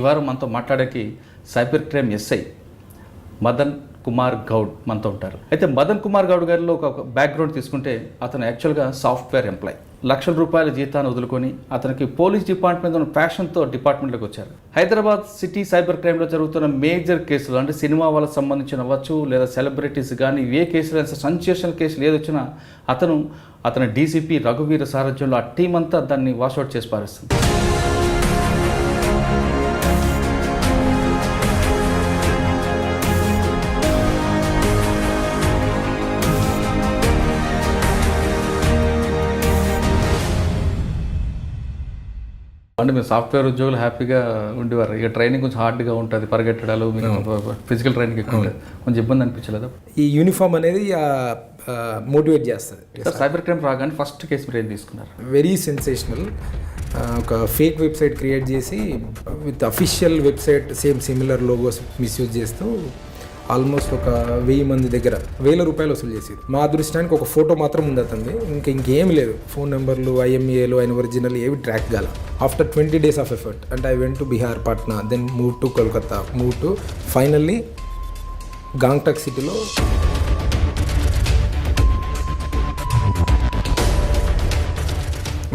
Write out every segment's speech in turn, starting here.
వారం మనతో మాట్లాడేకి cyber crime SI Madan Kumar Goud మనతో ఉంటారు. అయితే మదన్ కుమార్ గౌడ్ గారిలో ఒక బ్యాక్గ్రౌండ్ తీసుకుంటే అతను యాక్చువల్గా సాఫ్ట్వేర్ ఎంప్లాయ్. లక్షల రూపాయల జీతాన్ని వదులుకొని అతనికి పోలీస్ డిపార్ట్మెంట్ ప్యాషన్తో డిపార్ట్మెంట్లోకి వచ్చారు. హైదరాబాద్ సిటీ సైబర్ క్రైమ్లో జరుగుతున్న మేజర్ కేసులు అంటే సినిమా వాళ్ళకి సంబంధించిన అవ్వచ్చు లేదా సెలబ్రిటీస్ కానీ ఏ కేసులు సెన్సేషనల్ కేసులు ఏది వచ్చినా అతని డీసీపీ రఘువీర సారథ్యంలో ఆ టీం అంతా దాన్ని వాషౌట్ చేసి పారేస్తుంది. అంటే మీరు సాఫ్ట్వేర్ ఉద్యోగులు హ్యాపీగా ఉండేవారు. ఇక ట్రైనింగ్ కొంచెం హార్డ్గా ఉంటుంది, పరిగెట్టడాలు, ఫిజికల్ ట్రైనింగ్ ఎక్కువ ఉంటుంది, కొంచెం ఇబ్బంది అనిపించలేదు. ఈ యూనిఫామ్ అనేది మోటివేట్ చేస్తుంది. సైబర్ క్రైమ్ రాగానే ఫస్ట్ కేసు మీరు ఏం తీసుకున్నారు? Very sensational. ఒక ఫేక్ వెబ్సైట్ క్రియేట్ చేసి with official website same similar logos misuse చేస్తూ ఆల్మోస్ట్ ఒక 1000 మంది దగ్గర 1000 రూపాయలు వసూలు చేసేది. మా అదృష్టానికి ఒక ఫోటో మాత్రం ఉంది అతనిది, ఇంకేం లేదు. ఫోన్ నెంబర్లు, IMEAలు, ఆయన ఒరిజినల్ ఏవి ట్రాక్ కాల. ఆఫ్టర్ 20 days ఆఫ్ ఎఫర్ట్ అంటే I went to Bihar, Patna, then move to Kolkata, move to finally Gangtok సిటీలో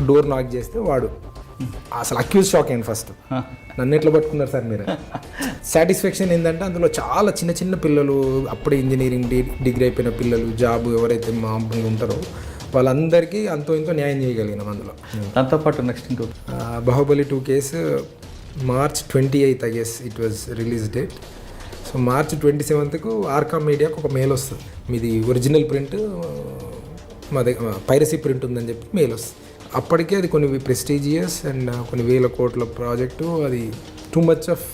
డోర్ నాక్ చేస్తే వాడు అసలు అక్యూజ్ షాక్ అయింది. ఫస్ట్ నన్ను ఎట్లా పట్టుకున్నారు సార్ మీరు. సాటిస్ఫాక్షన్ ఏంటంటే అందులో చాలా చిన్న చిన్న పిల్లలు, అప్పుడే ఇంజనీరింగ్ డిగ్రీ అయిపోయిన పిల్లలు, జాబ్ ఎవరైతే మామూలుగా ఉంటారో వాళ్ళందరికీ అంతో ఇంతో న్యాయం చేయగలిగినాం అందులో. దాంతోపాటు నెక్స్ట్ ఇంకో Baahubali 2 case March 28 I guess it was release date. So March 27కు ఆర్కామ్ మీడియాకు ఒక మెయిల్ వస్తుంది, మీది ఒరిజినల్ ప్రింట్ మా దగ్గర పైరసీ ప్రింట్ ఉందని చెప్పి మెయిల్ వస్తుంది. అప్పటికే అది కొన్ని ప్రెస్టీజియస్ అండ్ కొన్ని 1000 కోట్ల ప్రాజెక్టు, అది టూ మచ్ ఆఫ్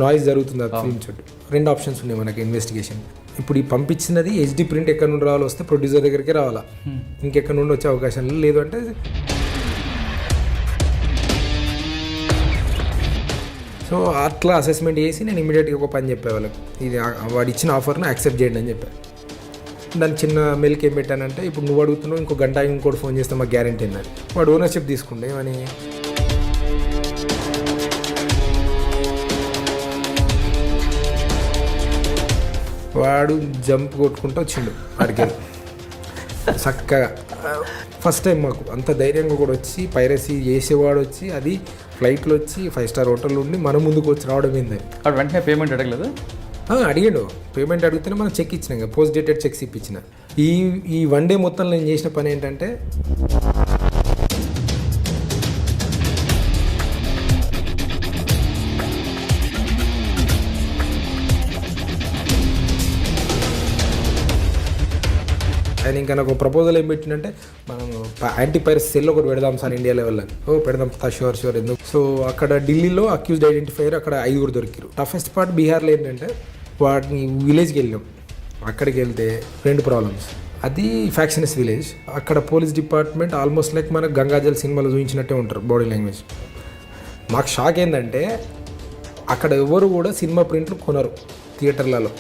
నాయిస్ జరుగుతుంది ఆ ఫిల్మ్ చుట్టూ. 2 ఆప్షన్స్ ఉన్నాయి మనకి ఇన్వెస్టిగేషన్. ఇప్పుడు ఈ పంపించినది HD ప్రింట్ ఎక్కడ నుండి రావాలో వస్తే ప్రొడ్యూసర్ దగ్గరికి రావాలా, ఇంకెక్కడ నుండి వచ్చే అవకాశం లేదు. అంటే సో అట్లా అసెస్మెంట్ చేసి నేను ఇమీడియట్గా ఒక పని చెప్పే వాళ్ళకి, ఇది వాడు ఇచ్చిన ఆఫర్ని యాక్సెప్ట్ చేయండి అని చెప్పాను. దాని చిన్న మెయిల్కి ఏం పెట్టానంటే, ఇప్పుడు నువ్వు అడుగుతున్నావు, ఇంకో గంట ఇంకోటి ఫోన్ చేస్తే మాకు గ్యారెంటీ ఏందని. వాడు ఓనర్షిప్ తీసుకుండే అని వాడు జంప్ కొట్టుకుంటూ వచ్చిండు అడిగి చక్కగా. ఫస్ట్ టైం మాకు అంత ధైర్యంగా కూడా వచ్చి పైరసీ చేసేవాడు వచ్చి, అది ఫ్లైట్లో వచ్చి 5-star హోటల్ ఉండి మన ముందుకు వచ్చి రావడం ఏంది. వెంటనే పేమెంట్ అడగలేదు? అడిగాడు. పేమెంట్ అడిగితేనే మనం చెక్ ఇచ్చినాం, పోస్ట్ డేటెడ్ చెక్స్ ఇప్పించిన. ఈ 1 day మొత్తం నేను చేసిన పని ఏంటంటే, ఆయన ఇంకా నాకు ప్రపోజల్ ఏం పెట్టిందంటే, మనం యాంటీ పైరసీ సెల్ ఒకటి పెడదాం సార్ ఇండియా లెవెల్లో. పెడదాం షూర్ ఎందుకు. సో అక్కడ ఢిల్లీలో అక్యూజ్డ్ ఐడెంటిఫైయర్ అక్కడ 5 దొరికారు. టఫెస్ట్ పార్ట్ బీహార్లో ఏంటంటే, వాటిని విలేజ్కి వెళ్ళాం. అక్కడికి వెళ్తే 2 ప్రాబ్లమ్స్. అది ఫ్యాక్షనస్ విలేజ్. అక్కడ పోలీస్ డిపార్ట్మెంట్ ఆల్మోస్ట్ లైక్ మనకు గంగాజల్ సినిమాలో చూపించినట్టే ఉంటారు బాడీ లాంగ్వేజ్. మాకు షాక్ ఏంటంటే, అక్కడ ఎవరు కూడా సినిమా ప్రింట్లు కొనరు థియేటర్లలో.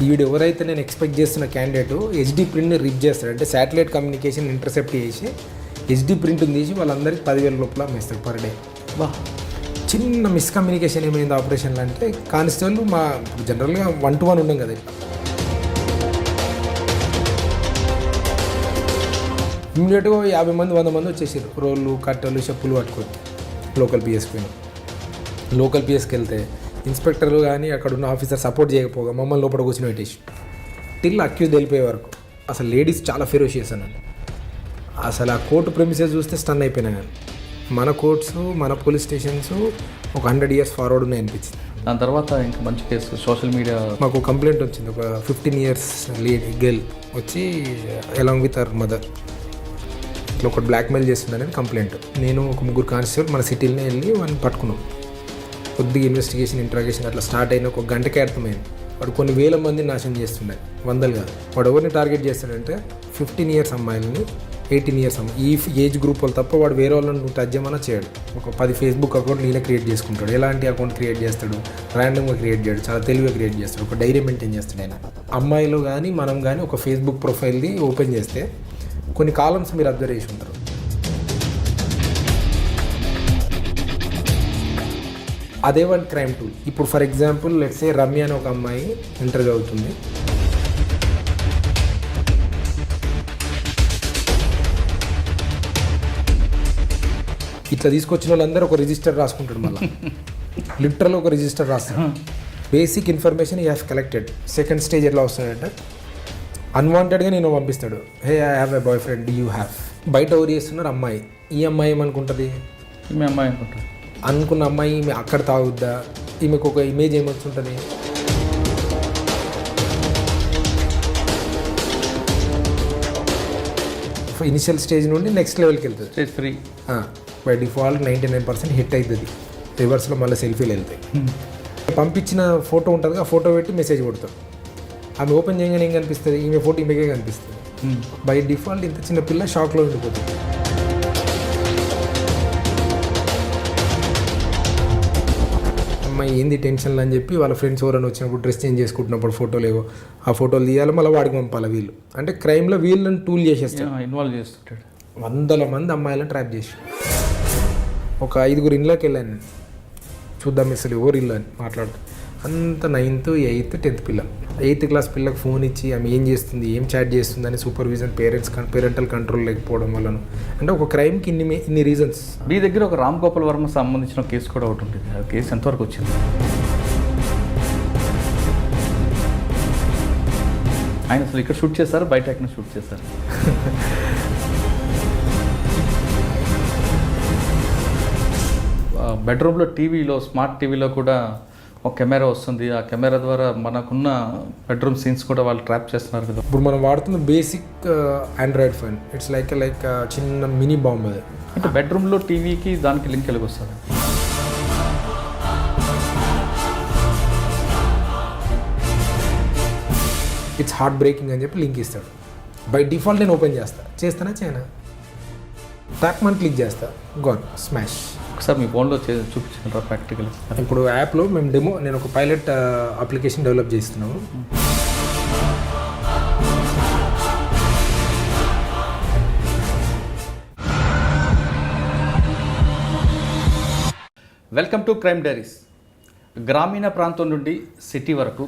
వీడు ఎవరైతే నేను ఎక్స్పెక్ట్ చేస్తున్న క్యాండిడేట్ HD ప్రింట్ని రిప్ చేస్తాడు, అంటే శాటిలైట్ కమ్యూనికేషన్ ఇంటర్సెప్ట్ చేసి HD ప్రింట్ని తీసి వాళ్ళందరికీ 10,000 లోపల అమ్మేస్తాడు పర్ డే. చిన్న మిస్కమ్యూనికేషన్ ఏమైంది ఆపరేషన్లో అంటే, కానిస్టేబుల్ మా జనరల్గా 1-to-1 ఉండం కదా, ఇమీడియట్గా 50 మంది 100 మంది వచ్చేసారు. రోళ్ళు, కట్టలు, చెప్పులు పట్టుకొని లోకల్ పిఎస్కి వెళ్తే ఇన్స్పెక్టర్లు కానీ అక్కడ ఉన్న ఆఫీసర్ సపోర్ట్ చేయకపోగా మమ్మల్ని లోపల కూర్చొని పెట్టేసి టిల్ అక్యూజ్ వెళ్ళిపోయే వరకు. అసలు లేడీస్ చాలా ఫెరోషియస్ అన్నాను. అసలు ఆ కోర్టు ప్రెమిసెస్ చూస్తే స్టన్ అయిపోయినా. కానీ మన కోర్ట్స్, మన పోలీస్ స్టేషన్స్ ఒక 100 years ఫార్వర్డ్ ఉన్నాయి అనిపించింది. దాని తర్వాత ఇంకా మంచి కేసు సోషల్ మీడియా మాకు కంప్లైంట్ వచ్చింది. ఒక 15 years గర్ల్ వచ్చి అలాంగ్ విత్ అవర్ మదర్ ఇట్లా ఒకటి బ్లాక్మెయిల్ చేస్తుందనేది కంప్లైంట్. నేను ఒక 3 కానిస్టేబుల్ మన సిటీలోనే వెళ్ళి వాడిని పట్టుకున్నాం. కొద్దిగా ఇన్వెస్టిగేషన్, ఇంట్రాగేషన్ అట్లా స్టార్ట్ అయిన ఒక గంటకే అర్థమైంది వాడు కొన్ని 1000 మందిని నాశనం చేస్తున్నాడు, 100 కాదు. వాడు ఎవరిని టార్గెట్ చేస్తాడంటే 15 years అమ్మాయిలని, 18 years అమ్మాయి, ఈ ఏజ్ గ్రూప్ వాళ్ళు తప్ప వాడు వేరే వాళ్ళని నువ్వు టచ్ చేయమన్నా చేయడు. ఒక 10 Facebook అకౌంట్ నేనే క్రియేట్ చేసుకుంటాడు. ఎలాంటి అకౌంట్ క్రియేట్ చేస్తాడు? ర్యాండమ్గా క్రియేట్ చేయడు, చాలా తెలివిగా క్రియేట్ చేస్తాడు. ఒక డైరీ మెయింటైన్ చేస్తాడు ఆయన. అమ్మాయిలు కానీ మనం కానీ ఒక ఫేస్బుక్ ప్రొఫైల్ది ఓపెన్ చేస్తే కొన్ని కాలమ్స్ మీరు అబ్జర్వ్ చేసి ఉంటారు. అదే వన్ క్రైమ్ టూల్. ఇప్పుడు for example let's say Ramya అని ఒక అమ్మాయి ఇంటర్ చదువుతుంది. ఇట్లా తీసుకొచ్చిన వాళ్ళందరూ ఒక రిజిస్టర్ రాసుకుంటాడు, మళ్ళీ లిటరల్ ఒక రిజిస్టర్ రాస్తాడు. బేసిక్ ఇన్ఫర్మేషన్ ఈ హ్యావ్ కలెక్టెడ్. సెకండ్ స్టేజ్ ఎట్లా వస్తాడంటే అన్వాంటెడ్గా నేను పంపిస్తాడు, hey I have a boy friend, you have. బయట ఎవరు చేస్తున్నారు అమ్మాయి, ఈ అమ్మాయి ఏమనుకుంటుంది, మీ అమ్మాయి అనుకుంటారు అనుకున్న అమ్మాయి ఈమె అక్కడ తాగుద్దా, ఈమెకు ఒక ఇమేజ్ ఏమొచ్చుంటుంది. ఇనిషియల్ స్టేజ్ నుండి నెక్స్ట్ లెవెల్కి వెళ్తుంది, స్టేజ్ 3. బై డిఫాల్ట్ 99% హిట్ అవుతుంది. రివర్స్లో మళ్ళీ సెల్ఫీలు వెళ్తాయి. పంపించిన ఫోటో ఉంటుంది, ఆ ఫోటో పెట్టి మెసేజ్ కొడతాం. ఆమె ఓపెన్ చేయగానే ఏం కనిపిస్తుంది, ఈమె ఫోటో ఈమెకే కనిపిస్తుంది. బై డిఫాల్ట్ ఇంత చిన్న పిల్ల షాక్లో ఉండిపోతుంది. అమ్మాయి ఏంది టెన్షన్లు అని చెప్పి వాళ్ళ ఫ్రెండ్స్ ఎవరైనా వచ్చినప్పుడు డ్రెస్ చేంజ్ చేసుకుంటున్నప్పుడు ఫోటోలు ఏవో ఆ ఫోటోలు తీయాలి, మళ్ళీ వాడికి పంపాలి. వీళ్ళు అంటే క్రైమ్లో వీళ్ళని టూల్ చేసేస్తారు, ఇన్వాల్వ్ చేస్తుంటాడు. వందల మంది అమ్మాయిలను ట్రాప్ చేసి ఒక 5 ఇళ్ళకి వెళ్ళాను నేను, చూద్దాం అసలు ఎవరు ఇల్లు అని మాట్లాడుతూ. అంత 9th, 8th, 10th పిల్ల. 8th క్లాస్ పిల్లకి ఫోన్ ఇచ్చి ఆమె ఏం చేస్తుంది, ఏం చాట్ చేస్తుంది అని సూపర్విజన్ పేరెంటల్ కంట్రోల్ లేకపోవడం వలన అంటే ఒక క్రైమ్కి ఇన్ని రీజన్స్. మీ దగ్గర ఒక రామ్ గోపాల్ వర్మ సంబంధించిన కేసు కూడా ఒకటి ఉంటుంది, ఆ కేసు ఎంతవరకు వచ్చింది? ఆయన అసలు ఇక్కడ షూట్ చేస్తారు, బయట ఎక్కడ షూట్ చేస్తారు? బెడ్రూమ్లో టీవీలో, స్మార్ట్ టీవీలో కూడా ఒక కెమెరా వస్తుంది, ఆ కెమెరా ద్వారా మనకున్న బెడ్రూమ్ సీన్స్ కూడా వాళ్ళు ట్రాప్ చేస్తున్నారు కదా. ఇప్పుడు మనం వాడుతున్న basic Android phone, it's like చిన్న మినీ బాంబ్. అది అంటే బెడ్రూమ్లో టీవీకి దానికి లింక్ ఎలాగ వస్తుంది? ఇట్స్ హార్ట్ బ్రేకింగ్ అని చెప్పి లింక్ ఇస్తాడు. బై డిఫాల్ట్ నేను ఓపెన్ చేస్తానా చేయనా, ట్యాప్ మని క్లిక్ చేస్తా, గాన్ స్మాష్. ఒకసారి మీ ఫోన్లో చూపించగలరా ప్రాక్టికల్? ఇప్పుడు యాప్లో మేము నేను ఒక పైలట్ అప్లికేషన్ డెవలప్ చేస్తున్నాము. Welcome to crime diaries. గ్రామీణ ప్రాంతం నుండి సిటీ వరకు,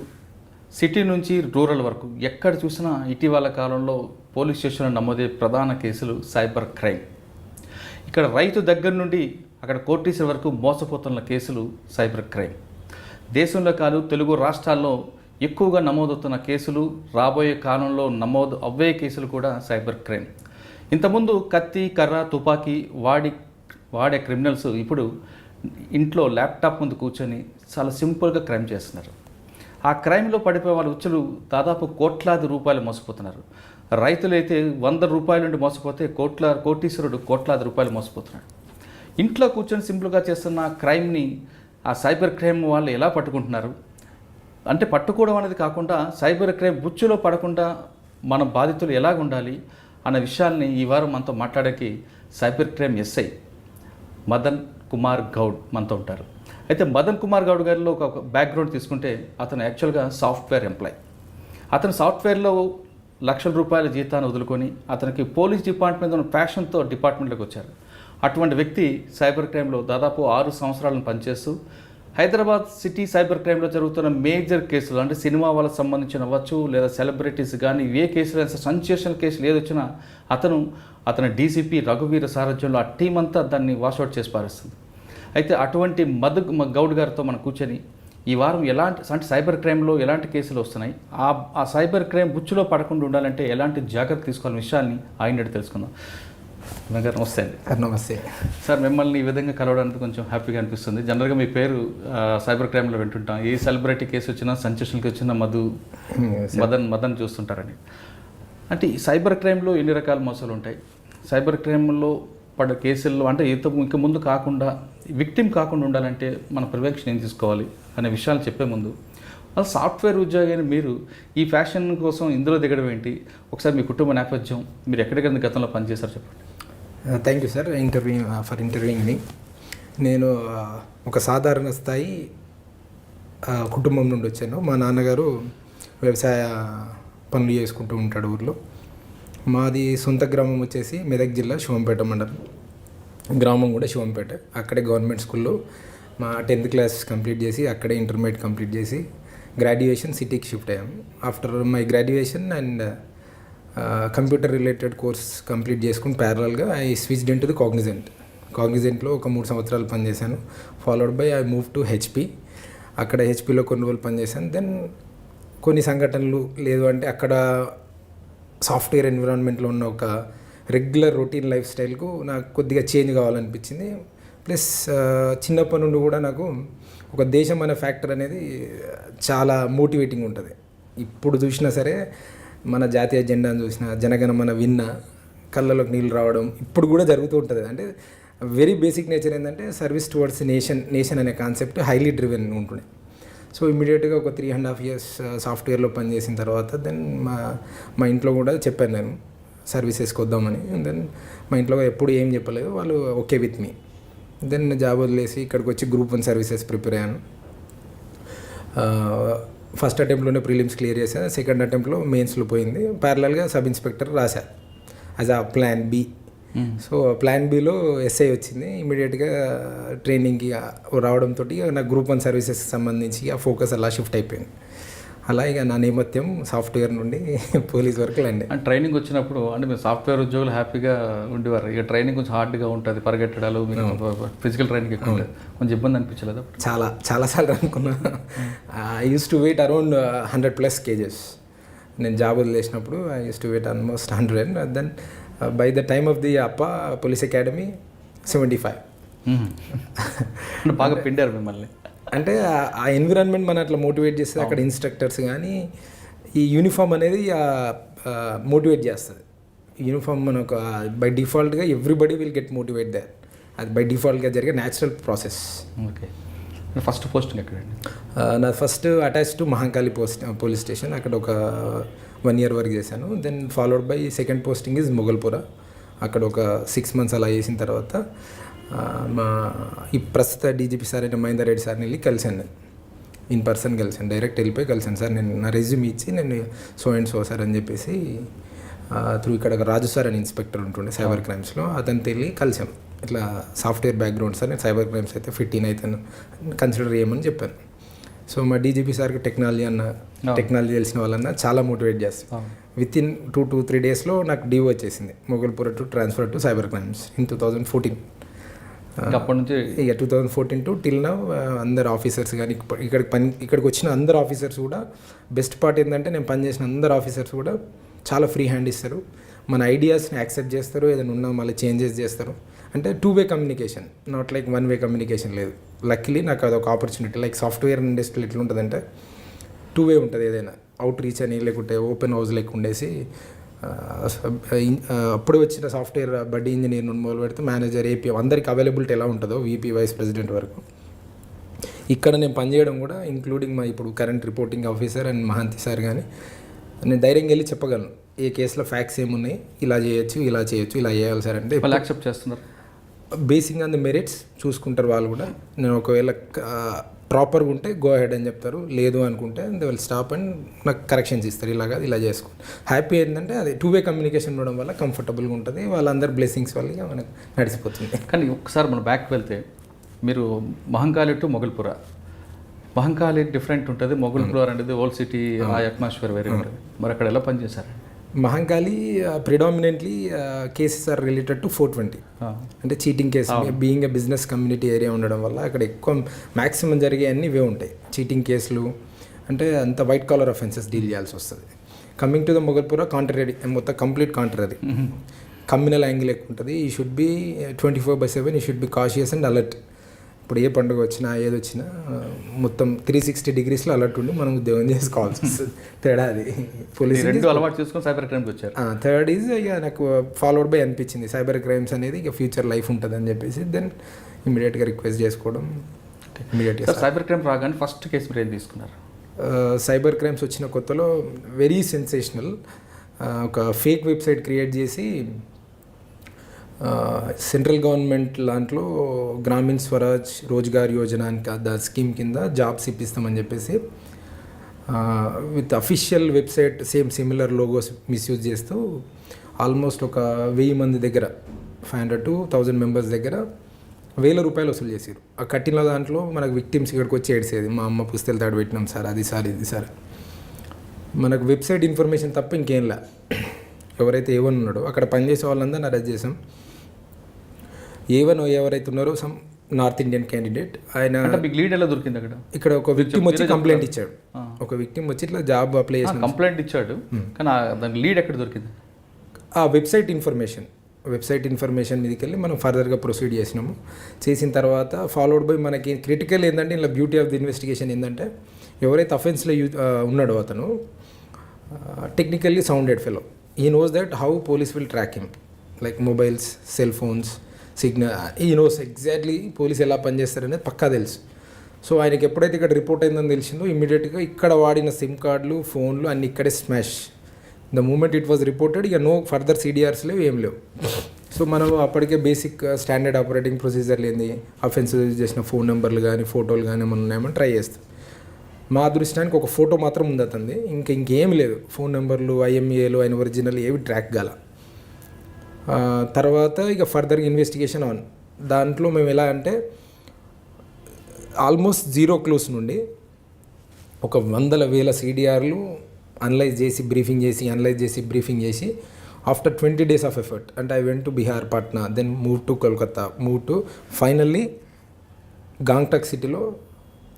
సిటీ నుంచి రూరల్ వరకు ఎక్కడ చూసినా ఇటీవల కాలంలో పోలీస్ స్టేషన్లో నమోదే ప్రధాన కేసులు సైబర్ క్రైమ్. ఇక్కడ రైతు దగ్గర నుండి అక్కడ కోర్టీసుల వరకు మోసపోతున్న కేసులు సైబర్ క్రైమ్. దేశంలో కాదు, తెలుగు రాష్ట్రాల్లో ఎక్కువగా నమోదవుతున్న కేసులు, రాబోయే కాలంలో నమోదు అవ్వే కేసులు కూడా సైబర్ క్రైమ్. ఇంతకుముందు కత్తి, కర్ర, తుపాకీ వాడే క్రిమినల్స్ ఇప్పుడు ఇంట్లో ల్యాప్టాప్ ముందు కూర్చొని చాలా సింపుల్గా క్రైమ్ చేస్తున్నారు. ఆ క్రైమ్లో పడిపోయే వాళ్ళ ఉచ్చులు దాదాపు కోట్లాది రూపాయలు మోసపోతున్నారు. రైతులైతే 100 రూపాయల నుండి మోసపోతే కోటీశ్వరుడు కోట్లాది రూపాయలు మోసపోతున్నాడు. ఇంట్లో కూర్చొని సింపుల్గా చేస్తున్న క్రైమ్ని ఆ సైబర్ క్రైమ్ వాళ్ళు ఎలా పట్టుకుంటున్నారు అంటే, పట్టుకోవడం అనేది కాకుండా సైబర్ క్రైమ్ బుచ్చులో పడకుండా మన బాధితులు ఎలాగ ఉండాలి అన్న విషయాల్ని ఈ వారం మనతో మాట్లాడేకి cyber crime SI Madan Kumar Goud మనతో ఉంటారు. అయితే మదన్ కుమార్ గౌడ్ గారిలో ఒక బ్యాక్గ్రౌండ్ తీసుకుంటే అతను యాక్చువల్గా సాఫ్ట్వేర్ ఎంప్లాయ్. అతను సాఫ్ట్వేర్లో లక్షల రూపాయల జీతాన్ని వదులుకొని అతనికి పోలీస్ డిపార్ట్మెంట్ ఉన్న ప్యాషన్తో డిపార్ట్మెంట్లోకి వచ్చారు. అటువంటి వ్యక్తి సైబర్ క్రైమ్లో దాదాపు 6 సంవత్సరాలను పనిచేస్తూ హైదరాబాద్ సిటీ సైబర్ క్రైమ్లో జరుగుతున్న మేజర్ కేసులు అంటే సినిమా వాళ్ళకి సంబంధించిన అవ్వచ్చు, లేదా సెలబ్రిటీస్ కానీ ఏ కేసులు సెన్సేషనల్ కేసులు ఏదొచ్చినా అతని డీసీపీ రఘువీర సారథ్యంలో ఆ టీం అంతా దాన్ని వాషౌట్ చేసి పారేస్తుంది. అయితే అటువంటి గౌడ్ గారితో మనం కూర్చొని ఈ వారం అంటే సైబర్ క్రైమ్లో ఎలాంటి కేసులు వస్తున్నాయి, ఆ సైబర్ క్రైమ్ బుచ్చులో పడకుండా ఉండాలంటే ఎలాంటి జాగ్రత్త తీసుకోవాలనే విషయాన్ని ఆయన తెలుసుకుందాం. గారు నమస్తే అండి. నమస్తే సార్. మిమ్మల్ని ఈ విధంగా కలవడానికి కొంచెం హ్యాపీగా అనిపిస్తుంది. జనరల్గా మీ పేరు సైబర్ క్రైమ్లో వింటుంటాం. ఏ సెలబ్రిటీ కేసు వచ్చినా, సెన్సేషన్కి వచ్చినా మదన్ చూస్తుంటారని. అంటే ఈ సైబర్ క్రైమ్లో ఎన్ని రకాల మోసాలు ఉంటాయి? సైబర్ క్రైమ్లో పడ్డ కేసుల్లో అంటే ఇంక ముందు కాకుండా విక్టిమ్ కాకుండా ఉండాలంటే మన ప్రివెన్షన్ ఏం తీసుకోవాలి అనే విషయాలు చెప్పే ముందు అసలు సాఫ్ట్వేర్ ఉద్యోగాన్ని మీరు ఈ ఫ్యాషన్ కోసం ఇందులో దిగడం ఏంటి? ఒకసారి మీ కుటుంబ నేపథ్యం, మీరు ఎక్కడికైనా గతంలో పనిచేశారు చెప్పండి. Thank you sir for interviewing me. నేను ఒక సాధారణ స్థాయి కుటుంబం నుండి వచ్చాను. మా నాన్నగారు వ్యవసాయ పనులు చేసుకుంటూ ఉంటాడు ఊర్లో. మాది సొంత గ్రామం వచ్చేసి మెదక్ జిల్లా శివంపేట మండలం. గ్రామం కూడా శివంపేట. అక్కడే గవర్నమెంట్ స్కూల్లో మా 10th క్లాస్ కంప్లీట్ చేసి అక్కడే ఇంటర్మీడియట్ కంప్లీట్ చేసి గ్రాడ్యుయేషన్ సిటీకి షిఫ్ట్ అయ్యాం. After my graduation and computer related course complete చేసుకుని ప్యారలల్గా I switched in to the కాగ్నిజెంట్లో ఒక 3 సంవత్సరాలు పనిచేశాను. Followed by I move to HP. అక్కడ హెచ్పిలో కొన్ని రోజులు పనిచేశాను. దెన్ కొన్ని సంఘటనలు లేదు అంటే అక్కడ సాఫ్ట్వేర్ ఎన్విరాన్మెంట్లో ఉన్న ఒక రెగ్యులర్ రొటీన్ లైఫ్ స్టైల్కు నాకు కొద్దిగా చేంజ్ కావాలనిపించింది. ప్లస్ చిన్నప్పటి నుండి కూడా నాకు ఒక దేశం అనే ఫ్యాక్టర్ అనేది చాలా మోటివేటింగ్ ఉంటుంది. ఇప్పుడు చూసినా సరే మన జాతీయ జెండాను చూసినా, జనగణమన విన్నా కళ్ళలోకి నీళ్ళు రావడం ఇప్పుడు కూడా జరుగుతూ ఉంటుంది. అంటే వెరీ బేసిక్ నేచర్ ఏంటంటే సర్వీస్ టువర్డ్స్ నేషన్ అనే కాన్సెప్ట్ హైలీ డ్రివెన్ ఉంటుండే. సో ఇమీడియట్గా ఒక 3.5 years సాఫ్ట్వేర్లో పనిచేసిన తర్వాత దెన్ మా ఇంట్లో కూడా చెప్పాను నేను సర్వీసెస్కి వద్దామని. దెన్ మా ఇంట్లో ఎప్పుడు ఏం చెప్పలేదు, వాళ్ళు okay with me. Then job వదిలేసి ఇక్కడికి వచ్చి గ్రూప్ 1 సర్వీసెస్ ప్రిపేర్ అయ్యాను. ఫస్ట్ అటెంప్ట్లోనే ప్రిలిమ్స్ క్లియర్ చేశాను. సెకండ్ అటెంప్ట్లో మెయిన్స్లో పోయింది. ప్యారలల్గా సబ్ ఇన్స్పెక్టర్ రాశా as a plan B. So plan బిలో ఎస్ఐ వచ్చింది. ఇమీడియట్గా ట్రైనింగ్కి రావడంతో నాకు గ్రూప్ 1 సర్వీసెస్కి సంబంధించి ఆ ఫోకస్ అలా షిఫ్ట్ అయిపోయింది. అలా ఇక నా నేపథ్యం సాఫ్ట్వేర్ నుండి పోలీస్ వరకు ల్యాండ్. అండ్ ట్రైనింగ్ వచ్చినప్పుడు అంటే మీరు సాఫ్ట్వేర్ ఉద్యోగులు హ్యాపీగా ఉండేవారు. ఇక ట్రైనింగ్ కొంచెం హార్డ్గా ఉంటుంది, పరిగెట్టడాలు, మీరు ఫిజికల్ ట్రైనింగ్ ఎక్కువ ఉంటుంది, కొంచెం ఇబ్బంది అనిపించలేదు? చాలాసార్లు అనుకున్నా. I use to weight around 100+ kgs. నేను జాబ్ వదిలేసినప్పుడు I use to weight almost 100. Then by the time of the APPA police academy 75. బాగా పిండారు మిమ్మల్ని. అంటే ఆ ఎన్విరాన్మెంట్ మన అట్లా మోటివేట్ చేస్తుంది. అక్కడ ఇన్స్ట్రక్టర్స్ కానీ ఈ యూనిఫామ్ అనేది మోటివేట్ చేస్తుంది. యూనిఫామ్ మనకు బై డిఫాల్ట్గా everybody will get motivate there. అది బై డిఫాల్ట్గా జరిగే natural process. Okay. First posting ఎక్కడండి? నా first attach to Mahankali police station. అక్కడ ఒక 1 year వర్క్ చేశాను. Then followed by second posting is Mogalpura. అక్కడ ఒక 6 months అలా చేసిన తర్వాత మా ఈ ప్రస్తుత డీజీపీ సార్ అయిన మహేందర్ రెడ్డి సార్ని వెళ్ళి కలిశాను. నేను ఇన్ పర్సన్ కలిశాను, డైరెక్ట్ వెళ్ళిపోయి కలిశాను. సార్ నేను నా రెజ్యూమ్ ఇచ్చి నేను సో అండ్ సో సార్ అని చెప్పేసి త్రూ ఇక్కడ రాజు సార్ అని ఇన్స్పెక్టర్ ఉంటుండే సైబర్ క్రైమ్స్లో, అతనితో వెళ్ళి కలిసాం. ఇట్లా సాఫ్ట్వేర్ బ్యాక్గ్రౌండ్ సార్, నేను సైబర్ క్రైమ్స్ అయితే ఫిట్ ఇన్ అవుతాను, కన్సిడర్ చేయమని చెప్పాను. సో మా డీజీపీ సార్కి టెక్నాలజీ తెలిసిన వాళ్ళన్నా చాలా మోటివేట్ చేస్తాం. విత్ ఇన్ 2 to 3 daysలో నాకు డీఓ వచ్చేసింది, Moghalpura to transfer to cyber crimes in 2014. అప్పటి నుంచి ఇక 2014 టు టిల్ నౌ అందరు ఆఫీసర్స్ కానీ ఇక్కడికి వచ్చిన అందరు ఆఫీసర్స్ కూడా బెస్ట్ పార్ట్ ఏంటంటే నేను పనిచేసిన అందరు ఆఫీసర్స్ కూడా చాలా ఫ్రీ హ్యాండ్ ఇస్తారు. మన ఐడియాస్ని యాక్సెప్ట్ చేస్తారు, ఏదైనా ఉన్నా మళ్ళీ చేంజెస్ చేస్తారు. అంటే 2-way communication, not like 1-way communication లేదు. లక్కీలీ నాకు అదొక ఆపర్చునిటీ. లైక్ సాఫ్ట్వేర్ ఇండస్ట్రీలో ఎట్లా ఉంటుందంటే 2-way ఉంటుంది. ఏదైనా అవుట్ రీచ్ అని లేకుంటే ఓపెన్ హౌస్ లెక్క ఉండేసి అప్పుడు వచ్చిన సాఫ్ట్వేర్ బడ్డీ ఇంజనీర్ నుండి మొదలు పెడితే మేనేజర్, ఏపీఎం అందరికి అవైలబిలిటీ ఎలా ఉంటుందో వీపీ వైస్ ప్రెసిడెంట్ వరకు ఇక్కడ నేను పనిచేయడం కూడా ఇంక్లూడింగ్ మా ఇప్పుడు current reporting officer and Mohanty sir కానీ నేను ధైర్యంగా వెళ్ళి చెప్పగలను ఏ కేసులో ఫ్యాక్ట్స్ ఏమున్నాయి, ఇలా చేయొచ్చు, ఇలా చేయొచ్చు, ఇలా చేయాలి సార్ అంటే యాక్సెప్ట్ చేస్తున్నారు. బేసింగ్ ఆన్ ది మెరిట్స్ చూసుకుంటారు వాళ్ళు కూడా. నేను ఒకవేళ ప్రాపర్గా ఉంటే గో హెడ్ అని చెప్తారు, లేదు అనుకుంటే దే విల్ స్టాప్ అండ్ నాకు కరెక్షన్స్ ఇస్తారు, ఇలా చేసుకో. హ్యాపీ ఏంటంటే అది 2-way కమ్యూనికేషన్ ఉండడం వల్ల కంఫర్టబుల్గా ఉంటుంది, వాళ్ళందరి బ్లెస్సింగ్స్ వల్ల మనకు నడిచిపోతుంది. కానీ ఒకసారి మనం బ్యాక్ వెళ్తే మీరు మహంకాళి టు మొగల్పుర, మహంకాళి డిఫరెంట్ ఉంటుంది, మొగల్పుర అనేది ఓల్డ్ సిటీ, ఆ అట్మాస్ఫియర్ వేరే ఉంటుంది. మరి అక్కడ ఎలా పనిచేశారు? Mahankali predominantly cases are related to 420, అంటే cheating case. Being a business community area ఉండడం వల్ల అక్కడ ఎక్కువ మ్యాక్సిమం జరిగే అన్ని ఇవే ఉంటాయి, చీటింగ్ కేసులు. అంటే అంత వైట్ కాలర్ అఫెన్సెస్ డీల్ చేయాల్సి వస్తుంది. Coming to the Moghalpura contrary, మొత్తం కంప్లీట్ కాంట్రరీ, కమ్యూనల్ యాంగిల్ ఎక్కువ ఉంటుంది. ఈ షుడ్ బి 24/7, ఈ should be cautious and alert. ఇప్పుడు ఏ పండుగ వచ్చినా ఏది వచ్చినా మొత్తం 360 degreesలో అలర్ట్ ఉండి మనం ఉద్యోగం చేసుకోవాల్సి వస్తుంది. తేడా అది. పోలీస్ అలవాటు చేసుకొని సైబర్ క్రైమ్కి వచ్చారు. థర్డ్ ఈజ్ ఇక నాకు ఫాలోడ్ బై అనిపించింది సైబర్ క్రైమ్స్ అనేది ఇక ఫ్యూచర్ లైఫ్ ఉంటుంది అని చెప్పేసి దెన్ ఇమీడియట్గా రిక్వెస్ట్ చేసుకోవడం. ఇమీడియట్గా సైబర్ క్రైమ్ రాగానే ఫస్ట్ కేసు మీరు ఏం తీసుకున్నారు? సైబర్ క్రైమ్స్ వచ్చిన కొత్తలో వెరీ సెన్సేషనల్, ఒక ఫేక్ వెబ్సైట్ క్రియేట్ చేసి సెంట్రల్ గవర్నమెంట్ దాంట్లో గ్రామీణ్ స్వరాజ్ రోజ్గార్ యోజన దా స్కీమ్ కింద జాబ్స్ ఇప్పిస్తామని చెప్పేసి with official website same similar logos misuse చేస్తూ ఆల్మోస్ట్ ఒక 1000 మంది దగ్గర 500 to 1000 members దగ్గర రూపాయలు వసూలు చేసారు. ఆ కట్టిన దాంట్లో మనకు విక్టిమ్స్ ఇక్కడికి వచ్చి ఏడ్చేది, మా అమ్మ పుస్తకాలు తాడు పెట్టినాం సార్, అది సార్ ఇది సార్. మనకు వెబ్సైట్ ఇన్ఫర్మేషన్ తప్ప ఇంకేంలా. ఎవరైతే ఏవన్ ఉన్నాడో అక్కడ పనిచేసే వాళ్ళందరినీ అరెస్ట్ చేసాం. ఏవన్ ఎవరైతే ఉన్నారో సమ్ నార్త్ ఇండియన్ క్యాండిడేట్, ఆయన మీకు లీడ్ ఎలా దొరికింది అక్కడ? ఇక్కడ ఒక విక్టిమ్ వచ్చి కంప్లైంట్ ఇచ్చాడు. ఒక విక్టిమ్ వచ్చి ఇట్లా జాబ్ అప్లై చేసిన కంప్లైంట్ ఇచ్చాడు, కానీ దాని లీడ్ ఎక్కడ దొరికింది? ఆ వెబ్సైట్ ఇన్ఫర్మేషన్ మీదకి వెళ్ళి మనం ఫర్దర్గా ప్రొసీడ్ చేసినాము. చేసిన తర్వాత ఫాలోడ్ బై మనకి క్రిటికల్ ఏంటంటే, ఇలా బ్యూటీ ఆఫ్ ది ఇన్వెస్టిగేషన్ ఏంటంటే, ఎవరైతే అఫెన్స్లో ఉన్నాడో అతను టెక్నికల్లీ సౌండెడ్ ఫెలో. ఈ knows that how police will track him, like mobiles, cell phones, signal. ఈ నోస్ ఎగ్జాక్ట్లీ పోలీస్ ఎలా పనిచేస్తారనేది పక్కా తెలుసు. సో ఆయనకి ఎప్పుడైతే ఇక్కడ రిపోర్ట్ అయిందని తెలిసిందో ఇమీడియట్గా ఇక్కడ వాడిన సిమ్ కార్డులు, ఫోన్లు అన్నీ ఇక్కడే smash. The moment it was reported, ఇక నో ఫర్దర్ CDRs లేవు, ఏం లేవు. సో మనం అప్పటికే బేసిక్ స్టాండర్డ్ ఆపరేటింగ్ ప్రొసీజర్లు ఏంది, అఫెన్స్ చేసిన ఫోన్ నెంబర్లు కానీ ఫోటోలు కానీ ఏమైనా ఉన్నాయేమని ట్రై చేస్తాం. మా అదృష్టానికి ఒక ఫోటో మాత్రం ఉంది అతనిది, ఇంకేం లేదు. ఫోన్ నెంబర్లు, IMEIలు, ఆయన ఒరిజినల్ ఏవి ట్రాక్ కాల. తర్వాత ఇక ఫర్దర్ ఇన్వెస్టిగేషన్ ఆన్. దాంట్లో మేము ఎలా అంటే ఆల్మోస్ట్ 0 క్లూస్ నుండి ఒక 100,000 CDRలు అనలైజ్ చేసి బ్రీఫింగ్ చేసి ఆఫ్టర్ 20 days ఆఫ్ ఎఫర్ట్, అంటే I went to Bihar, Patna, then move to Kolkata, move to finally Gangtok సిటీలో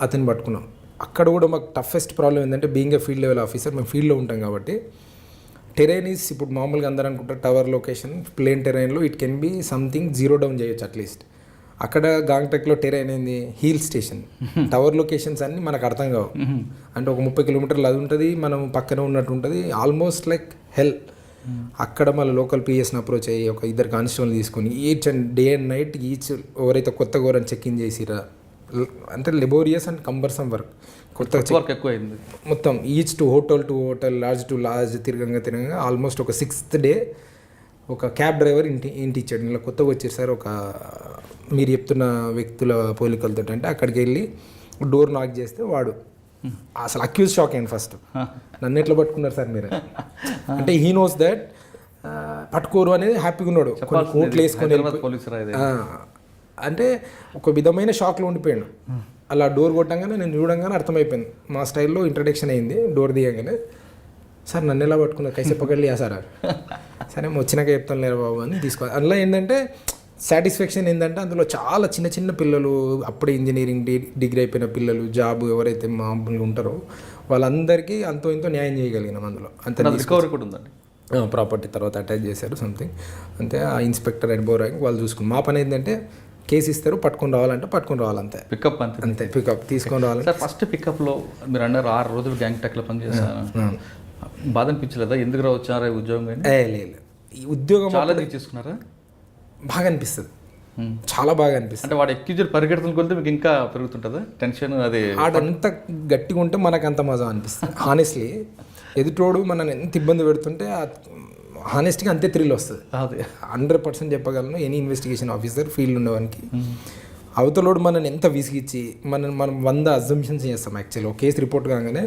అతన్ని పట్టుకున్నాం. అక్కడ కూడా మాకు టఫెస్ట్ ప్రాబ్లం ఏంటంటే, being a field level officer, మేము ఫీల్డ్లో ఉంటాం కాబట్టి టెరైన్ ఈస్, ఇప్పుడు మామూలుగా అందరూ అనుకుంటారు టవర్ లొకేషన్, ప్లేన్ టెరైన్లో it can be something 0 down చేయొచ్చు అట్లీస్ట్. అక్కడ గాంగ్టక్లో టెరైన్ ఏంది, హిల్ స్టేషన్. టవర్ లొకేషన్స్ అన్నీ మనకు అర్థం కావు. అంటే ఒక 30 kilometers అది ఉంటుంది, మనం పక్కన ఉన్నట్టు ఉంటుంది, ఆల్మోస్ట్ లైక్ హెల్. అక్కడ మళ్ళీ లోకల్ పిఎస్ని అప్రోచ్ అయ్యి ఒక 2 కానిస్టేబుల్ తీసుకొని each and day and night ఎవరైతే కొత్త గోరని చెక్ ఇన్ చేసిరా, అంటే లెబోరియస్ అండ్ కంబర్సమ్ వర్క్, కొత్త వర్క్ ఎక్కువైంది మొత్తం. Each to hotel lodge to lodge తిరగంగా ఆల్మోస్ట్ ఒక 6th day ఒక క్యాబ్ డ్రైవర్ ఇంటి ఇచ్చాడు. ఇలా కొత్తగా వచ్చారు సార్ ఒక మీరు చెప్తున్న వ్యక్తుల పోలికలతో, అంటే అక్కడికి వెళ్ళి డోర్ నాక్ చేస్తే వాడు అసలు అక్యూజ్ షాక్ అయింది ఫస్ట్, నన్ను ఎట్లా పట్టుకున్నారు సార్ మీరు అంటే. హీ నోస్ దట్ పట్టుకోరు అనేది హ్యాపీగా ఉన్నాడు, కొన్ని కోట్లు వేసుకొని అంటే ఒక విధమైన షాక్లో ఉండిపోయాడు. అలా డోర్ కొట్టంగానే నేను చూడంగానే అర్థమైపోయింది. మా స్టైల్లో ఇంట్రడక్షన్ అయింది డోర్ తీయగానే, సార్ నన్ను ఎలా పట్టుకున్నారు, కైసే పకడ్లి సార్, సరే వచ్చినాక చెప్తాను లేరు బాబు అని తీసుకోవాలి. అందులో ఏంటంటే సాటిస్ఫాక్షన్ ఏంటంటే, అందులో చాలా చిన్న పిల్లలు, అప్పుడే ఇంజనీరింగ్ డిగ్రీ అయిపోయిన పిల్లలు, జాబ్ ఎవరైతే మామూలుగా ఉంటారో వాళ్ళందరికీ అంతో ఇంతో న్యాయం చేయగలిగినాం. అందులో అంత రికవరీ కూడా ఉందండి, ప్రాపర్టీ తర్వాత అటాచ్ చేశారు సంథింగ్ అంతే. ఆ ఇన్స్పెక్టర్ ఎడ్బో ర్యాంక్ వాళ్ళు చూసుకుని, మా పని ఏంటంటే కేసు ఇస్తారు, పట్టుకొని రావాలంటే పట్టుకొని రావాలంతే, పికప్ అంతే పికప్ తీసుకొని రావాలి. సార్ ఫస్ట్ పికప్లో మీరు అన్నారు 6 రోజులు గ్యాంగ్టాక్లో పనిచేస్తాను, బాధ అనిపించలేదా? ఎందుకు వచ్చారా ఈ ఉద్యోగం? లేదు, ఈ ఉద్యోగం చాలా తీసుకున్నారా? బాగా అనిపిస్తుంది, చాలా బాగా అనిపిస్తుంది. అంటే వాడు ఎక్కిజర్ పరిగెడుతున్న కొద్దిగా మీకు ఇంకా పెరుగుతుంటుందా టెన్షన్? అది ఆడంత గట్టిగా ఉంటే మనకు అంత మజా అనిపిస్తుంది హానెస్ట్లీ. ఎదుటోడు మనని ఎంత ఇబ్బంది పెడుతుంటే హానెస్ట్గా అంతే థ్రిల్ వస్తుంది. 100% చెప్పగలను ఎనీ ఇన్వెస్టిగేషన్ ఆఫీసర్ ఫీల్డ్ ఉండేవానికి. అవతలోడు మనని ఎంత విసిగిచ్చి మనం 100 అజంప్షన్స్ చేస్తాం. యాక్చువల్లీ ఒక కేసు రిపోర్ట్ కాగానే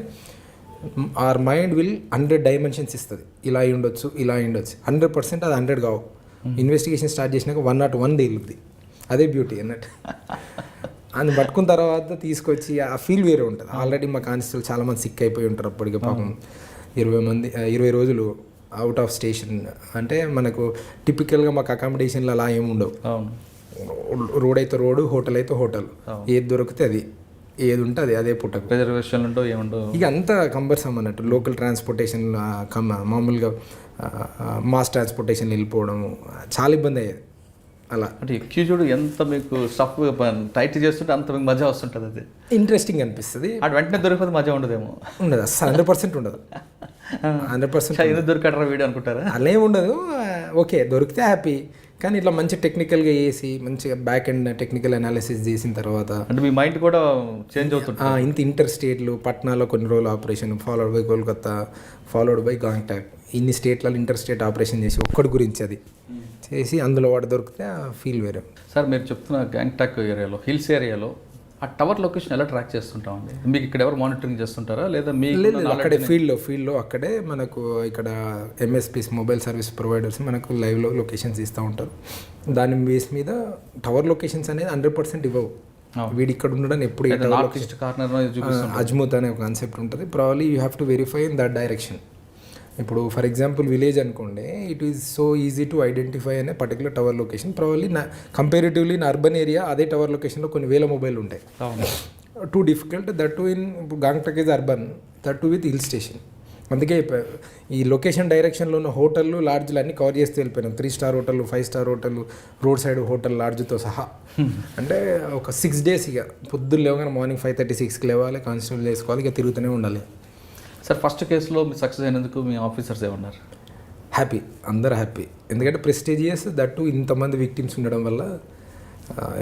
ఆర్ మైండ్ విల్ 100 dimensions ఇస్తుంది, ఇలా ఉండొచ్చు ఇలా ఉండొచ్చు. 100% అది 100 కావు. ఇన్వెస్టిగేషన్ స్టార్ట్ చేసినాక 101 తేలుద్ది, అదే బ్యూటీ అన్నట్టు. అది పట్టుకున్న తర్వాత తీసుకొచ్చి ఆ ఫీల్ వేరే ఉంటుంది. ఆల్రెడీ మా కానిస్టేబుల్ చాలామంది సిక్ అయిపోయి ఉంటారు అప్పటికే పాపం. 20 రోజులు అవుట్ ఆఫ్ స్టేషన్. అంటే మనకు టిపికల్గా మాకు అకామిడేషన్లు అలా ఏమి ఉండవు. రోడ్ అయితే రోడ్డు, హోటల్ అయితే హోటల్, ఏది దొరికితే అది, ఏది ఉంటే అది అదే పుట్టకు, రిజర్వేషన్లు ఉండవు ఏముండవు. ఇక అంతా కంబర్సమ్ అన్నట్టు. లోకల్ ట్రాన్స్పోర్టేషన్ మామూలుగా మాస్ ట్రాన్స్పోర్టేషన్ వెళ్ళిపోవడము చాలా ఇబ్బంది అయ్యేది. అలా అంటే ఎక్యూజ్డ్ ఎంత మీకు స్టఫ్ టైట్ చేస్తుంటే అంత మీకు మజా వస్తుంటుంది, అది ఇంట్రెస్టింగ్ అనిపిస్తుంది. అటు వెంటనే దొరికిపోతే మజా ఉండదేమో. ఉండదు అసలు, 100% ఉండదు. 100% ఎందుకు దొరికడరా వీడియో అనుకుంటారా? అలా ఏమి ఉండదు. ఓకే దొరికితే హ్యాపీ, కానీ ఇట్లా మంచి టెక్నికల్గా చేసి మంచిగా బ్యాక్ అండ్ టెక్నికల్ అనాలిసిస్ చేసిన తర్వాత అంటే మీ మైండ్ కూడా చేంజ్ అవుతుంది. ఇంత ఇంటర్ స్టేట్లు, పట్నాలో కొన్ని రోజులు operation, followed by Kolkata, followed by Gangtok, ఇన్ని స్టేట్లలో ఇంటర్ స్టేట్ ఆపరేషన్ చేసి ఒక్కడి గురించి అది చేసి అందులో వాడు దొరికితే ఆ ఫీల్ వేరే. సార్ మీరు చెప్తున్న గ్యాంగ్టాక్ ఏరియాలో, హిల్స్ ఏరియాలో ఆ టవర్ లొకేషన్ ఎలా ట్రాక్ చేస్తుంటామండి? మీకు ఇక్కడ ఎవరు మానిటరింగ్ చేస్తుంటారా లేదా మీ లేదు అక్కడే ఫీల్డ్లో అక్కడే మనకు ఇక్కడ ఎంఎస్పీస్ మొబైల్ సర్వీస్ ప్రొవైడర్స్ మనకు లైవ్లో లొకేషన్స్ ఇస్తూ ఉంటారు. దాని బేస్ మీద టవర్ లొకేషన్స్ అనేది 100% ఇవ్వవు. వీడి ఇక్కడ ఉండడం ఎప్పుడు అజ్మూత్ అనే ఒక కాన్సెప్ట్ ఉంటుంది. Probably you have to verify in that direction. ఇప్పుడు ఫర్ ఎగ్జాంపుల్ విలేజ్ అనుకోండి, it is so easy to identify అనే particular tower location. Probably comparatively in urban area అదే టవర్ లొకేషన్లో కొన్ని వేల మొబైల్ ఉంటాయి. Too difficult that too in Gangtok is urban, that too with hill station. అందుకే ఈ location డైరెక్షన్లో ఉన్న హోటళ్ళు లాడ్జ్లు అన్నీ కవర్ చేస్తూ వెళ్ళిపోయినాం. 3 స్టార్ హోటళ్ళు, 5 స్టార్ హోటళ్ళు, రోడ్ సైడ్ హోటల్ లాడ్జ్తో సహా. అంటే ఒక 6 days ఇక పొద్దున్న లేవగానే మార్నింగ్ 5:36కి లేవాలి, కానిస్టేబుల్ చేసుకోవాలి, ఇక తిరుగుతూనే ఉండాలి. సార్ ఫస్ట్ కేసులో మీరు సక్సెస్ అయినందుకు మీ ఆఫీసర్స్ ఏమన్నారు? హ్యాపీ, అందరు హ్యాపీ. ఎందుకంటే ప్రెస్టీజియస్, దట్టు ఇంతమంది విక్టిమ్స్ ఉండడం వల్ల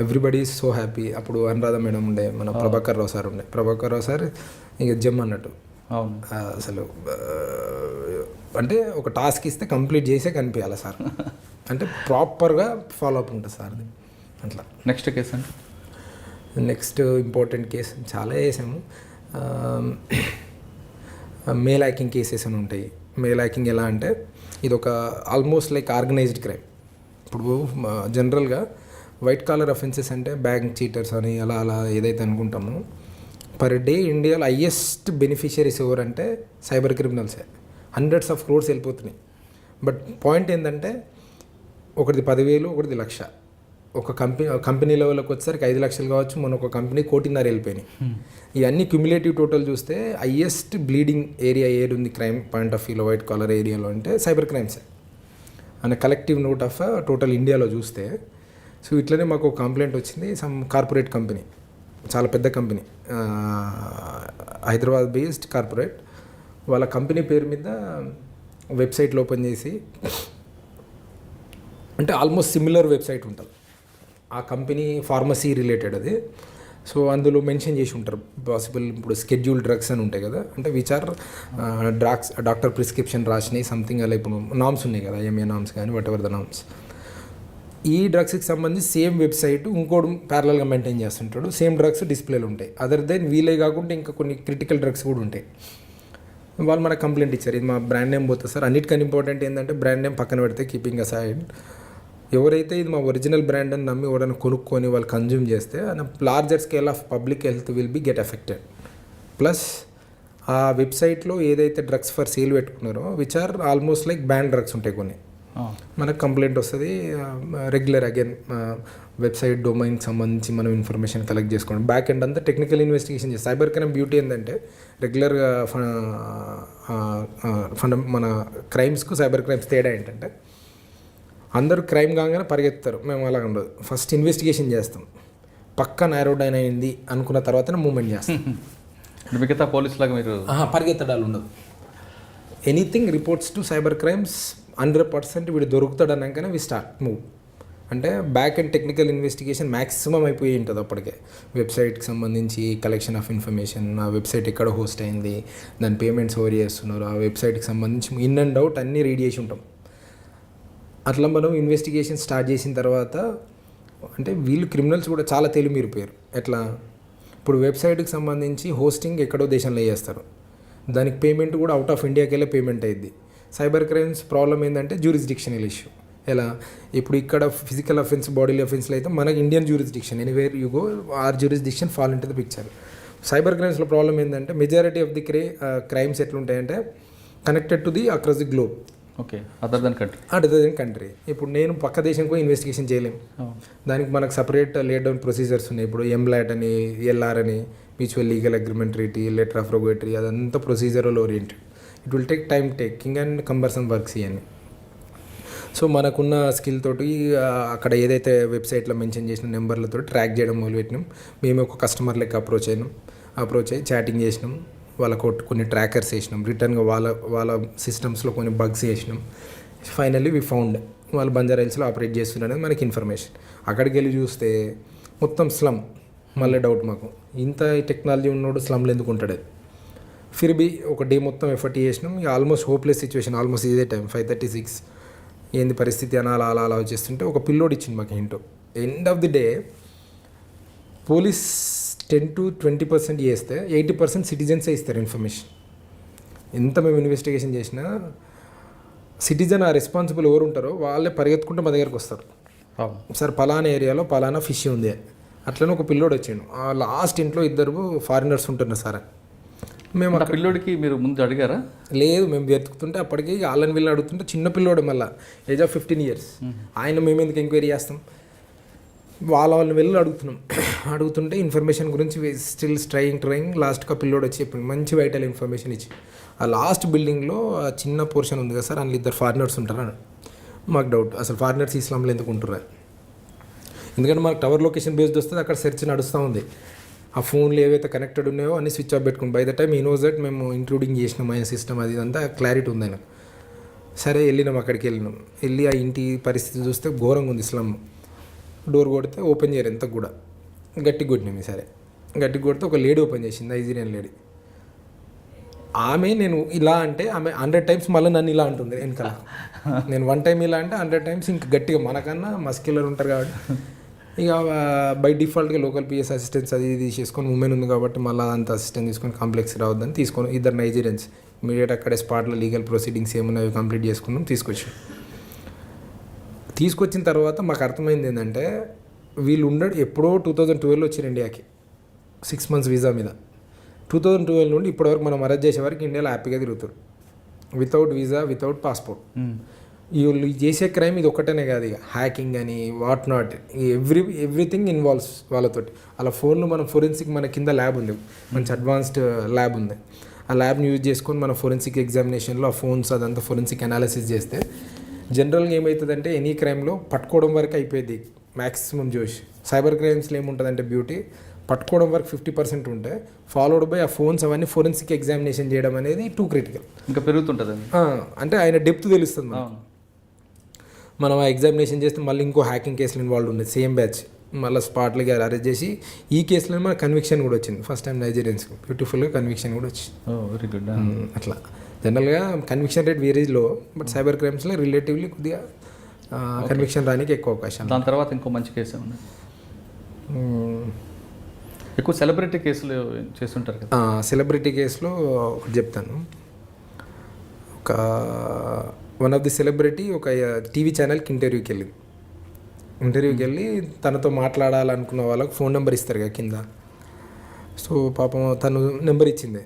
ఎవ్రీబడి ఈజ్ సో హ్యాపీ. అప్పుడు అనురాధ మేడం ఉండే, మన ప్రభాకర్ రావు సార్ ఉండే. ప్రభాకర్ రావు సార్ ఇక జమ్ అన్నట్టు. అసలు అంటే ఒక టాస్క్ ఇస్తే కంప్లీట్ చేసే కనిపించాలి సార్. అంటే ప్రాపర్గా ఫాలో అప్ ఉంటుంది సార్ అది. అట్లా నెక్స్ట్ కేసు అండి. నెక్స్ట్ ఇంపార్టెంట్ కేసు చాలా చేసాము. మేల్ హ్యాకింగ్ కేసెస్ అని ఉంటాయి. మేల్ హ్యాకింగ్ ఎలా అంటే ఇది ఒక ఆల్మోస్ట్ లైక్ ఆర్గనైజ్డ్ క్రైమ్. ఇప్పుడు జనరల్గా వైట్ కాలర్ అఫెన్సెస్ అంటే బ్యాంక్ చీటర్స్ అని అలా అలా ఏదైతే అనుకుంటామో, పర్ డే ఇండియాలో హయ్యెస్ట్ బెనిఫిషియరీస్ ఎవరంటే సైబర్ క్రిమినల్సే. hundreds of crores వెళ్ళిపోతున్నాయి. బట్ పాయింట్ ఏంటంటే ఒకటిది 10,000, ఒకటిది 1,00,000. ఒక కంపెనీ లెవెల్కి వచ్చేసరికి 5 లక్షలు కావచ్చు, మన ఒక కంపెనీ 1,50,00,000 వెళ్ళిపోయినాయి. ఇవన్నీ క్యుములేటివ్ టోటల్ చూస్తే హయ్యెస్ట్ బ్లీడింగ్ ఏరియా ఏడుంది క్రైమ్ పాయింట్ ఆఫ్ వ్యూలో వైట్ కాలర్ ఏరియాలో అంటే సైబర్ క్రైమ్సే అనే కలెక్టివ్ నోట్ ఆఫ్ టోటల్ ఇండియాలో చూస్తే. సో ఇట్లనే మాకు ఒక కంప్లైంట్ వచ్చింది. సమ్ కార్పొరేట్ కంపెనీ, చాలా పెద్ద కంపెనీ, హైదరాబాద్ బేస్డ్ కార్పొరేట్. వాళ్ళ కంపెనీ పేరు మీద వెబ్సైట్లు ఓపెన్ చేసి, అంటే ఆల్మోస్ట్ సిమిలర్ వెబ్సైట్ ఉంటుంది ఆ కంపెనీ, ఫార్మసీ రిలేటెడ్ అది. సో అందులో మెన్షన్ చేసి ఉంటారు పాసిబుల్ ఇప్పుడు స్కెడ్యూల్ డ్రగ్స్ అని ఉంటాయి కదా, అంటే which are drugs doctor prescription రాసినాయి సంథింగ్ అలా. ఇప్పుడు నామ్స్ ఉన్నాయి కదా, ఎంఏ నామ్స్ కానీ వాట్ ఎవర్ ద నామ్స్. ఈ డ్రగ్స్కి సంబంధించి సేమ్ వెబ్సైట్ ఇంకోటి ప్యారలల్గా మెయింటైన్ చేస్తుంటాడు. సేమ్ డ్రగ్స్ డిస్ప్లేలు ఉంటాయి. అదర్ దెన్ వీలే కాకుండా ఇంకా కొన్ని క్రిటికల్ డ్రగ్స్ కూడా ఉంటాయి. వాళ్ళు మనకు కంప్లైంట్ ఇచ్చారు, ఇది మా బ్రాండ్ నేమ్ పోతుంది సార్. అన్నిటికన్నా ఇంపార్టెంట్ ఏంటంటే బ్రాండ్ నేమ్ పక్కన పెడితే కీపింగ్ అసైడ్, ఎవరైతే ఇది మా ఒరిజినల్ బ్రాండ్ అని నమ్మి ఎవరైనా కొనుక్కొని వాళ్ళు కన్జ్యూమ్ చేస్తే larger scale of public health will be get affected. Plus ఆ వెబ్సైట్లో ఏదైతే డ్రగ్స్ ఫర్ సేల్ పెట్టుకున్నారో which are almost like ban drugs ఉంటాయి కొన్ని, మనకు కంప్లైంట్ వస్తుంది. రెగ్యులర్ అగైన్ వెబ్సైట్ డొమైన్కి సంబంధించి మనం ఇన్ఫర్మేషన్ కలెక్ట్ చేసుకోండి. బ్యాక్ ఎండ్ అంతా టెక్నికల్ ఇన్వెస్టిగేషన్ చేసి. సైబర్ క్రైమ్ బ్యూటీ ఏంటంటే రెగ్యులర్గా మన క్రైమ్స్కు సైబర్ క్రైమ్స్ తేడా ఏంటంటే అందరూ క్రైమ్ కాగానే పరిగెత్తారు, మేము అలా ఉండదు. ఫస్ట్ ఇన్వెస్టిగేషన్ చేస్తాం, పక్క నారో డౌన్ అయింది అనుకున్న తర్వాతనే మూవ్మెంట్ చేస్తాం. మిగతా పోలీస్ లాగా మీరు పరిగెత్తడాలు ఉండదు. Anything reports to cyber crimes 100% వీడు దొరుకుతాడు అన్నాకనే వి స్టార్ట్ మూవ్. అంటే back and technical investigation maximum అయిపోయి ఉంటుంది అప్పటికే. వెబ్సైట్కి సంబంధించి కలెక్షన్ ఆఫ్ ఇన్ఫర్మేషన్, ఆ వెబ్సైట్ ఎక్కడ హోస్ట్ అయింది, దాని పేమెంట్స్ ఎవరు చేస్తున్నారు, ఆ వెబ్సైట్కి సంబంధించి ఇన్ అండ్ అవుట్ అన్నీ రీడ్ చేసి ఉంటాం. అట్లా మనం ఇన్వెస్టిగేషన్ స్టార్ట్ చేసిన తర్వాత అంటే వీళ్ళు క్రిమినల్స్ కూడా చాలా తెలివిమీరిపోయారు. ఎట్లా ఇప్పుడు వెబ్సైట్కి సంబంధించి హోస్టింగ్ ఎక్కడో దేశంలో చేస్తారు, దానికి పేమెంట్ కూడా అవుట్ ఆఫ్ ఇండియాకి వెళ్ళే పేమెంట్ అయ్యింది. సైబర్ క్రైమ్స్ ప్రాబ్లం ఏంటంటే జ్యూరిస్డిక్షనల్ ఇష్యూ. ఎలా ఇప్పుడు ఇక్కడ ఫిజికల్ అఫెన్స్, బాడీలీ అఫెన్స్లో అయితే మనకి Indian jurisdiction, anywhere you go or jurisdiction fall in to the picture. Cyber క్రైమ్స్లో ప్రాబ్లం ఏంటంటే మెజారిటీ ఆఫ్ ది క్రైమ్స్ ఎట్లుంటాయంటే connected to the across the globe. Okay, other than country. ఇప్పుడు నేను పక్క దేశం పోయి ఇన్వెస్టిగేషన్ చేయలేము, దానికి మనకు సపరేట్ లేట్ డౌన్ ప్రొసీజర్స్ ఉన్నాయి. ఇప్పుడు ఎంలాట్ అని, ఎల్ఆర్ అని, mutual legal agreement treaty, letter of regulatory, అదంతా procedural oriented. It will take time taking and cumbersome works ఇవన్నీ. సో మనకున్న స్కిల్ తోటి అక్కడ ఏదైతే వెబ్సైట్లో మెన్షన్ చేసిన నెంబర్లతో ట్రాక్ చేయడం మొదలుపెట్టినాం. మేము ఒక కస్టమర్ లెక్క అప్రోచ్ అయ్యి చాటింగ్ చేసినాం, వాళ్ళకు కొన్ని ట్రాకర్స్ వేసినాం, రిటర్న్గా వాళ్ళ సిస్టమ్స్లో కొన్ని బగ్స్ వేసినాం. ఫైనల్లీ వి ఫౌండ్ వాళ్ళు బంజారా హిల్స్లో ఆపరేట్ చేస్తున్నారనేది మనకి ఇన్ఫర్మేషన్. అక్కడికి వెళ్ళి చూస్తే మొత్తం స్లమ్. మళ్ళీ డౌట్ మాకు, ఇంత టెక్నాలజీ ఉన్నోడు స్లమ్లో ఎందుకు ఉంటాడు? ఫిర్బీ ఒక డే మొత్తం ఎఫర్ట్ చేసినాం. ఇక ఆల్మోస్ట్ హోప్లెస్ సిచ్యువేషన్, ఆల్మోస్ట్ ఇదే టైం 5:36 ఏంది పరిస్థితి అని అలా అలా చేస్తుంటే ఒక పిల్లోడు ఇచ్చింది మాకు hint. End of the day police 10-20% చేస్తే 80% సిటిజన్సే ఇస్తారు ఇన్ఫర్మేషన్. ఎంత మేము ఇన్వెస్టిగేషన్ చేసినా సిటిజన్ ఆ రెస్పాన్సిబుల్ ఎవరు ఉంటారో వాళ్ళే పరిగెత్తుకుంటూ మా దగ్గరికి వస్తారు. సార్ పలానా ఏరియాలో పలానా ఫిష్ ఉంది. అట్లనే ఒక పిల్లోడు వచ్చిండు, ఆ లాస్ట్ ఇంట్లో 2 ఫారినర్స్ ఉంటున్నారు సార్. మేము ఆ పిల్లోడికి మీరు ముందు అడిగారా? లేదు, మేము వెతుకుతుంటే అప్పటికి వాళ్ళని వీళ్ళని అడుగుతుంటే చిన్న పిల్లోడు మళ్ళీ ఏజ్ ఆఫ్ 15 years. ఆయన మేము ఎందుకు ఎంక్వైరీ చేస్తాం, వాళ్ళని వెళ్ళి అడుగుతుంటే ఇన్ఫర్మేషన్ గురించి స్టిల్ ట్రయింగ్ లాస్ట్కి ఆ పిల్లోడు వచ్చి చెప్పింది మంచి వైటల్ ఇన్ఫర్మేషన్ ఇచ్చి. ఆ లాస్ట్ బిల్డింగ్లో ఆ చిన్న పోర్షన్ ఉంది కదా సార్, అందులో 2 ఫారినర్స్ ఉంటారు. మాకు డౌట్ అసలు ఫారినర్స్ ఇస్లాంలో ఎందుకు ఉంటున్నారు, ఎందుకంటే మాకు టవర్ లొకేషన్ బేస్డ్ వస్తుంది, అక్కడ సెర్చ్ నడుస్తూ ఉంది. ఆ ఫోన్లు ఏవైతే కనెక్టెడ్ ఉన్నాయో అన్ని స్విచ్ ఆఫ్ పెట్టుకుని బై ద టైమ్ ఈ నోస్ దట్ మేము ఇంక్లూడింగ్ చేసినాం ఆయన సిస్టమ్, అది అంతా క్లారిటీ ఉంది ఆయన. సరే వెళ్ళినాం, అక్కడికి వెళ్ళి ఆ ఇంటి పరిస్థితి చూస్తే ఘోరంగా ఉంది. ఇస్లాం డోర్ కొడితే ఓపెన్ చేయరు, ఎంత కూడా గట్టిగా కొట్టినాం. సరే గట్టిగా కొడితే ఒక లేడీ ఓపెన్ చేసింది, నైజీరియన్ లేడీ. ఆమె నేను ఇలా అంటే ఆమె 100 times మళ్ళీ నన్ను ఇలా అంటుంది వెనకాల. నేను 1 time ఇలా అంటే 100 times ఇంకా గట్టిగా, మనకన్నా మస్క్యులర్ ఉంటారు కాబట్టి ఇక బై డిఫాల్ట్గా లోకల్ పిఎస్ అసిస్టెంట్స్ అది ఇది చేసుకొని ఉమెన్ ఉంది కాబట్టి మళ్ళీ అంత అసిస్టెంట్ తీసుకొని కాంప్లెక్స్ రావద్దని తీసుకొని 2 నైజీరియన్స్ ఇమీడియట్ అక్కడే స్పాట్లో లీగల్ ప్రొసీడింగ్స్ ఏమున్నాయో కంప్లీట్ చేసుకున్నాం, తీసుకొచ్చిన తర్వాత మాకు అర్థమైంది ఏంటంటే వీళ్ళు ఎప్పుడో 2012 వచ్చారు ఇండియాకి 6 months వీసా మీద. 2012 నుండి ఇప్పటివరకు మనం అరెస్ట్ చేసే వరకు ఇండియాలో హ్యాపీగా తిరుగుతారు, వితౌట్ వీసా, వితౌట్ పాస్పోర్ట్. వీళ్ళు చేసే క్రైమ్ ఇది ఒక్కటనే కాదు, ఇక హ్యాకింగ్ అని వాట్ నాట్ ఎవ్రీథింగ్ ఇన్వాల్వ్స్ వాళ్ళతోటి. అలా ఫోన్లు మనం ఫోరెన్సిక్ మన కింద ల్యాబ్ ఉంది, మంచి అడ్వాన్స్డ్ ల్యాబ్ ఉంది. ఆ ల్యాబ్ని యూజ్ చేసుకొని మన ఫోరెన్సిక్ ఎగ్జామినేషన్లో ఆ ఫోన్స్ అదంతా ఫోరెన్సిక్ అనాలిసిస్ చేస్తే జనరల్గా ఏమవుతుందంటే ఎనీ క్రైమ్లో పట్టుకోవడం వరకు అయిపోయింది మ్యాక్సిమం చూసి. సైబర్ క్రైమ్స్లో ఏముంటుందంటే బ్యూటీ పట్టుకోవడం వరకు 50% ఉంటే ఫాలోడ్ బై ఆ ఫోన్స్ అవన్నీ ఫోరెన్సిక్ ఎగ్జామినేషన్ చేయడం అనేది టూ క్రిటికల్, ఇంకా పెరుగుతుంటుంది. అంటే ఆయన డెప్త్ తెలుస్తుంది మనం ఆ ఎగ్జామినేషన్ చేస్తే మళ్ళీ ఇంకో హ్యాకింగ్ కేసులు ఇన్వాల్వ్ ఉంది, సేమ్ బ్యాచ్ మళ్ళీ స్పాట్లకి అరెస్ట్ చేసి ఈ కేసులో మన కన్విక్షన్ కూడా వచ్చింది. ఫస్ట్ టైం నైజీరియన్స్కి బ్యూటిఫుల్గా కన్విక్షన్ కూడా వచ్చింది. Very good. అట్లా జనరల్గా కన్విక్షన్ రేట్ వేరేజ్ లో, బట్ సైబర్ క్రైమ్స్లో రిలేటివ్లీ కొద్దిగా కన్విక్షన్ రానికి ఎక్కువ అవకాశం. దాని తర్వాత ఇంకో మంచి కేసు ఉంది, ఎక్కువ సెలబ్రిటీ కేసులు చేస్తుంటారు కదా. సెలబ్రిటీ కేసులో ఒకటి చెప్తాను. ఒక వన్ ఆఫ్ ది సెలబ్రిటీ ఒక టీవీ ఛానల్కి ఇంటర్వ్యూకి వెళ్ళి తనతో మాట్లాడాలనుకున్న వాళ్ళకు ఫోన్ నెంబర్ ఇస్తారు కదా కింద. సో పాపం తను నెంబర్ ఇచ్చింది,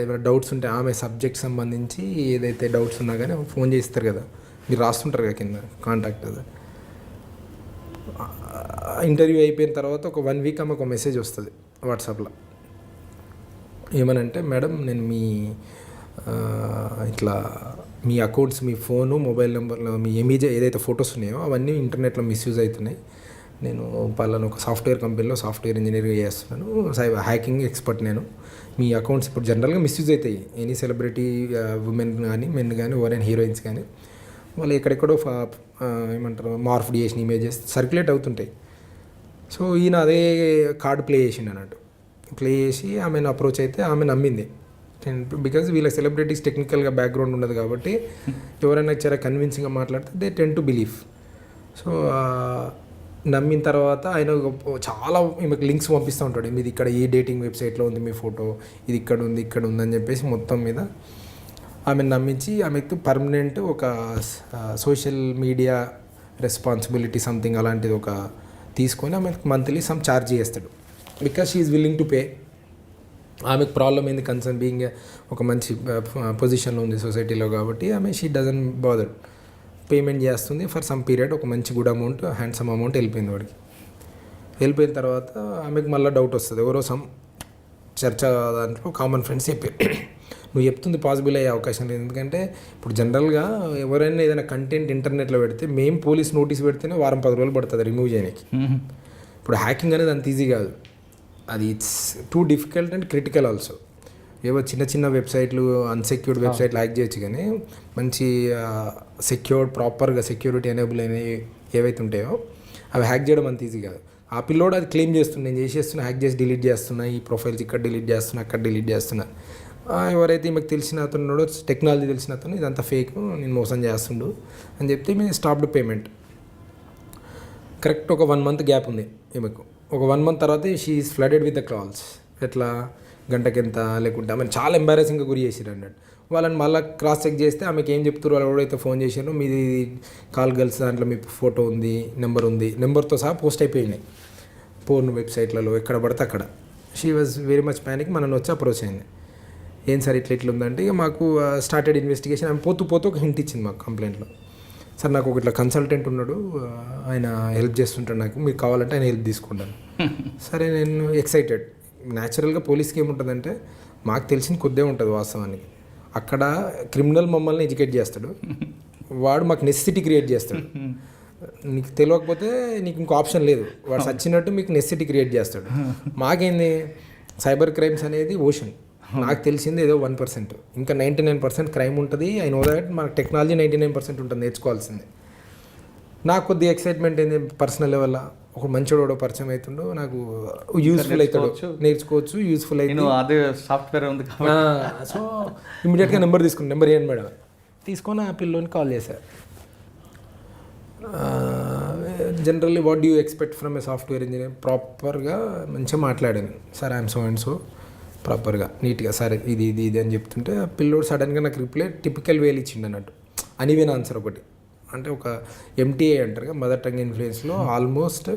ఏమైనా డౌట్స్ ఉంటే ఆమె సబ్జెక్ట్ సంబంధించి ఏదైతే డౌట్స్ ఉన్నా కానీ ఫోన్ చేస్తారు కదా, మీరు రాస్తుంటారు కదా కింద కాంటాక్ట్. అది ఇంటర్వ్యూ అయిపోయిన తర్వాత ఒక 1 week ఆమెకు ఒక మెసేజ్ వస్తుంది వాట్సాప్లో, ఏమనంటే మేడం నేను ఇట్లా మీ అకౌంట్స్, మీ ఫోను, మొబైల్ నెంబర్లో మీ ఇమేజ్ ఏదైతే ఫొటోస్ ఉన్నాయో అవన్నీ ఇంటర్నెట్లో మిస్యూజ్ అవుతున్నాయి. నేను పలానా ఒక సాఫ్ట్వేర్ కంపెనీలో సాఫ్ట్వేర్ ఇంజనీర్గా చేస్తున్నాను, హ్యాకింగ్ ఎక్స్పర్ట్. నేను మీ అకౌంట్స్ ఇప్పుడు జనరల్గా మిస్యూజ్ అవుతాయి, ఎనీ సెలబ్రిటీ ఉమెన్ కానీ మెన్ కానీ ఎవరైనా హీరోయిన్స్ కానీ వాళ్ళు ఎక్కడెక్కడో ఏమంటారు మార్ఫ్ చేసిన ఇమేజెస్ సర్క్యులేట్ అవుతుంటాయి. సో ఈయన అదే కార్డు ప్లే చేసిండు అన్నట్టు. ప్లే చేసి ఆమెను అప్రోచ్ అయితే ఆమె నమ్మింది, బికాజ్ వీళ్ళ సెలబ్రిటీస్ టెక్నికల్గా బ్యాక్గ్రౌండ్ ఉండదు కాబట్టి ఎవరైనా చాలా కన్విన్సింగ్గా మాట్లాడితే they ten to believe. So నమ్మిన తర్వాత ఆయన చాలా ఈమెకు లింక్స్ పంపిస్తూ ఉంటాడు, మీది ఇక్కడ ఈ డేటింగ్ వెబ్సైట్లో ఉంది మీ ఫోటో, ఇది ఇక్కడ ఉంది అని చెప్పేసి మొత్తం మీద ఆమెను నమ్మించి ఆమెకు పర్మనెంట్ ఒక సోషల్ మీడియా రెస్పాన్సిబిలిటీ సంథింగ్ అలాంటిది ఒక తీసుకొని ఆమెకు మంత్లీ సమ్ ఛార్జ్ చేస్తాడు, because she is willing to pay. ఆమెకు ప్రాబ్లం ఏంది, కన్సర్న్ బీయింగ్ ఒక మంచి పొజిషన్లో ఉంది సొసైటీలో కాబట్టి ఆమె షీ డజన్ బాదర్, పేమెంట్ చేస్తుంది ఫర్ సమ్ పీరియడ్. ఒక మంచి గుడ్ అమౌంట్, హ్యాండ్సమ్ అమౌంట్ వెళ్ళిపోయింది వాడికి. వెళ్ళిపోయిన తర్వాత ఆమెకు మళ్ళీ డౌట్ వస్తుంది, ఎవరో సమ్ చర్చ దాంట్లో కామన్ ఫ్రెండ్స్ చెప్పారు నువ్వు చెప్తుంది పాసిబుల్ అయ్యే అవకాశం లేదు, ఎందుకంటే ఇప్పుడు జనరల్గా ఎవరైనా ఏదైనా కంటెంట్ ఇంటర్నెట్లో పెడితే మేము పోలీస్ నోటీస్ పెడితేనే 10 రోజులు పడుతుంది రిమూవ్ చేయడానికి. ఇప్పుడు హ్యాకింగ్ అనేది అంత ఈజీ కాదు, అది it's too difficult and critical also. ఏవో చిన్న వెబ్సైట్లు, అన్సెక్యూర్డ్ వెబ్సైట్లు హ్యాక్ చేయొచ్చు, కానీ మంచి సెక్యూర్డ్ ప్రాపర్గా సెక్యూరిటీ ఎనేబుల్ అయినవి ఏవైతే ఉంటాయో అవి హ్యాక్ చేయడం అంత ఈజీ కాదు. ఆ పిల్లోడు అది క్లెయిమ్ చేస్తున్నా, నేను చేసేస్తున్నా, హ్యాక్ చేసి డిలీట్ చేస్తున్నా, ఈ ప్రొఫైల్స్ ఇక్కడ డిలీట్ చేస్తున్నా, అక్కడ డిలీట్ చేస్తున్నా. ఎవరైతే మీకు తెలిసిన అతను టెక్నాలజీ తెలిసిన అతను ఇదంతా ఫేక్, నేను మోసం చేస్తుండు అని చెప్తే మేము స్టాప్డ్ పేమెంట్. కరెక్ట్ ఒక 1 month గ్యాప్ ఉంది ఈమెకు. ఒక 1 month తర్వాత she is flooded with the calls. ఎట్లా గంటకెంత లేకుంటే ఆమె చాలా ఎంబారెసింగ్గా గురి చేసిరు అన్నట్టు. వాళ్ళని మళ్ళీ క్రాస్ చెక్ చేస్తే ఆమెకి ఏం చెప్తారు, వాళ్ళు ఎవరైతే ఫోన్ చేశారో మీది కాల్ గర్ల్స్ దాంట్లో మీ ఫోటో ఉంది, నెంబర్ ఉంది, నెంబర్తో సహా పోస్ట్ అయిపోయినాయి పోర్న్ వెబ్సైట్లలో ఎక్కడ పడితే అక్కడ. She was very much panic. మనల్ని వచ్చి అప్రోచ్ అయింది, ఏం సార్ ఇట్లా ఉందంటే ఇక మాకు స్టార్టెడ్ ఇన్వెస్టిగేషన్. ఆమె పోతూ ఒక హింట్ ఇచ్చింది మాకు కంప్లైంట్లో. సార్ నాకు ఒక ఇట్లా కన్సల్టెంట్ ఉన్నాడు, ఆయన హెల్ప్ చేస్తుంటాడు, నాకు మీరు కావాలంటే ఆయన హెల్ప్ తీసుకుంటాను. సరే నేను ఎక్సైటెడ్. న్యాచురల్గా పోలీస్కి ఏముంటుందంటే మాకు తెలిసింది కొద్దే ఉంటుంది వాస్తవానికి. అక్కడ క్రిమినల్ మమ్మల్ని ఎడ్యుకేట్ చేస్తాడు, వాడు మాకు నెసెసిటీ క్రియేట్ చేస్తాడు. నీకు తెలియకపోతే నీకు ఇంకో ఆప్షన్ లేదు, వాడు సచ్చినట్టు మీకు నెసెసిటీ క్రియేట్ చేస్తాడు. మాకేంది సైబర్ క్రైమ్స్ అనేది ఓషన్. నాకు తెలిసింది ఏదో 1%, ఇంకా 99% క్రైమ్ ఉంటుంది. ఐ నో దాట్ మనకు టెక్నాలజీ 99% ఉంటుంది నేర్చుకోవాల్సింది. నాకు కొద్దిగా ఎక్సైట్మెంట్ ఏంది పర్సనల్ లెవెల్లో, ఒక మంచివాడు పరిచయం అవుతుండో నాకు యూస్ఫుల్ అవుతాడు, నేర్చుకోవచ్చు, యూస్ఫుల్ అయితే అదే సాఫ్ట్వేర్ ఉంది. సో ఇమీడియట్గా నెంబర్ తీసుకున్నాను. నెంబర్ ఏంటి మేడం తీసుకొని ఆ పిల్లోని కాల్ చేశారు. Generally what do you expect from A software engineer? ప్రాపర్గా మంచిగా మాట్లాడాను. Sir I'm so and so ప్రాపర్గా నీట్గా సరే ఇది ఇది ఇది అని చెప్తుంటే ఆ పిల్లోడు సడన్గా నాకు రిప్లై టిపికల్ వేలు ఇచ్చిండు అన్నట్టు. అనివేన్ ఆన్సర్ ఒకటి, అంటే ఒక ఎంటీఏ అంటారు మదర్ టంగ్ ఇన్ఫ్లుయెన్స్లో ఆల్మోస్ట్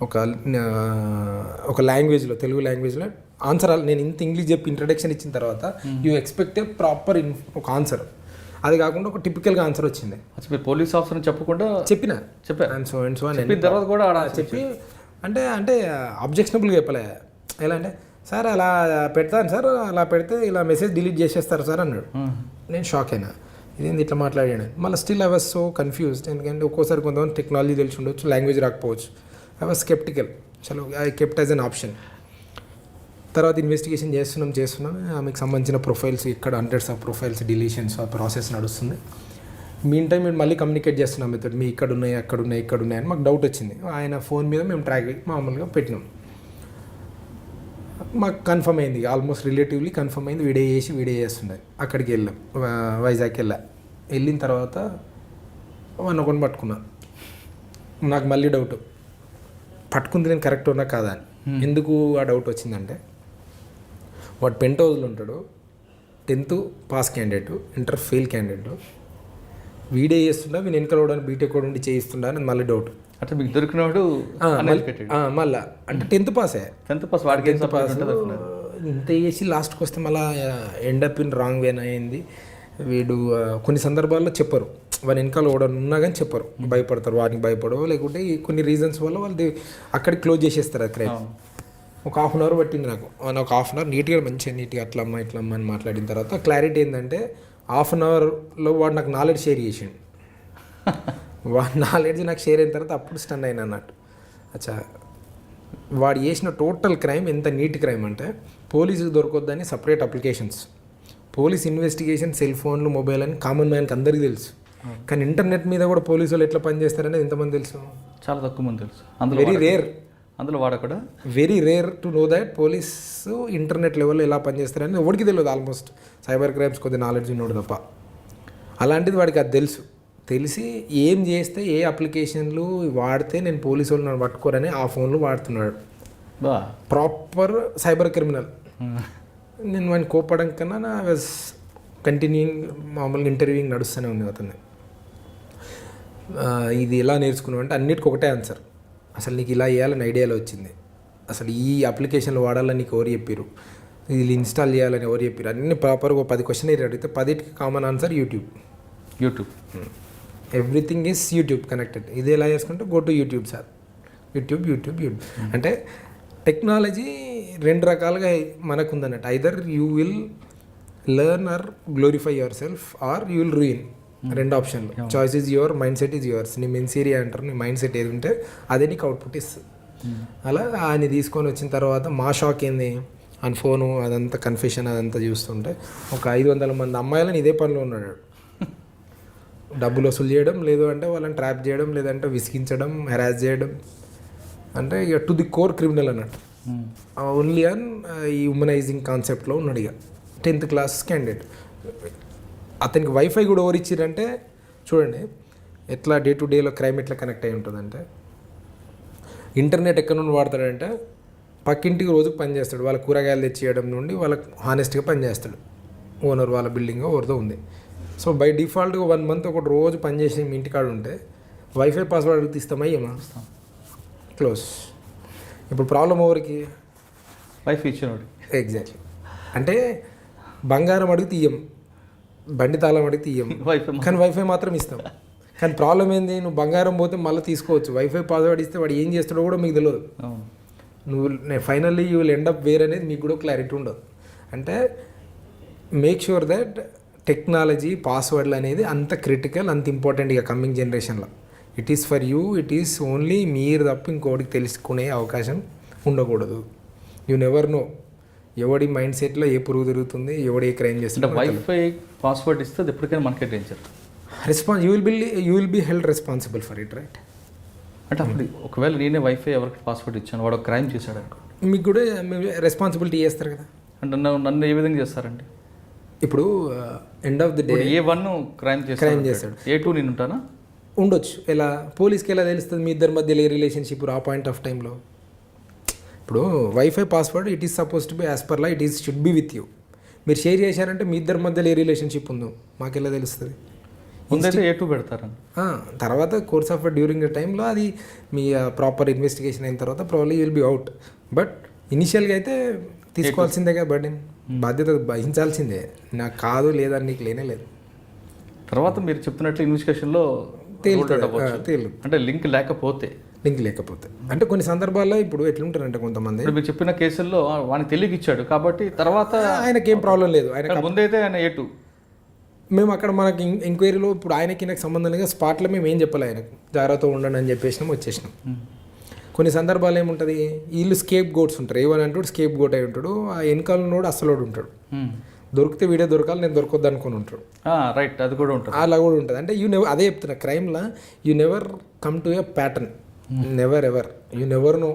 ఒక లాంగ్వేజ్లో, తెలుగు లాంగ్వేజ్లో ఆన్సర్. నేను ఇంత ఇంగ్లీష్ చెప్పి ఇంట్రడక్షన్ ఇచ్చిన తర్వాత యూ ఎక్స్పెక్ట్ ఏ ప్రాపర్ ఒక ఆన్సర్. అది కాకుండా ఒక టిపికల్గా ఆన్సర్ వచ్చింది. పోలీస్ ఆఫీసర్ చెప్పకుండా చెప్పాను సో అండ్ సో అని తర్వాత కూడా చెప్పి అంటే అబ్జెక్షనబుల్గా చెప్పలే. ఎలా అంటే సార్ అలా పెడతాను సార్, అలా పెడితే ఇలా మెసేజ్ డిలీట్ చేసేస్తారు సార్ అన్నాడు. నేను షాక్ అయినా, ఇదేంది ఇట్లా మాట్లాడాను. మళ్ళీ still I was so confused, ఎందుకంటే ఒక్కోసారి కొంతమంది టెక్నాలజీ తెలిసి ఉండొచ్చు, లాంగ్వేజ్ రాకపోవచ్చు. I was sceptical. చలో I kept as an option. తర్వాత ఇన్వెస్టిగేషన్ చేస్తున్నాం. ఆమెకు సంబంధించిన ప్రొఫైల్స్ ఇక్కడ హండ్రెడ్స్ ఆఫ్ ప్రొఫైల్స్ డిలీషన్స్ ఆ ప్రాసెస్ నడుస్తుంది. మీన్ టైం మేము మళ్ళీ కమ్యూనికేట్ చేస్తున్నాం మీతో, మీ ఇక్కడ ఉన్నాయి అని మాకు డౌట్ వచ్చింది. ఆయన ఫోన్ మీద మేము ట్రాక్ మామూలుగా పెట్టినాం. మాకు కన్ఫర్మ్ అయింది, ఆల్మోస్ట్ రిలేటివ్లీ కన్ఫర్మ్ అయింది. వీడియో చేస్తుండే. అక్కడికి వెళ్ళాం, వైజాగ్కి వెళ్ళిన తర్వాత ఒకటి పట్టుకున్నా. నాకు మళ్ళీ డౌట్, పట్టుకుంది నేను కరెక్ట్ ఉన్నా కాదా అని. ఎందుకు ఆ డౌట్ వచ్చిందంటే వాడు పెంట్ హౌస్లో ఉంటాడు, 10th pass candidate, inter fail candidate, video చేస్తుండా, వీని వెనకాల కూడా బీటెక్ కూడా ఉండి చేయిస్తుండా అని మళ్ళీ డౌట్. అంటే మీకు దొరికినవాడు మళ్ళీ అంటే 10th పాస్ వాడికి ఇంత చేసి లాస్ట్కి వస్తే మళ్ళీ ఎండప్ ఇన్ రాంగ్ వేన్ అయింది. వీడు కొన్ని సందర్భాల్లో చెప్పరు, వాని వెనకాల కూడా ఉన్నా కానీ చెప్పరు, భయపడతారు, వాడికి భయపడవు, లేకుంటే కొన్ని రీజన్స్ వల్ల వాళ్ళు అక్కడికి క్లోజ్ చేసేస్తారు ఆ క్రైమ్. ఒక 1/2 hour పట్టింది నాకు. ఒక 1/2 hour నీట్గా అట్లా అమ్మ అని మాట్లాడిన తర్వాత క్లారిటీ ఏంటంటే 1/2 hourలో వాడు నాకు నాలెడ్జ్ షేర్ చేసిండు. వాడి నాలెడ్జ్ నాకు షేర్ అయిన తర్వాత అప్పుడు స్టన్ అయినా అన్నట్టు. అచ్చా, వాడు చేసిన టోటల్ క్రైమ్ ఎంత నీట్ క్రైమ్ అంటే పోలీసుకి దొరకొద్దని separate applications, police investigation, cell ఫోన్లు, మొబైల్ అని కామన్ మ్యాన్కి అందరికీ తెలుసు. కానీ ఇంటర్నెట్ మీద కూడా పోలీసు వాళ్ళు ఎట్లా పనిచేస్తారనేది ఎంతమంది తెలుసు? చాలా తక్కువ మంది తెలుసు. Very rare. అందులో వాడకూడా very rare to know that police internet లెవెల్లో ఎలా పనిచేస్తారని ఎవరికి తెలియదు. ఆల్మోస్ట్ సైబర్ క్రైమ్స్ కొద్ది నాలెడ్జ్ ఉన్నాడు తప్ప. అలాంటిది వాడికి అది తెలిసి ఏం చేస్తే ఏ అప్లికేషన్లు వాడితే నేను పోలీసు వాళ్ళు నన్ను పట్టుకోరని ఆ ఫోన్లు వాడుతున్నాడు. Proper cyber criminal. నేను వాడిని కోపడం కన్నా నా వాజ్ కంటిన్యూయింగ్, మామూలుగా ఇంటర్వ్యూయింగ్ నడుస్తూనే ఉంది అతన్ని. ఇది ఎలా నేర్చుకున్నావు అంటే అన్నిటికీ ఒకటే ఆన్సర్. అసలు నీకు ఇలా చేయాలని ఐడియాలో వచ్చింది, అసలు ఈ అప్లికేషన్లు వాడాలని నీకు ఎవరు చెప్పారు, ఇది ఇన్స్టాల్ చేయాలని ఎవరు చెప్పారు, అన్ని ప్రాపర్గా 10 క్వశ్చన్ అడిగితే 10కి common answer YouTube. Everything is YouTube connected. ఇది ఎలా చేసుకుంటే go to YouTube sir, YouTube. అంటే టెక్నాలజీ 2 రకాలుగా మనకు ఉందన్నట్టు. Either you will learn or glorify yourself or you will ruin. 2 ఆప్షన్లు. Choice is your, mindset is yours. నీ mens rea అంటారు, నీ మైండ్ సెట్ ఏది ఉంటే అదే నీకు అవుట్పుట్ ఇస్తుంది. అలా ఆయన తీసుకొని వచ్చిన తర్వాత మా షాక్ ఏంది, ఆయన ఫోను అదంతా కన్ఫెషన్ అదంతా చూస్తుంటే ఒక 500 మంది అమ్మాయిలను ఇదే పనిలో ఉన్నాడు. డబ్బులు వసూలు చేయడం, లేదు అంటే వాళ్ళని ట్రాప్ చేయడం, లేదంటే విసిగించడం, హెరాస్ చేయడం, అంటే ఇక టు ది కోర్ క్రిమినల్ అన్నట్టు. ఓన్లీ అన్ ఈ హ్యూమనైజింగ్ కాన్సెప్ట్లో ఉన్నాడు. ఇక 10th క్లాస్ క్యాండిడేట్. అతనికి వైఫై కూడా ఎవరు ఇచ్చిరంటే చూడండి ఎట్లా డే టు డేలో క్రైమ్ ఎట్లా కనెక్ట్ అయి ఉంటుందంటే, ఇంటర్నెట్ ఎక్కడ నుండి వాడతాడంటే పక్కింటికి రోజుకు పని చేస్తాడు, వాళ్ళ కూరగాయలు తెచ్చియడం నుండి వాళ్ళకి హానెస్ట్గా పని చేస్తాడు. ఓనర్ వాళ్ళ బిల్డింగ్ ఎవరితో ఉంది. సో బై డిఫాల్ట్గా 1 month ఒకటి రోజు పని చేసి మీ ఇంటికాడ ఉంటే వైఫై పాస్వర్డ్ అడిగితే ఇస్తామయ్యమా? క్లోజ్. ఇప్పుడు ప్రాబ్లం ఎవరికి? వైఫ్ ఇచ్చినోడు. ఎగ్జాక్ట్లీ. అంటే బంగారం అడిగితే ఇయ్యం, బండి తాళం అడిగితే ఇయ్యం, కానీ వైఫై మాత్రం ఇస్తాం. కానీ ప్రాబ్లం ఏంది, నువ్వు బంగారం పోతే మళ్ళీ తీసుకోవచ్చు, వైఫై పాస్వర్డ్ ఇస్తే వాడు ఏం చేస్తాడో కూడా మీకు తెలియదు. నువ్వు finally you will end up where అనేది మీకు కూడా క్లారిటీ ఉండదు. అంటే మేక్ షూర్ దట్ టెక్నాలజీ పాస్వర్డ్లు అనేది అంత క్రిటికల్, అంత ఇంపార్టెంట్ ఇక కమింగ్ జనరేషన్లో. It is for you, it is only మీరు తప్ప ఇంకోటికి తెలుసుకునే అవకాశం ఉండకూడదు. యూ నెవర్ నో ఎవడి మైండ్ సెట్లో ఏ పురుగు తిరుగుతుంది, ఎవడు ఏ క్రైమ్ చేస్తుంది. వైఫై పాస్వర్డ్ ఇస్తే అది ఎప్పటికైనా మనకే danger. You will be held responsible for it, right? అంటే అప్పుడు ఒకవేళ నేనే వైఫై ఎవరికి పాస్వర్డ్ ఇచ్చాను, వాడు క్రైమ్ చేశాడు అనుకో, మీకు కూడా రెస్పాన్సిబిలిటీ చేస్తారు కదా. అంటే నన్ను ఏ విధంగా చేస్తారండి? ఇప్పుడు end of the day A1 crime చేస్తాడు, A2 నేను ఉంటానా? ఉండొచ్చు. ఎలా పోలీస్కి ఎలా తెలుస్తుంది మీ ఇద్దరి మధ్యలో ఏ రిలేషన్షిప్ ఆ పాయింట్ ఆఫ్ టైంలో? ఇప్పుడు wifi password it is suppose to be as per law it is should be with you. మీరు షేర్ చేశారంటే మీ ఇద్దరి మధ్యలో ఏ రిలేషన్షిప్ ఉందో మాకెలా తెలుస్తుంది? ముందైతే A2 పెడతారని, తర్వాత కోర్స్ ఆఫ్ డ్యూరింగ్ ద టైంలో అది మీ ప్రాపర్ ఇన్వెస్టిగేషన్ అయిన తర్వాత probably will be out. But ఇనిషియల్గా అయితే తీసుకోవాల్సిందే కదా బర్డెన్, బాధ్యత వహించాల్సిందే. నాకు కాదు లేదా నీకు లేనే లేదు. తర్వాత మీరు చెప్తున్నట్లు ఇన్వెస్టిగేషన్లో తేలు అంటే లింక్ లేకపోతే అంటే కొన్ని సందర్భాల్లో ఇప్పుడు ఎట్లుంటారంటే కొంతమంది మీరు చెప్పిన కేసుల్లో వానికి తెలియక ఇచ్చాడు కాబట్టి తర్వాత ఆయనకేం ప్రాబ్లం లేదు. ఆయన ముందైతే ఆయన A2 మేము అక్కడ మనకి ఎంక్వైరీలో ఇప్పుడు ఆయనకి నాకు సంబంధం లేదు, స్పాట్లో మేము ఏం చెప్పాలి ఆయనకు జాగ్రత్త ఉండండి అని చెప్పేసినాం, వచ్చేసినాం. కొన్ని సందర్భాలు ఏముంటుంది, వీళ్ళు స్కేప్ గోట్స్ ఉంటారు, ఏమని అంటాడు స్కేప్ గోట్ అయి ఉంటాడు, ఆ వెనకాల ఉన్నోడు అసలోడు ఉంటాడు, దొరికితే వీడియో దొరకాలి నేను దొరకొద్దు అనుకుని ఉంటాడు. రైట్, అది కూడా ఉంటుంది, అలా కూడా ఉంటుంది. అంటే అదే చెప్తున్నా, క్రైమ్లో you never come to a pattern, never ever, you never know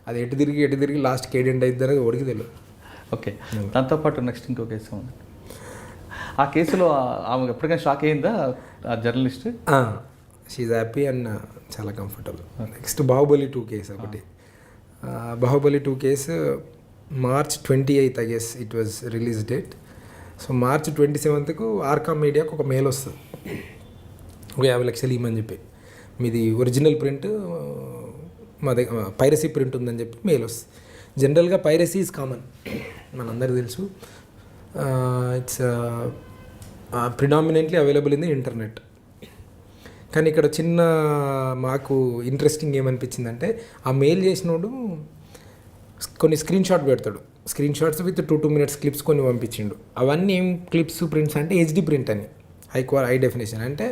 అది ఎటు తిరిగి లాస్ట్కి ఏడెంట్ అవుతుంది అనేది ఓడికి తెలియదు. ఓకే, దాంతోపాటు నెక్స్ట్ ఇంకో కేసు ఉంది. ఆ కేసులో ఆమె ఎప్పటికైనా షాక్ అయిందా ఆ జర్నలిస్ట్? షీఈ్ హ్యాపీ అండ్ చాలా కంఫర్టబుల్. నెక్స్ట్ బాహుబలి 2 కేసు ఒకటి. Baahubali 2 case March 28th I guess it was release date. So March 27th RCom మీడియాకు ఒక మెయిల్ వస్తుంది, 50 లక్షలు ఇవ్వమని చెప్పి, మీది ఒరిజినల్ ప్రింట్ మా దగ్గర పైరసీ ప్రింట్ ఉందని చెప్పి మెయిల్ వస్తుంది. జనరల్గా పైరసీ ఈజ్ కామన్, మనందరికీ తెలుసు. It's predominantly available in the internet. కానీ ఇక్కడ చిన్న మాకు ఇంట్రెస్టింగ్ ఏమనిపించిందంటే, ఆ మెయిల్ చేసినోడు కొన్ని స్క్రీన్ షాట్ పెడతాడు, screenshots with 2 minutes clips కొన్ని పంపించిండు. అవన్నీ ఏం క్లిప్స్ ప్రింట్స్ అంటే HD ప్రింట్ అని, హై డెఫినేషన్. అంటే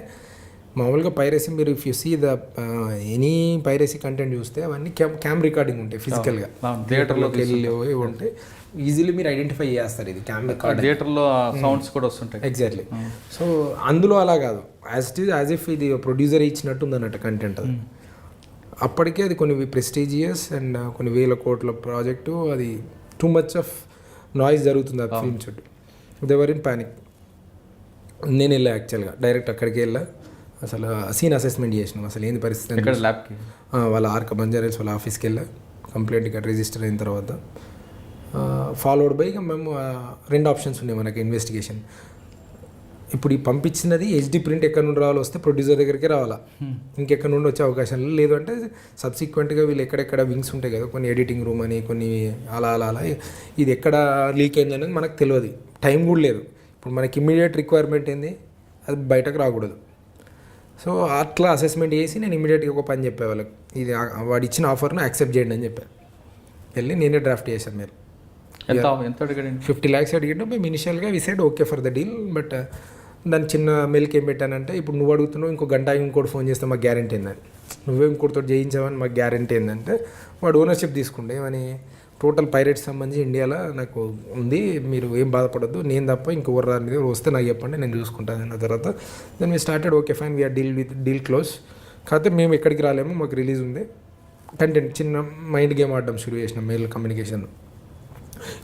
మామూలుగా పైరసీ మీరు if you see the any piracy content చూస్తే అవన్నీ క్యామ్ రికార్డింగ్ ఉంటాయి, ఫిజికల్గా థియేటర్లోకి వెళ్ళి ఉంటాయి, ఈజీలీ మీరు ఐడెంటిఫై చేస్తారు ఇది క్యామ్ రికార్డ్. థియేటర్లో సౌండ్స్ కూడా వస్తుంటాయి. ఎగ్జాక్ట్లీ. సో అందులో అలా కాదు, యాజ్ ఇఫ్ ఇది ప్రొడ్యూసర్ ఇచ్చినట్టు ఉందన్నట్టు కంటెంట్. అది అప్పటికే అది కొన్ని ప్రెస్టీజియస్ అండ్ కొన్ని వేల కోట్ల ప్రాజెక్టు, అది టూ మచ్ ఆఫ్ నాయిస్ జరుగుతుంది ఆ ఫిల్మ్ చుట్టూ. They were in panic. నేను వెళ్ళా యాక్చువల్గా, డైరెక్ట్ అక్కడికి వెళ్ళా, అసలు సీన్ అసెస్మెంట్ చేసినాం, అసలు ఏంది పరిస్థితి. ల్యాబ్కి వాళ్ళ ఆర్క బంజారాస్ వాళ్ళ ఆఫీస్కి వెళ్ళా, కంప్లైంట్ ఇక్కడ రిజిస్టర్ అయిన తర్వాత ఫాలోడ్ బై మేము 2 ఆప్షన్స్ ఉన్నాయి మనకి ఇన్వెస్టిగేషన్. ఇప్పుడు ఈ పంపించినది HD ప్రింట్ ఎక్కడ నుండి రావాలో వస్తే ప్రొడ్యూసర్ దగ్గరికి రావాలా, ఇంకెక్కడ నుండి వచ్చే అవకాశం లేదు. అంటే సబ్సిక్వెంట్గా వీళ్ళు ఎక్కడెక్కడ వింగ్స్ ఉంటాయి కదా, కొన్ని ఎడిటింగ్ రూమ్ అని, కొన్ని అలా ఇది ఎక్కడ లీక్ అయింది అనేది మనకు తెలియదు, టైం కూడా లేదు. ఇప్పుడు మనకి ఇమ్మీడియట్ రిక్వైర్మెంట్ ఏంది, అది బయటకు రాకూడదు. సో అట్లా అసెస్మెంట్ చేసి నేను ఇమ్మీడియట్గా ఒక పని చెప్పే వాళ్ళకి, ఇది వాడు ఇచ్చిన ఆఫర్ను యాక్సెప్ట్ చేయండి అని చెప్పాను. వెళ్ళి నేనే డ్రాఫ్ట్ చేశాను. మీరు ఎంత అడిగాడు? 50 lakhs అడిగిండు. మేము ఇనిషియల్గా we said okay for the deal. But దాని చిన్న మెయిల్కి ఏం పెట్టానంటే, ఇప్పుడు నువ్వు అడుగుతున్నావు, ఇంకో గంట ఇంకోటి ఫోన్ చేస్తే మాకు గ్యారెంటీ ఏందని, నువ్వే ఇంకోటితో చేయించావని మాకు గ్యారెంటీ ఏంటంటే, వాడు ఓనర్షిప్ తీసుకుంటే ఏమని టోటల్ పైరేట్స్ సంబంధించి ఇండియాలో నాకు ఉంది, మీరు ఏం బాధపడద్దు, నేను తప్ప ఇంకొకరు దాని మీద వస్తే నాకు చెప్పండి, నేను చూసుకుంటాను అన్న తర్వాత then we started okay fine we are deal close. కాకపోతే మేము ఎక్కడికి రాలేము, మాకు రిలీజ్ ఉంది, కంటెంట్ చిన్న మైండ్ గేమ్ ఆడడం షురూ చేసినాం, mail communication.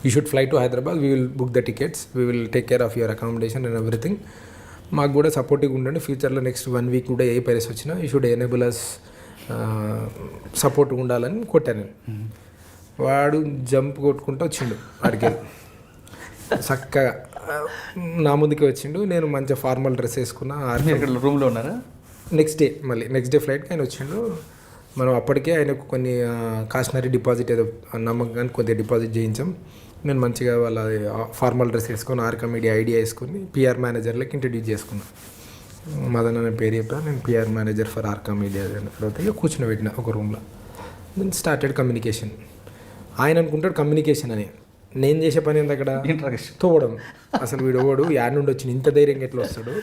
You should fly to Hyderabad, we will book the tickets, we will take care of your accommodation and everything. మాకు కూడా సపోర్టివ్గా ఉండండి, ఫ్యూచర్లో నెక్స్ట్ 1 week కూడా ఏ పైరస్ వచ్చినా you should enable us support ఉండాలని కొట్టాను నేను. వాడు జంప్ కొట్టుకుంటూ వచ్చిండు వాడికి చక్కగా నా ముందుకే వచ్చిండు. నేను మంచిగా ఫార్మల్ డ్రెస్ వేసుకున్నా. రూమ్లో ఉన్నారా? నెక్స్ట్ డే ఫ్లైట్కి ఆయన వచ్చిండు. మనం అప్పటికే ఆయనకు కొన్ని కాషనరీ డిపాజిట్ ఏదో నమ్మకానికి కొద్దిగా డిపాజిట్ చేయించాం. నేను మంచిగా వాళ్ళ ఫార్మల్ డ్రెస్ వేసుకొని ఆర్కా మీడియా ఐడియా వేసుకొని పిఆర్ మేనేజర్లకి ఇంట్రడ్యూస్ చేసుకున్నాను. మదన్ అనే పేరు చెప్పాను, నేను PR manager for Arka media. తర్వాత ఇక కూర్చుని పెట్టిన ఒక రూమ్లో. Then started communication. ఆయన అనుకుంటాడు కమ్యూనికేషన్ అని, నేను చేసే పని ఏంది అక్కడ తోవడం. అసలు వీడు ఓడు యాడ్ నుండి వచ్చిన ఇంత ధైర్యంగా ఎట్లా వస్తాడు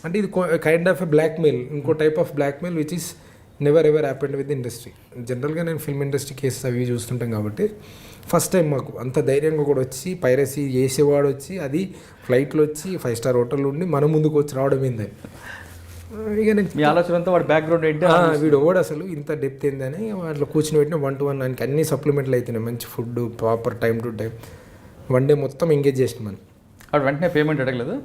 అంటే ఇది కైండ్ ఆఫ్ ఎ బ్లాక్మెయిల్, ఇంకో type of blackmail which is never ever happened with industry. జనరల్గా నేను ఫిల్మ్ ఇండస్ట్రీ కేసెస్ అవి చూస్తుంటాం కాబట్టి ఫస్ట్ టైం మాకు అంత ధైర్యంగా కూడా వచ్చి పైరసీ చేసేవాడు వచ్చి అది ఫ్లైట్లో వచ్చి 5 స్టార్ హోటల్ ఉండి మన ముందుకు వచ్చి రావడం ఏంది. ఇక నేను మీ ఆలోచన అంతా వాడి బ్యాక్గ్రౌండ్ ఏంటి, వీడు ఓడు అసలు ఇంత డెప్త్ ఏందని వాటిలో కూర్చుని పెట్టిన 1-to-1 దానికి అన్ని సప్లిమెంట్లు అవుతున్నాయి, మంచి food proper time to time. 1 day మొత్తం ఎంగేజ్ చేసినాం మనం. వాడు వెంటనే పేమెంట్ అడగలేదు?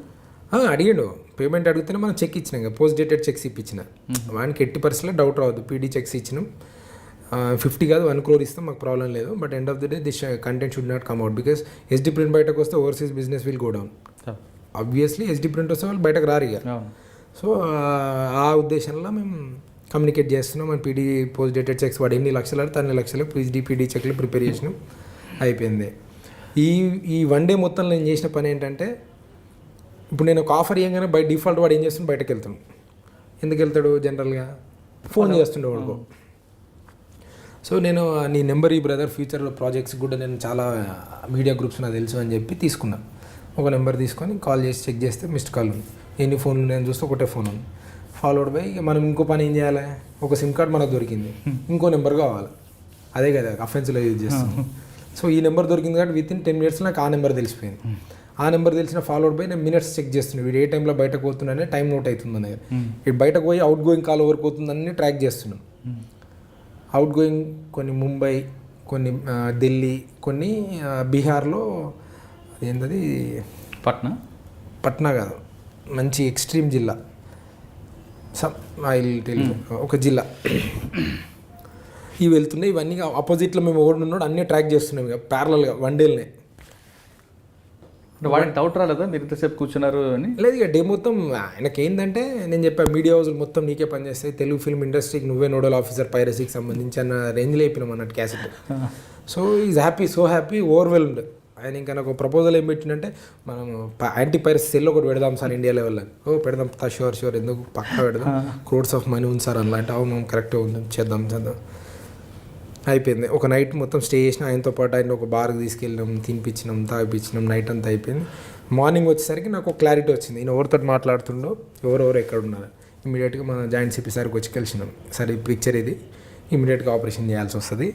అడిగాడు. పేమెంట్ అడిగితేనే మనం చెక్ ఇచ్చినాం కదా, పోస్ట్ డేటెడ్ చెక్స్ ఇప్పించిన. వానికి ఎట్టి పరిస్థితుల్లో డౌట్ రావద్దు, పీడీ చెక్స్ ఇచ్చినాం. 50 కాదు 1 crore ఇస్తాం, మాకు ప్రాబ్లం లేదు. But end of the day this content should not come out because SD print బయటకు వస్తే overseas business will go down. Obviously SD print వస్తే వాళ్ళు బయటకు రారు ఇక. సో ఆ ఉద్దేశంలో మేము కమ్యూనికేట్ చేస్తున్నాం. మన పీడీ పోస్ట్ డేటెడ్ చెక్స్ వాడు ఎన్ని లక్షలు ఆడితే అన్ని లక్షలు పీడీ చెక్లు ప్రిపేర్ చేసినాం, అయిపోయింది. ఈ 1 డే మొత్తం నేను చేసిన పని ఏంటంటే, ఇప్పుడు నేను ఒక ఆఫర్ ఇవ్వగానే బై డిఫాల్ట్ వాడు ఏం చేస్తాను, బయటకు వెళ్తాను. ఎందుకు వెళ్తాడు, జనరల్గా ఫోన్ చేస్తుండే వాడుకో. సో నేను నీ నెంబర్ ఈ బ్రదర్, ఫ్యూచర్లో ప్రాజెక్ట్స్ కూడా నేను చాలా మీడియా గ్రూప్స్ నాకు తెలుసు అని చెప్పి తీసుకున్నా. ఒక నెంబర్ తీసుకొని కాల్ చేసి చెక్ చేస్తే మిస్డ్ కాల్ ఉంది. ఎన్ని ఫోన్లు నేను చూస్తే ఒకటే ఫోన్ ఉంది. ఫాలోడ్ బై మనం ఇంకో పని ఏం చేయాలి, ఒక సిమ్ కార్డ్ మనకు దొరికింది, ఇంకో నెంబర్ కావాలి. అదే కదా అఫెన్స్లో యూజ్ చేస్తాం. సో ఈ నెంబర్ దొరికింది కాబట్టి విత్ ఇన్ 10 minutes నాకు ఆ నెంబర్ తెలిసిపోయింది. ఆ నెంబర్ తెలిసిన ఫాలోడ్ బై నేను మినిట్స్ చెక్ చేస్తున్నాను, వీడు ఏ టైంలో బయటకు పోతున్నానే టైం నోట్ అవుతుంది అనేది. వీడు బయటకు పోయి అవుట్ గోయింగ్ కాల్ ఎవరికి పోతుందని ట్రాక్ చేస్తున్నాను. అవుట్ గోయింగ్ కొన్ని ముంబై, కొన్ని ఢిల్లీ, కొన్ని బీహార్లో ఏంటది పట్నా కాదు, మంచి ఎక్స్ట్రీమ్ జిల్లా, ఒక జిల్లా ఇవి వెళ్తున్నాయి. ఇవన్నీ ఆపోజిట్లో మేము ఓడి ఉన్నాడు, అన్నీ ట్రాక్ చేస్తున్నాం ఇక ప్యారలల్గా 1 డేనే. వాడికి డౌట్ రాలేదా మీరు ఇంతసేపు కూర్చున్నారు అని? లేదు, ఇక డే మొత్తం ఆయనకి ఏంటంటే నేను చెప్పాను మీడియా హౌస్లు మొత్తం నీకే పనిచేస్తాయి, తెలుగు ఫిల్మ్ ఇండస్ట్రీకి నువ్వే నోడల్ ఆఫీసర్ పైరసీకి సంబంధించి అన్న రేంజ్లో అయిపోయినాం అన్నట్టు cassette. So is happy, so happy, overwhelmed. ఆయన ఇంకా నాకు ప్రపోజల్ ఏం పెట్టిందంటే, మనం యాంటీ పైరసీ సెల్ ఒకటి పెడదాం సార్ ఇండియా లెవెల్లో. పెడదాం షూర్ ఎందుకు పక్కా పెడదాం, క్రోడ్స్ ఆఫ్ మనీ ఉంది సార్ అలాంటి. మనం కరెక్ట్గా ఉంది, చేద్దాం. అయిపోయింది. ఒక నైట్ మొత్తం స్టే చేసిన ఆయనతో పాటు. ఆయన ఒక బార్కి తీసుకెళ్ళినాం, తినిపించినాం, తాగిపించినాం, నైట్ అంతా అయిపోయింది. మార్నింగ్ వచ్చేసరికి నాకు ఒక క్లారిటీ వచ్చింది, ఈయన ఎవరితో మాట్లాడుతుండో, ఎవరెవరు ఎక్కడ ఉన్నారు. ఇమీడియట్గా మన జాయింట్ సిపి సార్కి వచ్చి కలిసినాం. సరే ఈ పిక్చర్ ఇది, ఇమీడియట్గా ఆపరేషన్ చేయాల్సి వస్తుంది,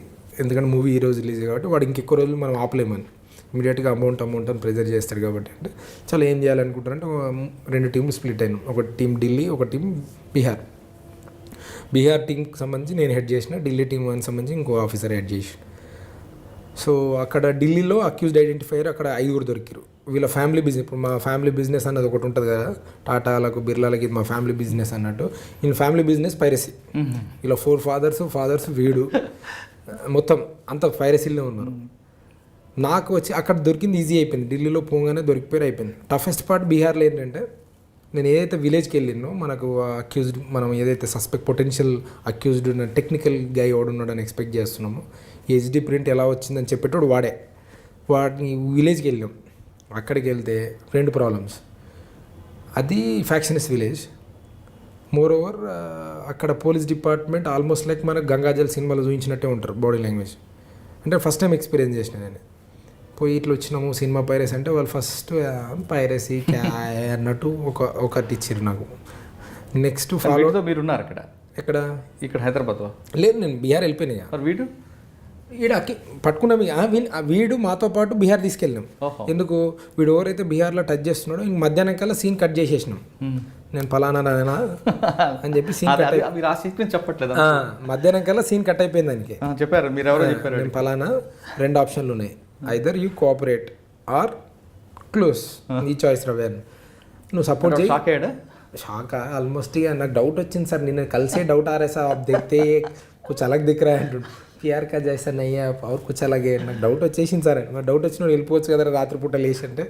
ఎందుకంటే మూవీ ఈ రోజు రిలీజ్ కాబట్టి వాడు ఇంకెక్కువ రోజులు మనం ఆపలేమని. ఇమీడియట్గా అమౌంట్ అని ప్రెజర్ చేస్తాడు కాబట్టి అంటే చాలా ఏం చేయాలనుకుంటారంటే 2 టీంలు స్ప్లిట్ అయినాం. ఒక టీం ఢిల్లీ, ఒక టీం బీహార్ టీంకి సంబంధించి నేను హెడ్ చేసిన, ఢిల్లీ టీం అని సంబంధించి ఇంకో ఆఫీసర్ హెడ్ చేసిన. సో అక్కడ ఢిల్లీలో అక్యూజ్డ్ ఐడెంటిఫైయర్ అక్కడ 5 దొరికారు. వీళ్ళ ఫ్యామిలీ బిజినెస్, ఇప్పుడు మా ఫ్యామిలీ బిజినెస్ అన్నది ఒకటి ఉంటుంది కదా, టాటాలకు బిర్లాలకి ఇది మా ఫ్యామిలీ బిజినెస్ అన్నట్టు. ఈయన ఫ్యామిలీ బిజినెస్ పైరసీ. ఇలా 4 ఫాదర్స్ వీడు మొత్తం అంత పైరసీలో ఉన్నారు. నాకు వచ్చి అక్కడ దొరికింది ఈజీ అయిపోయింది, ఢిల్లీలో పోగానే దొరికిపోయి అయిపోయింది. టఫెస్ట్ పార్ట్ బీహార్లో ఏంటంటే, నేను ఏదైతే విలేజ్కి వెళ్ళినో మనకు అక్యూజ్డ్, మనం ఏదైతే పొటెన్షియల్ అక్యూజ్డ్ టెక్నికల్ గై ఉన్నాడని ఎక్స్పెక్ట్ చేస్తున్నామో, హెచ్డి ప్రింట్ ఎలా వచ్చిందని చెప్పేటోడు వాడిని విలేజ్కి వెళ్ళాం. అక్కడికి వెళ్తే 2 ప్రాబ్లమ్స్. అది ఫ్యాక్షనిస్ట్ విలేజ్. మోర్ ఓవర్ అక్కడ పోలీస్ డిపార్ట్మెంట్ ఆల్మోస్ట్ లైక్ మనకు గంగాజల్ సినిమాలో చూపించినట్టే ఉంటారు బాడీ లాంగ్వేజ్. అంటే ఫస్ట్ టైం ఎక్స్పీరియన్స్ చేసిన నేను. పోయి ఇట్లా వచ్చినాము సినిమా పైరసీ అంటే వాళ్ళు ఫస్ట్ పైరసీ అన్నట్టు ఒకటి ఇచ్చారు నాకు. నెక్స్ట్ ఫాలో మీరు ఉన్నారు అక్కడ, ఇక్కడ హైదరాబాద్లో లేదు, నేను బీహార్ వెళ్ళిపోయినా. వీడు పట్టుకున్నాం. వీడు మాతో పాటు బీహార్ తీసుకెళ్ళినాం. ఎందుకు, వీడు ఎవరైతే బీహార్లో టచ్ చేస్తున్నాడో ఇంక మధ్యాహ్నం కల్లా సీన్ కట్ చేసేసినాం. నేను ఫలానా అని చెప్పి సీన్ చెప్పట్లేదు. మధ్యాహ్నం కల్లా సీన్ కట్ అయిపోయింది దానికి. చెప్పారు మీరు ఎవరో చెప్పారు. నేను ఫలానా 2 ఆప్షన్లు ఉన్నాయి, either you cooperate or close, నీ చాయిస్ రవేన్. నువ్వు సపోర్ట్ చేయి. షాక్ ఆల్మోస్ట్ ఇక నాకు డౌట్ వచ్చింది సార్, నిన్న కలిసే డౌట్ ఆ रहा साहब देखते कुछ अलग दिख रहा है అంటుండు. పిఆర్ కా జైసా నయ్య పవర్ కుచ్ అలాగే నాకు డౌట్ వచ్చేసింది సార్. నాకు డౌట్ వచ్చినప్పుడు వెళ్ళిపోవచ్చు కదా రాత్రిపూట లేచి అంటే,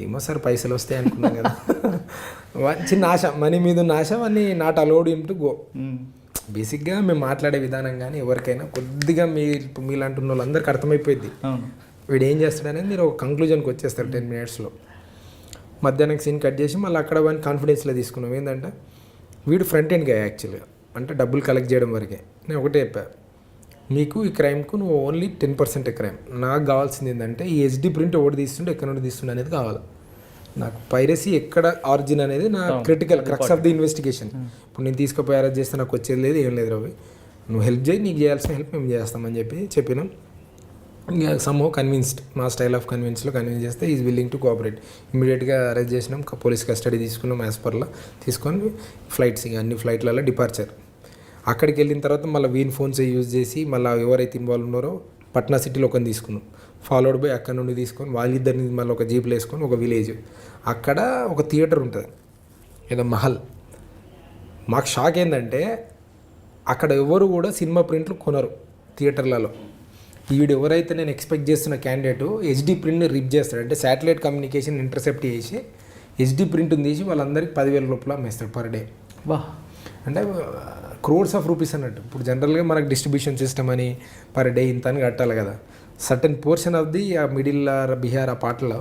ఏమో సార్ పైసలు వస్తాయి అనుకున్నాం కదా. చిన్న ఆశ, మనీ మీద ఉన్న ఆశ, అన్నీ not allowed in to go. బేసిక్గా మేము మాట్లాడే విధానం కానీ ఎవరికైనా కొద్దిగా మీలాంటి ఉన్న వాళ్ళందరికీ అర్థమైపోయింది వీడు ఏం చేస్తాడనేది. మీరు ఒక కంక్లూజన్కి వచ్చేస్తారు 10 minutesలో. మధ్యాహ్నం సీన్ కట్ చేసి మళ్ళీ అక్కడ వాడిని కాన్ఫిడెన్స్లో తీసుకున్నాం. ఏంటంటే వీడు ఫ్రంట్ ఎండ్గా యాక్చువల్గా అంటే డబ్బులు కలెక్ట్ చేయడం వరకే. నేను ఒకటే చెప్పా, మీకు ఈ క్రైమ్కు నువ్వు ఓన్లీ 10% క్రైమ్. నాకు కావాల్సింది ఏంటంటే ఈ హెచ్డి ప్రింట్ ఒకటి తీస్తుంటే ఎక్కడ నుండి తీస్తుండే అనేది కావాలి నాకు. పైరసీ ఎక్కడ ఆరిజిన్ అనేది నా critical crux of the investigation. ఇప్పుడు నేను తీసుకుపోయి అరెస్ట్ చేస్తే నాకు వచ్చేది లేదు, ఏం లేదు రవి, నువ్వు హెల్ప్ చేయి, నీకు చేయాల్సిన హెల్ప్ మేము చేస్తామని చెప్పినాం. ఇంకా సమ్హౌ కన్విన్స్డ్, మా స్టైల్ ఆఫ్ కన్విన్స్లో కన్విన్స్ చేస్తే ఈజ్ విల్లింగ్ టు కోఆపరేట్. ఇమీడియట్గా అరెస్ట్ చేసినాం, పోలీస్ కస్టడీ తీసుకున్నాం, యాజ్ పర్లా తీసుకొని ఫ్లైట్స్, ఇంకా అన్ని ఫ్లైట్లలో డిపార్చర్. అక్కడికి వెళ్ళిన తర్వాత మళ్ళీ వీన్ ఫోన్స్ యూజ్ చేసి మళ్ళీ ఎవరైతే ఇన్వాల్వ్ ఉన్నారో పట్నా సిటీలో ఒకరిని తీసుకున్నాం, ఫాలోడ్ బై అక్కడ నుండి తీసుకొని వాళ్ళిద్దరిని మళ్ళీ ఒక జీప్లో వేసుకొని ఒక విలేజ్, అక్కడ ఒక థియేటర్ ఉంటుంది ఏదో మహల్. మాకు షాక్ ఏంటంటే అక్కడ ఎవరు కూడా సినిమా ప్రింట్లు కొనరు థియేటర్లలో. వీడు ఎవరైతే నేను ఎక్స్పెక్ట్ చేస్తున్న క్యాండిడేట్ హెచ్డి ప్రింట్ని రిప్ చేస్తాడు, అంటే శాటిలైట్ కమ్యూనికేషన్ ఇంటర్సెప్ట్ చేసి హెచ్డి ప్రింట్ని తీసి వాళ్ళందరికీ 10,000 రూపాయలు అమ్మేస్తాడు పర్ డే. వా, అంటే క్రోర్స్ ఆఫ్ రూపీస్ అన్నట్టు. ఇప్పుడు జనరల్గా మనకు డిస్ట్రిబ్యూషన్ సిస్టమ్ అని పర్ డే ఇంత అని కట్టాలి కదా. సర్టన్ పోర్షన్ ఆఫ్ ది ఆ మిడిల్ బీహార్ ఆ పాటలో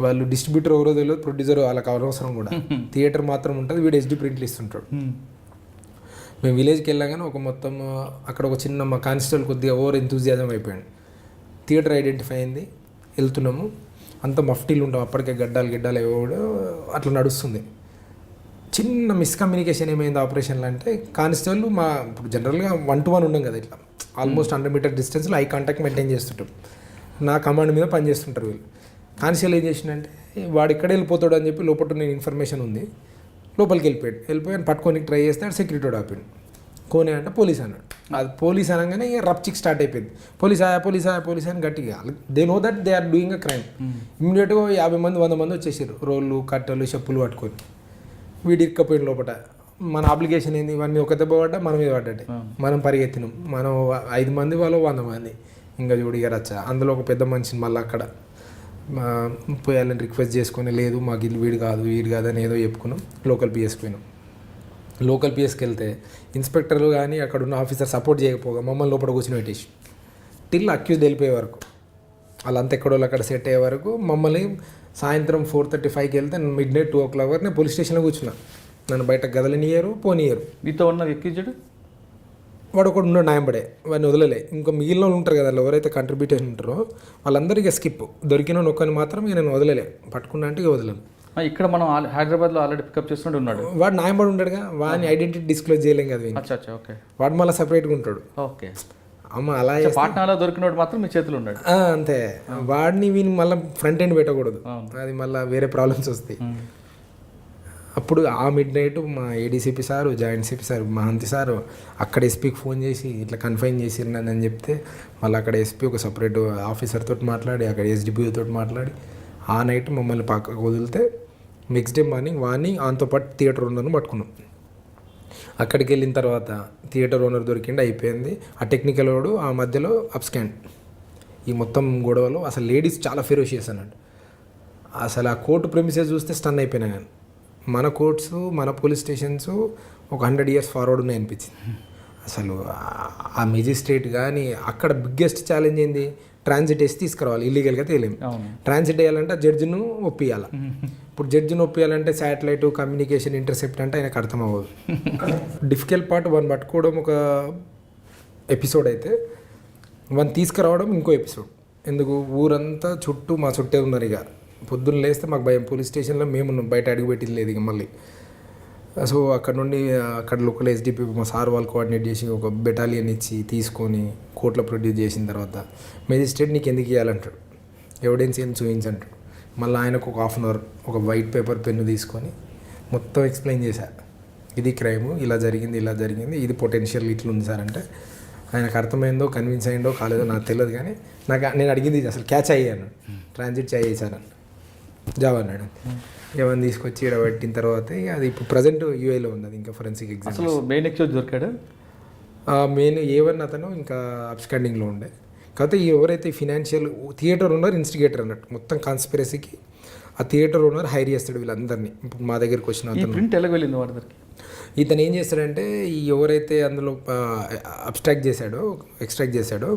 వాళ్ళు డిస్ట్రిబ్యూటర్ ఎవరో తెలియదు, ప్రొడ్యూసర్ వాళ్ళకి అవసరం కూడా. థియేటర్ మాత్రం ఉంటుంది, వీడు హెచ్డి ప్రింట్లు ఇస్తుంటాడు. మేము విలేజ్కి వెళ్ళగానే ఒక మొత్తం అక్కడ ఒక చిన్న మా కానిస్టేబుల్ కొద్దిగా ఓవర్ ఎంతూజియాజం అయిపోయాడు. థియేటర్ ఐడెంటిఫై అయింది, వెళ్తున్నాము, అంత మఫ్టీలు ఉంటాం అప్పటికే, గడ్డాలు ఎవడు అట్లా నడుస్తుంది. చిన్న మిస్కమ్యూనికేషన్ ఏమైంది ఆపరేషన్లో అంటే కానిస్టేబుల్ మా ఇప్పుడు జనరల్గా 1-to-1 ఉండం కదా, ఇట్లా ఆల్మోస్ట్ 100 మీటర్ డిస్టెన్స్లో ఐ కాంటాక్ట్ మెయింటైన్ చేస్తుంటాం. నా కమాండ్ మీద పనిచేస్తుంటారు వీళ్ళు. కానిస్టేబుల్ ఏం చేసిందంటే వాడు ఇక్కడ వెళ్ళిపోతాడు అని చెప్పి లోపల నేను ఇన్ఫర్మేషన్ ఉంది, లోపలికి వెళ్ళిపోయాడు. పట్టుకొని ట్రై చేస్తే అది సెక్యూరిటీ ఆపాడు. కోనే అంటే పోలీస్ అన్నాడు. అది పోలీస్ అనగానే రప్చిక్ స్టార్ట్ అయిపోయింది. పోలీస్ అని గట్టిగా they know that they are doing a crime. ఇమ్మీడియట్గా 50 మంది 100 మంది వచ్చేసారు, రోళ్ళు కట్టలు చెప్పులు పట్టుకొని. వీడి ఇక్కపోయిన లోపల మన అప్లికేషన్ ఏంది, ఇవన్నీ ఒక దెబ్బ పడ్డా మన మీద పడ్డట్టే. మనం పరిగెత్తినాం, మనం 5 మంది వాళ్ళు 100 మంది. ఇంకా చూడు ఇక రచ్చ. అందులో ఒక పెద్ద మనిషిని మళ్ళీ అక్కడ పోయాలని రిక్వెస్ట్ చేసుకొని, లేదు మాకు ఇల్లు వీడు కాదు అని ఏదో చెప్పుకున్నాం. లోకల్ పిఎస్కి పోయినాం. లోకల్ పిఎస్కి వెళ్తే ఇన్స్పెక్టర్లు కానీ అక్కడ ఉన్న ఆఫీసర్ సపోర్ట్ చేయకపోగా మమ్మల్ని లోపల కూర్చొని పెట్టేసి టిల్ అక్యూజ్డ్ వెళ్ళిపోయే వరకు, వాళ్ళంతా ఎక్కడోళ్ళు అక్కడ సెట్ అయ్యే వరకు మమ్మల్ని సాయంత్రం 4:35కి వెళ్తే midnight 2 o'clock వరకు నేను పోలీస్ స్టేషన్లో కూర్చున్నా. నన్ను బయట గదలనియరు, పోనీయరు. మీతో ఉన్న ఎక్కించాడు వాడు ఒకడు ఉన్నాడు న్యాయంపడే, వాడిని వదలలే. ఇంకా మిగిలిన వాళ్ళు ఉంటారు కదా, ఎవరైతే కంట్రిబ్యూటర్ ఉంటారో వాళ్ళందరికీ స్కిప్. దొరికిన నొక్కని మాత్రం ఇక నేను వదలలే, పట్టుకున్నా అంటే ఇక వదలను. ఇక్కడ మనం హైదరాబాద్లో ఆల్రెడీ పికప్ చేస్తుంటే ఉన్నాడు వాడు న్యాయంపడి ఉంటాడుగా, వాడిని ఐడెంటిటీ డిస్క్లోజ్ చేయలేం కదా. ఓకే, వాడు మళ్ళీ సపరేట్గా ఉంటాడు. ఓకే, అమ్మ అలా పాట్నాలో దొరికినోడు మాత్రం మీ చేతులు ఉన్నాడు అంతే. వాడిని వీని మళ్ళీ ఫ్రంట్ ఎండ్ పెట్టకూడదు, అది మళ్ళీ వేరే ప్రాబ్లమ్స్ వస్తాయి. అప్పుడు ఆ midnight మా ADCP sir, joint CP sir, Mohanty sir అక్కడ ఎస్పీకి ఫోన్ చేసి ఇట్లా కన్ఫైన్ చేసిరని అని చెప్తే మళ్ళీ అక్కడ ఎస్పీ ఒక సపరేట్ ఆఫీసర్తో మాట్లాడి, అక్కడ ఎస్డిపిఓతో మాట్లాడి ఆ నైట్ మమ్మల్ని పక్కకు వదిలితే నెక్స్ట్ డే మార్నింగ్ వాడిని ఆన్తో పాటు థియేటర్ ఓనర్ని పట్టుకున్నాం. అక్కడికి వెళ్ళిన తర్వాత థియేటర్ ఓనర్ దొరికిండి, అయిపోయింది. ఆ టెక్నికల్ వాడు ఆ మధ్యలో అప్స్కాండ్. ఈ మొత్తం గొడవలో అసలు లేడీస్ చాలా ఫెరోషియస్ అన్నాడు. అసలు ఆ కోర్టు ప్రెమిసెస్ చూస్తే స్టన్ అయిపోయినా. కానీ మన కోర్ట్స్, మన పోలీస్ స్టేషన్స్ ఒక 100 years ఫార్వర్డ్ ఉన్నాయి అనిపించింది. అసలు ఆ మెజిస్ట్రేట్ కానీ అక్కడ బిగ్గెస్ట్ ఛాలెంజ్ ఏంది, ట్రాన్సిట్ వేసి తీసుకురావాలి, ఇల్లీగల్గా తేలేము. ట్రాన్సిట్ వేయాలంటే జడ్జిను ఒప్పియాలి. ఇప్పుడు జడ్జిని ఒప్పియాలంటే శాటిలైట్ కమ్యూనికేషన్ ఇంటర్సెప్ట్ అంటే ఆయనకు అర్థం అవ్వదు. డిఫికల్ట్ పార్ట్ వన్ పట్టుకోవడం ఒక ఎపిసోడ్ అయితే, వన్ తీసుకురావడం ఇంకో ఎపిసోడ్. ఎందుకు ఊరంతా చుట్టూ మా చుట్టే ఉన్నారు. ఇక పొద్దున్న లేస్తే మాకు భయం, పోలీస్ స్టేషన్లో మేము బయట అడుగుపెట్టింది లేదు ఇక మళ్ళీ. సో అక్కడ నుండి అక్కడ లోకల్ ఎస్డిపి మా సార్ వాళ్ళు కోఆర్డినేట్ చేసి ఒక బెటాలియన్ ఇచ్చి తీసుకొని కోర్టులో ప్రొడ్యూస్ చేసిన తర్వాత మెజిస్ట్రేట్ నీకు ఎందుకు ఇవ్వాలంటాడు, ఎవిడెన్స్ ఏం చూపించంటాడు. మళ్ళీ ఆయనకు ఒక 1/2 hour ఒక వైట్ పేపర్ పెన్ను తీసుకొని మొత్తం ఎక్స్ప్లెయిన్ చేశా, ఇది క్రైమ్, ఇలా జరిగింది, ఇది పొటెన్షియల్ ఇట్లుంది సార్ అంటే. ఆయనకు అర్థమైందో కన్విన్స్ అయిందో కాలేదో నాకు తెలియదు. కానీ నేను అడిగింది అసలు క్యాచ్ అయ్యాను, ట్రాన్సిట్ చేసాను, జాబ్ అన్నాడు. ఏమని తీసుకొచ్చి ఇక్కడ పెట్టిన తర్వాత ఇక అది ఇప్పుడు ప్రజెంట్ యూఏలో ఉంది, అది ఇంకా ఫోరెన్సిక్ ఎగ్జామ్. అసలు మెయిన్ ఎక్స్క్యూజ్ దొరికాడు. మెయిన్ A1 అతను ఇంకా అబ్స్కాండింగ్లో ఉండే. కాకపోతే ఎవరైతే ఫినాన్షియల్ థియేటర్ ఓనర్ ఇన్స్టిగేటర్ అన్నట్టు మొత్తం కాన్స్పిరసీకి ఆ థియేటర్ ఓనర్ హైర్ చేస్తాడు వీళ్ళందరినీ. ఇప్పుడు మా దగ్గరికి వచ్చిన ఈ అతను ప్రింట్ ఎలా వెళ్ళింది వాడి దగ్గరికి? ఇతను ఏం చేస్తాడంటే ఈ ఎవరైతే అందులో ఎక్స్ట్రాక్ట్ చేశాడో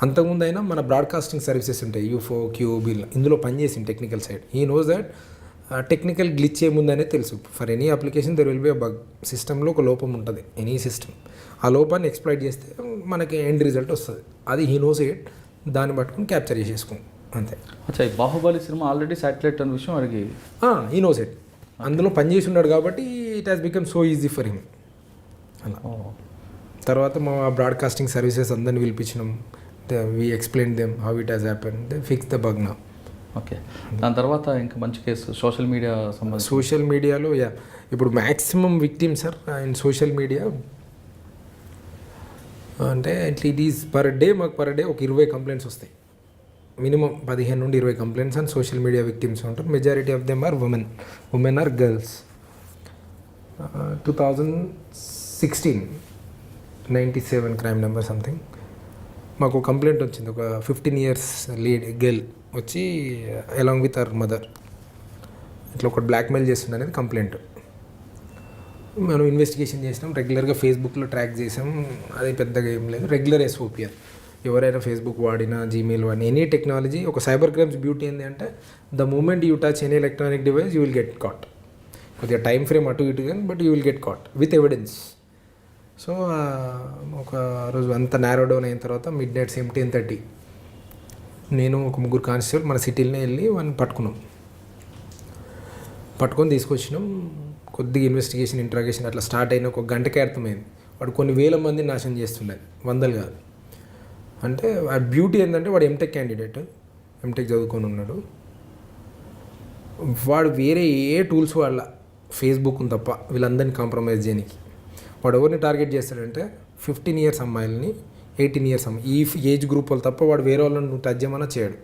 అంతకుముందు అయినా మన బ్రాడ్కాస్టింగ్ సర్వీసెస్ ఉంటాయి, యూఫో, క్యూబ్, ఇందులో పనిచేసింది టెక్నికల్ సైడ్. ఈ నోస్ దట్ టెక్నికల్ గ్లిచ్ ఏముందనే తెలుసు. For any application there will be a bug. సిస్టంలో ఒక లోపం ఉంటుంది, ఎనీ సిస్టమ్. ఆ లోపాన్ని ఎక్స్ప్లాయిట్ చేస్తే మనకి ఎండ్ రిజల్ట్ వస్తుంది. అది హీ నోస్ ఇట్, దాన్ని పట్టుకుని క్యాప్చర్ చేసేసుకోం అంతే. అచ్చా, ఈ బాహుబలి సినిమా ఆల్రెడీ శాటిలైట్ అనే విషయం వాడికి హీ నోస్ ఇట్, అందులో పనిచేసి ఉన్నాడు కాబట్టి it has become so easy for him. అలా తర్వాత మా బ్రాడ్కాస్టింగ్ సర్వీసెస్ అందరిని పిలిపించినాం. We explain them how it has happen, they fix the bug now. Okay, దాని తర్వాత ఇంకా మంచి కేసు సోషల్ మీడియా సంబంధించి. సోషల్ మీడియాలో ఇప్పుడు maximum victim sir in social media అంటే ఇట్ ఈస్ పర్ డే ఒక 20 కంప్లైంట్స్ వస్తాయి, మినిమం 15 నుండి 20 complaints and social media victims ఉంటారు. Majority of them are women or girls. 2016 97 crime number something మాకు complaint వచ్చింది. ఒక 15 years లీడ్ గర్ల్ వచ్చి along with our mother ఇట్లా ఒకటి బ్లాక్మెయిల్ చేస్తుంది అనేది కంప్లైంట్. మనం ఇన్వెస్టిగేషన్ చేసినాం, రెగ్యులర్గా ఫేస్బుక్లో ట్రాక్ చేసాం. అది పెద్దగా ఏం లేదు, రెగ్యులర్ SOPR. ఎవరైనా ఫేస్బుక్ వాడినా, జీమెయిల్ వాడినా, ఎనీ టెక్నాలజీ, ఒక సైబర్ క్రైమ్స్ బ్యూటీ ఏంటి అంటే the moment you touch any electronic device you will get caught. కొద్దిగా టైం ఫ్రేమ్ అటు ఇటు కానీ but you will get caught with evidence. So ఒక రోజు అంతా నారో డౌన్ అయిన తర్వాత మిడ్ నైట్ 10:30 నేను ఒక 3 కానిస్టేబుల్ మన సిటీలోనే వెళ్ళి వాడిని పట్టుకొని తీసుకొచ్చినాం. కొద్దిగా ఇన్వెస్టిగేషన్, ఇంట్రాగేషన్ అట్లా స్టార్ట్ అయిన ఒక గంటకే అర్థమైంది వాడు కొన్ని వేల మంది నాశనం చేస్తున్నాడు, వందలు కాదు. అంటే ఆ బ్యూటీ ఏంటంటే వాడు ఎంటెక్ క్యాండిడేట్, ఎంటెక్ చదువుకొని ఉన్నాడు. వాడు వేరే ఏ టూల్స్ వాళ్ళ ఫేస్బుక్ తప్ప వీళ్ళందరినీ కాంప్రమైజ్ చేయడానికి. వాడు ఎవరిని టార్గెట్ చేస్తాడంటే 15 years అమ్మాయిలని, 18 years అమ్మాయి, ఈ ఏజ్ గ్రూప్ వాళ్ళు తప్ప వాడు వేరే వాళ్ళని నువ్వు టచ్ చేయమన్నా చేయడు.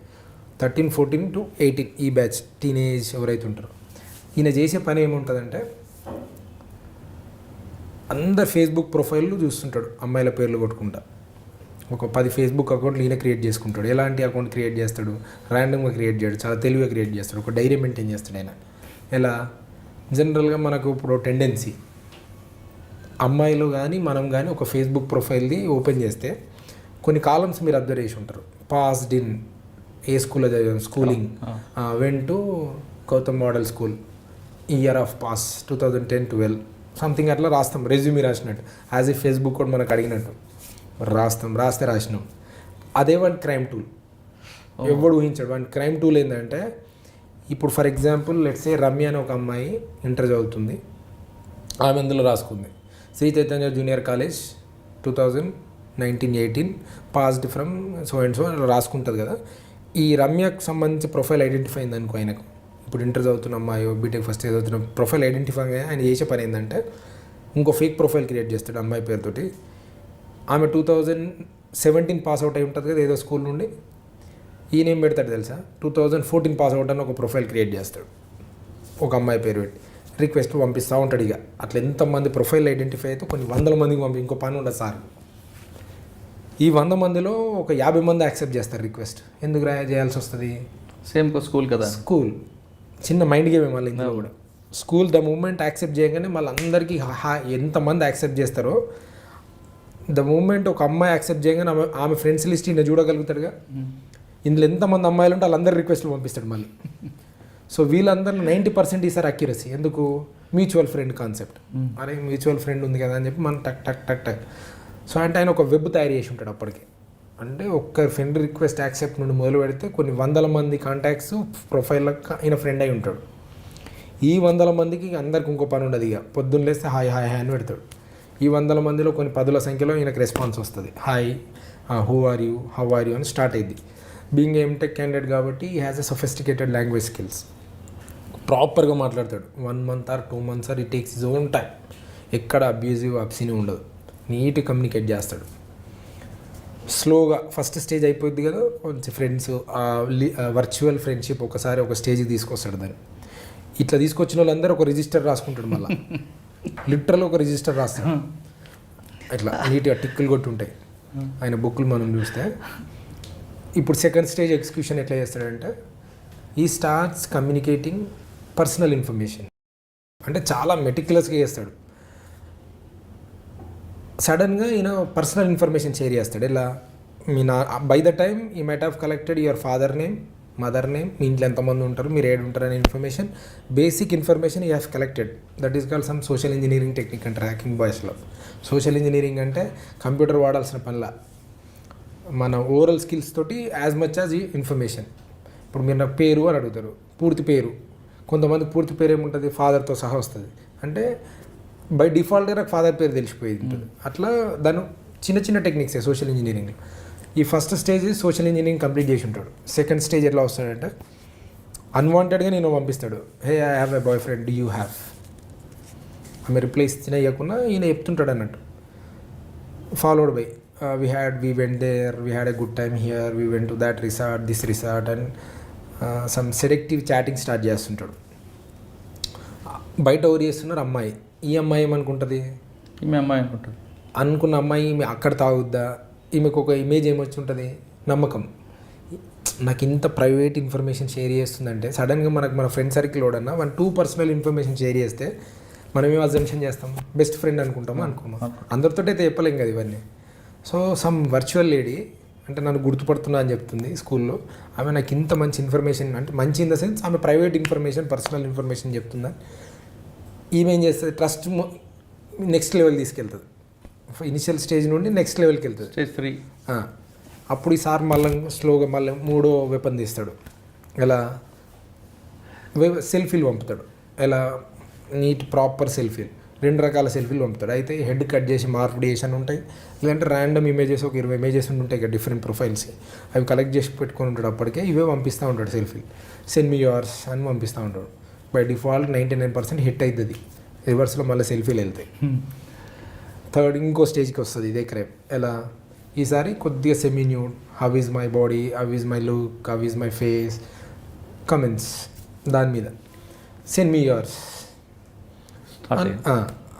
13, 14 to 18 ఈ బ్యాచ్ టీనేజ్ ఎవరైతే ఉంటారో. ఈయన చేసే పని ఏముంటుందంటే అందరు ఫేస్బుక్ ప్రొఫైల్లో చూస్తుంటాడు, అమ్మాయిల పేర్లు కొట్టుకుంటా. ఒక 10 ఫేస్బుక్ అకౌంట్లు ఈయన క్రియేట్ చేసుకుంటాడు. ఎలాంటి అకౌంట్ క్రియేట్ చేస్తాడు? ర్యాండమ్గా క్రియేట్ చేయడు, చాలా తెలివిగా క్రియేట్ చేస్తాడు. ఒక డైరీ మెయింటైన్ చేస్తాడు ఆయన. ఎలా జనరల్గా మనకు ఇప్పుడు టెండెన్సీ అమ్మాయిలు కానీ మనం కానీ ఒక ఫేస్బుక్ ప్రొఫైల్ది ఓపెన్ చేస్తే కొన్ని కాలమ్స్ మీరు అబ్జర్వ్ చేసి ఉంటారు. పాస్డ్ ఇన్ ఏ స్కూల్లో చదివాం, schooling, went to Gautam model school, year of pass 2010-12 something అట్లా రాస్తాం. రెజ్యూమీ రాసినట్టు యాజ్ ఏ ఫేస్బుక్ కూడా మనకు అడిగినట్టు రాసినాం. అదే వాడి క్రైమ్ టూల్. ఎవడు ఊహించాడు వాడి క్రైమ్ టూల్ ఏంటంటే, ఇప్పుడు for example let's a Ramya అని ఒక అమ్మాయి ఇంటర్ చదువుతుంది, ఆమె అందులో రాసుకుంది Shri Chaitanya junior college 2019-18 passed from so and so అలా రాసుకుంటుంది కదా. ఈ రమ్యకు సంబంధించి ప్రొఫైల్ ఐడెంటిఫై అయింది అనుకో ఆయనకు. ఇప్పుడు ఇంటర్ చదువుతున్న అమ్మాయి, బీటెక్ ఫస్ట్ ఇయర్ చదువుతున్న ప్రొఫైల్ ఐడెంటిఫై ఆయన చేసే పని ఏంటంటే ఇంకో ఫేక్ ప్రొఫైల్ క్రియేట్ చేస్తాడు అమ్మాయి పేరుతోటి. ఆమె 2017 పాస్ అవుట్ అయి ఉంటుంది కదా ఏదో స్కూల్ నుండి. ఈయన ఏం పెడతాడు తెలుసా, 2014 పాస్ అవుట్ అని ఒక ప్రొఫైల్ క్రియేట్ చేస్తాడు, ఒక అమ్మాయి పేరు పెట్టి రిక్వెస్ట్ పంపిస్తూ ఉంటాడు. ఇక అట్లా ఎంతమంది ప్రొఫైల్ ఐడెంటిఫై అయితే కొన్ని 100 మందికి ఇంకో పని ఉండదు సార్. ఈ 100 మందిలో ఒక 50 మంది యాక్సెప్ట్ చేస్తారు రిక్వెస్ట్. ఎందుకు చేయాల్సి వస్తుంది? సేమ్ స్కూల్ కదా, స్కూల్ చిన్న మైండ్ గేమ్ మళ్ళీ ఇందులో కూడా. స్కూల్ ద మూమెంట్ యాక్సెప్ట్ చేయగానే మళ్ళీ అందరికీ ఎంతమంది యాక్సెప్ట్ చేస్తారో, ద మూమెంట్ ఒక అమ్మాయి యాక్సెప్ట్ చేయగానే ఆమె ఫ్రెండ్స్ లిస్ట్ ఈయన చూడగలుగుతాడుగా. ఇందులో ఎంతమంది అమ్మాయిలు ఉంటే వాళ్ళందరూ రిక్వెస్ట్లు పంపిస్తాడు మళ్ళీ. సో వీళ్ళందరూ 90% ఈసారి అక్యురసీ. ఎందుకు? Mutual friend concept. అరే మ్యూచువల్ ఫ్రెండ్ ఉంది కదా అని చెప్పి మనం టక్ టక్ టక్ టక్. సో అంటే ఆయన ఒక వెబ్ తయారు చేసి ఉంటాడు అప్పటికి. అంటే ఒక్క ఫ్రెండ్ రిక్వెస్ట్ యాక్సెప్ట్ నుండి మొదలు పెడితే కొన్ని 100 మంది కాంటాక్ట్స్ ప్రొఫైల్కి ఆయన ఫ్రెండ్ అయి ఉంటాడు. ఈ 100 మందికి అందరికి ఇంకో పని ఉండదు. ఇక పొద్దున్న లేస్తే హాయ్ హాయ్ హాయ్ అని పెడతాడు. ఈ 100 మందిలో కొన్ని 10ల సంఖ్యలో ఈయనకు రెస్పాన్స్ వస్తుంది, hi, who are you, how are you అని స్టార్ట్ అయింది. బీయింగ్ ఎంటెక్ క్యాండిడేట్ కాబట్టి he has a sophisticated language skills. ప్రాపర్గా మాట్లాడతాడు. 1 month or 2 months it takes his own time. ఎక్కడ అబ్యూజివ్ అబ్సీని ఉండదు, నీట్ కమ్యూనికేట్ చేస్తాడు. స్లోగా ఫస్ట్ స్టేజ్ అయిపోద్ది కదా, కొంచెం ఫ్రెండ్స్ వర్చువల్ ఫ్రెండ్షిప్ ఒకసారి ఒక స్టేజ్కి తీసుకొస్తాడు దాన్ని. ఇట్లా తీసుకొచ్చిన వాళ్ళందరూ ఒక రిజిస్టర్ రాసుకుంటాడు మళ్ళీ లిటరల్ ఒక రిజిస్టర్ రాస్తాడు ఇట్లా నీట్గా టిక్కులు కొట్టి ఉంటాయి ఆయన బుక్లు మనం చూస్తే. ఇప్పుడు సెకండ్ స్టేజ్ ఎగ్జిక్యూషన్ ఎట్లా చేస్తాడంటే ఈ స్టార్ట్స్ కమ్యూనికేటింగ్ పర్సనల్ ఇన్ఫర్మేషన్, అంటే చాలా మెటిక్యులస్గా చేస్తాడు. సడన్గా ఈయన పర్సనల్ ఇన్ఫర్మేషన్ షేర్ చేస్తాడు. ఇలా మీ by the time he might have collected your father name, mother name, మీ ఇంట్లో ఎంతమంది ఉంటారు, మీరు ఏడు ఉంటారు అనే information, basic information you have collected. That is called some social engineering technique అంటారు హ్యాకింగ్ బాయ్స్లో. సోషల్ ఇంజనీరింగ్ అంటే కంప్యూటర్ వాడాల్సిన పనిలా మన ఓవరాల్ స్కిల్స్ తోటి యాజ్ మచ్ యాజ్ ఈ ఇన్ఫర్మేషన్. ఇప్పుడు మీరు నాకు పేరు అని అడుగుతారు, పూర్తి పేరు. కొంతమంది పూర్తి పేరు ఏముంటుంది, ఫాదర్తో సహా వస్తుంది. అంటే బై డిఫాల్ట్గా నాకు ఫాదర్ పేరు తెలిసిపోయేది ఉంటుంది. అట్లా దాని చిన్న చిన్న టెక్నిక్సే సోషల్ ఇంజనీరింగ్. ఈ first stage social engineering complete చేసి ఉంటాడు. సెకండ్ స్టేజ్ ఎట్లా వస్తాడంటే అన్వాంటెడ్గా నేను పంపిస్తాడు, hey I have a boy friend, do you have. ఆమె రిప్లై ఇచ్చిన ఇవ్వకుండా ఈయన చెప్తుంటాడు అన్నట్టు. Followed by we went there, we had a good time here, we went to that resort, this resort, and some selective chatting start చేస్తుంటాడు. బయట ఎవరు చేస్తున్నారు, అమ్మాయి. ఈ అమ్మాయి ఏమనుకుంటుంది, ఈమె అమ్మాయి అనుకుంటుంది. అనుకున్న అమ్మాయి ఈమె అక్కడ తాగుద్దా, ఈమెకు ఒక ఇమేజ్ ఏమొచ్చి ఉంటుంది, నమ్మకం. నాకు ఇంత ప్రైవేట్ ఇన్ఫర్మేషన్ షేర్ చేస్తుందంటే సడన్గా మనకు మన ఫ్రెండ్ సర్కిల్ ఓడన్నా 1-2 పర్సనల్ ఇన్ఫర్మేషన్ షేర్ చేస్తే మనం ఏం అజంప్షన్ చేస్తాం, బెస్ట్ ఫ్రెండ్ అనుకుంటాము. అందరితో అయితే చెప్పలేం కదా ఇవన్నీ. సో సమ్ వర్చువల్ లేడీ అంటే నన్ను గుర్తుపడుతున్నా అని చెప్తుంది స్కూల్లో. ఆమె నాకు ఇంత మంచి ఇన్ఫర్మేషన్, అంటే మంచి ఇన్ ద సెన్స్ ఆమె ప్రైవేట్ ఇన్ఫర్మేషన్, పర్సనల్ ఇన్ఫర్మేషన్ చెప్తుందా. ఈమె ఏం చేస్తుంది, ట్రస్ట్ నెక్స్ట్ లెవెల్ తీసుకెళ్తుంది. ఇనిషియల్ స్టేజ్ నుండి నెక్స్ట్ లెవెల్కి వెళ్తుంది, స్టేజ్ 3. అప్పుడు ఈ సార్ మళ్ళీ స్లోగా మళ్ళీ 3వ వెపన్ తీస్తాడు. ఎలా సెల్ఫీలు పంపుతాడు, ఎలా నీట్ ప్రాపర్ సెల్ఫీలు, 2 రకాల సెల్ఫీలు పంపుతాడు. అయితే హెడ్ కట్ చేసి మార్పుడు చేసి అని ఉంటాయి, లేదంటే ర్యాండమ్ ఇమేజెస్ ఒక 20 ఇమేజెస్ ఉంటాయి కదా డిఫరెంట్ ప్రొఫైల్స్, అవి కలెక్ట్ చేసి పెట్టుకొని ఉంటాడు. అప్పటికే ఇవే పంపిస్తూ ఉంటాడు సెల్ఫీలు. సెండ్ మీ యువర్స్ అని పంపిస్తూ ఉంటాడు. బై డిఫాల్ట్ 99% హిట్ అవుతుంది, రివర్స్లో మళ్ళీ సెల్ఫీలు వెళ్తాయి. థర్డ్ ఇంకో స్టేజ్కి వస్తుంది ఇదే క్రైమ్. ఎలా ఈసారి కొద్దిగా semi nude, how is my body, how is my look, how is my face, comments దాని మీద. సెండ్ మీ యువర్స్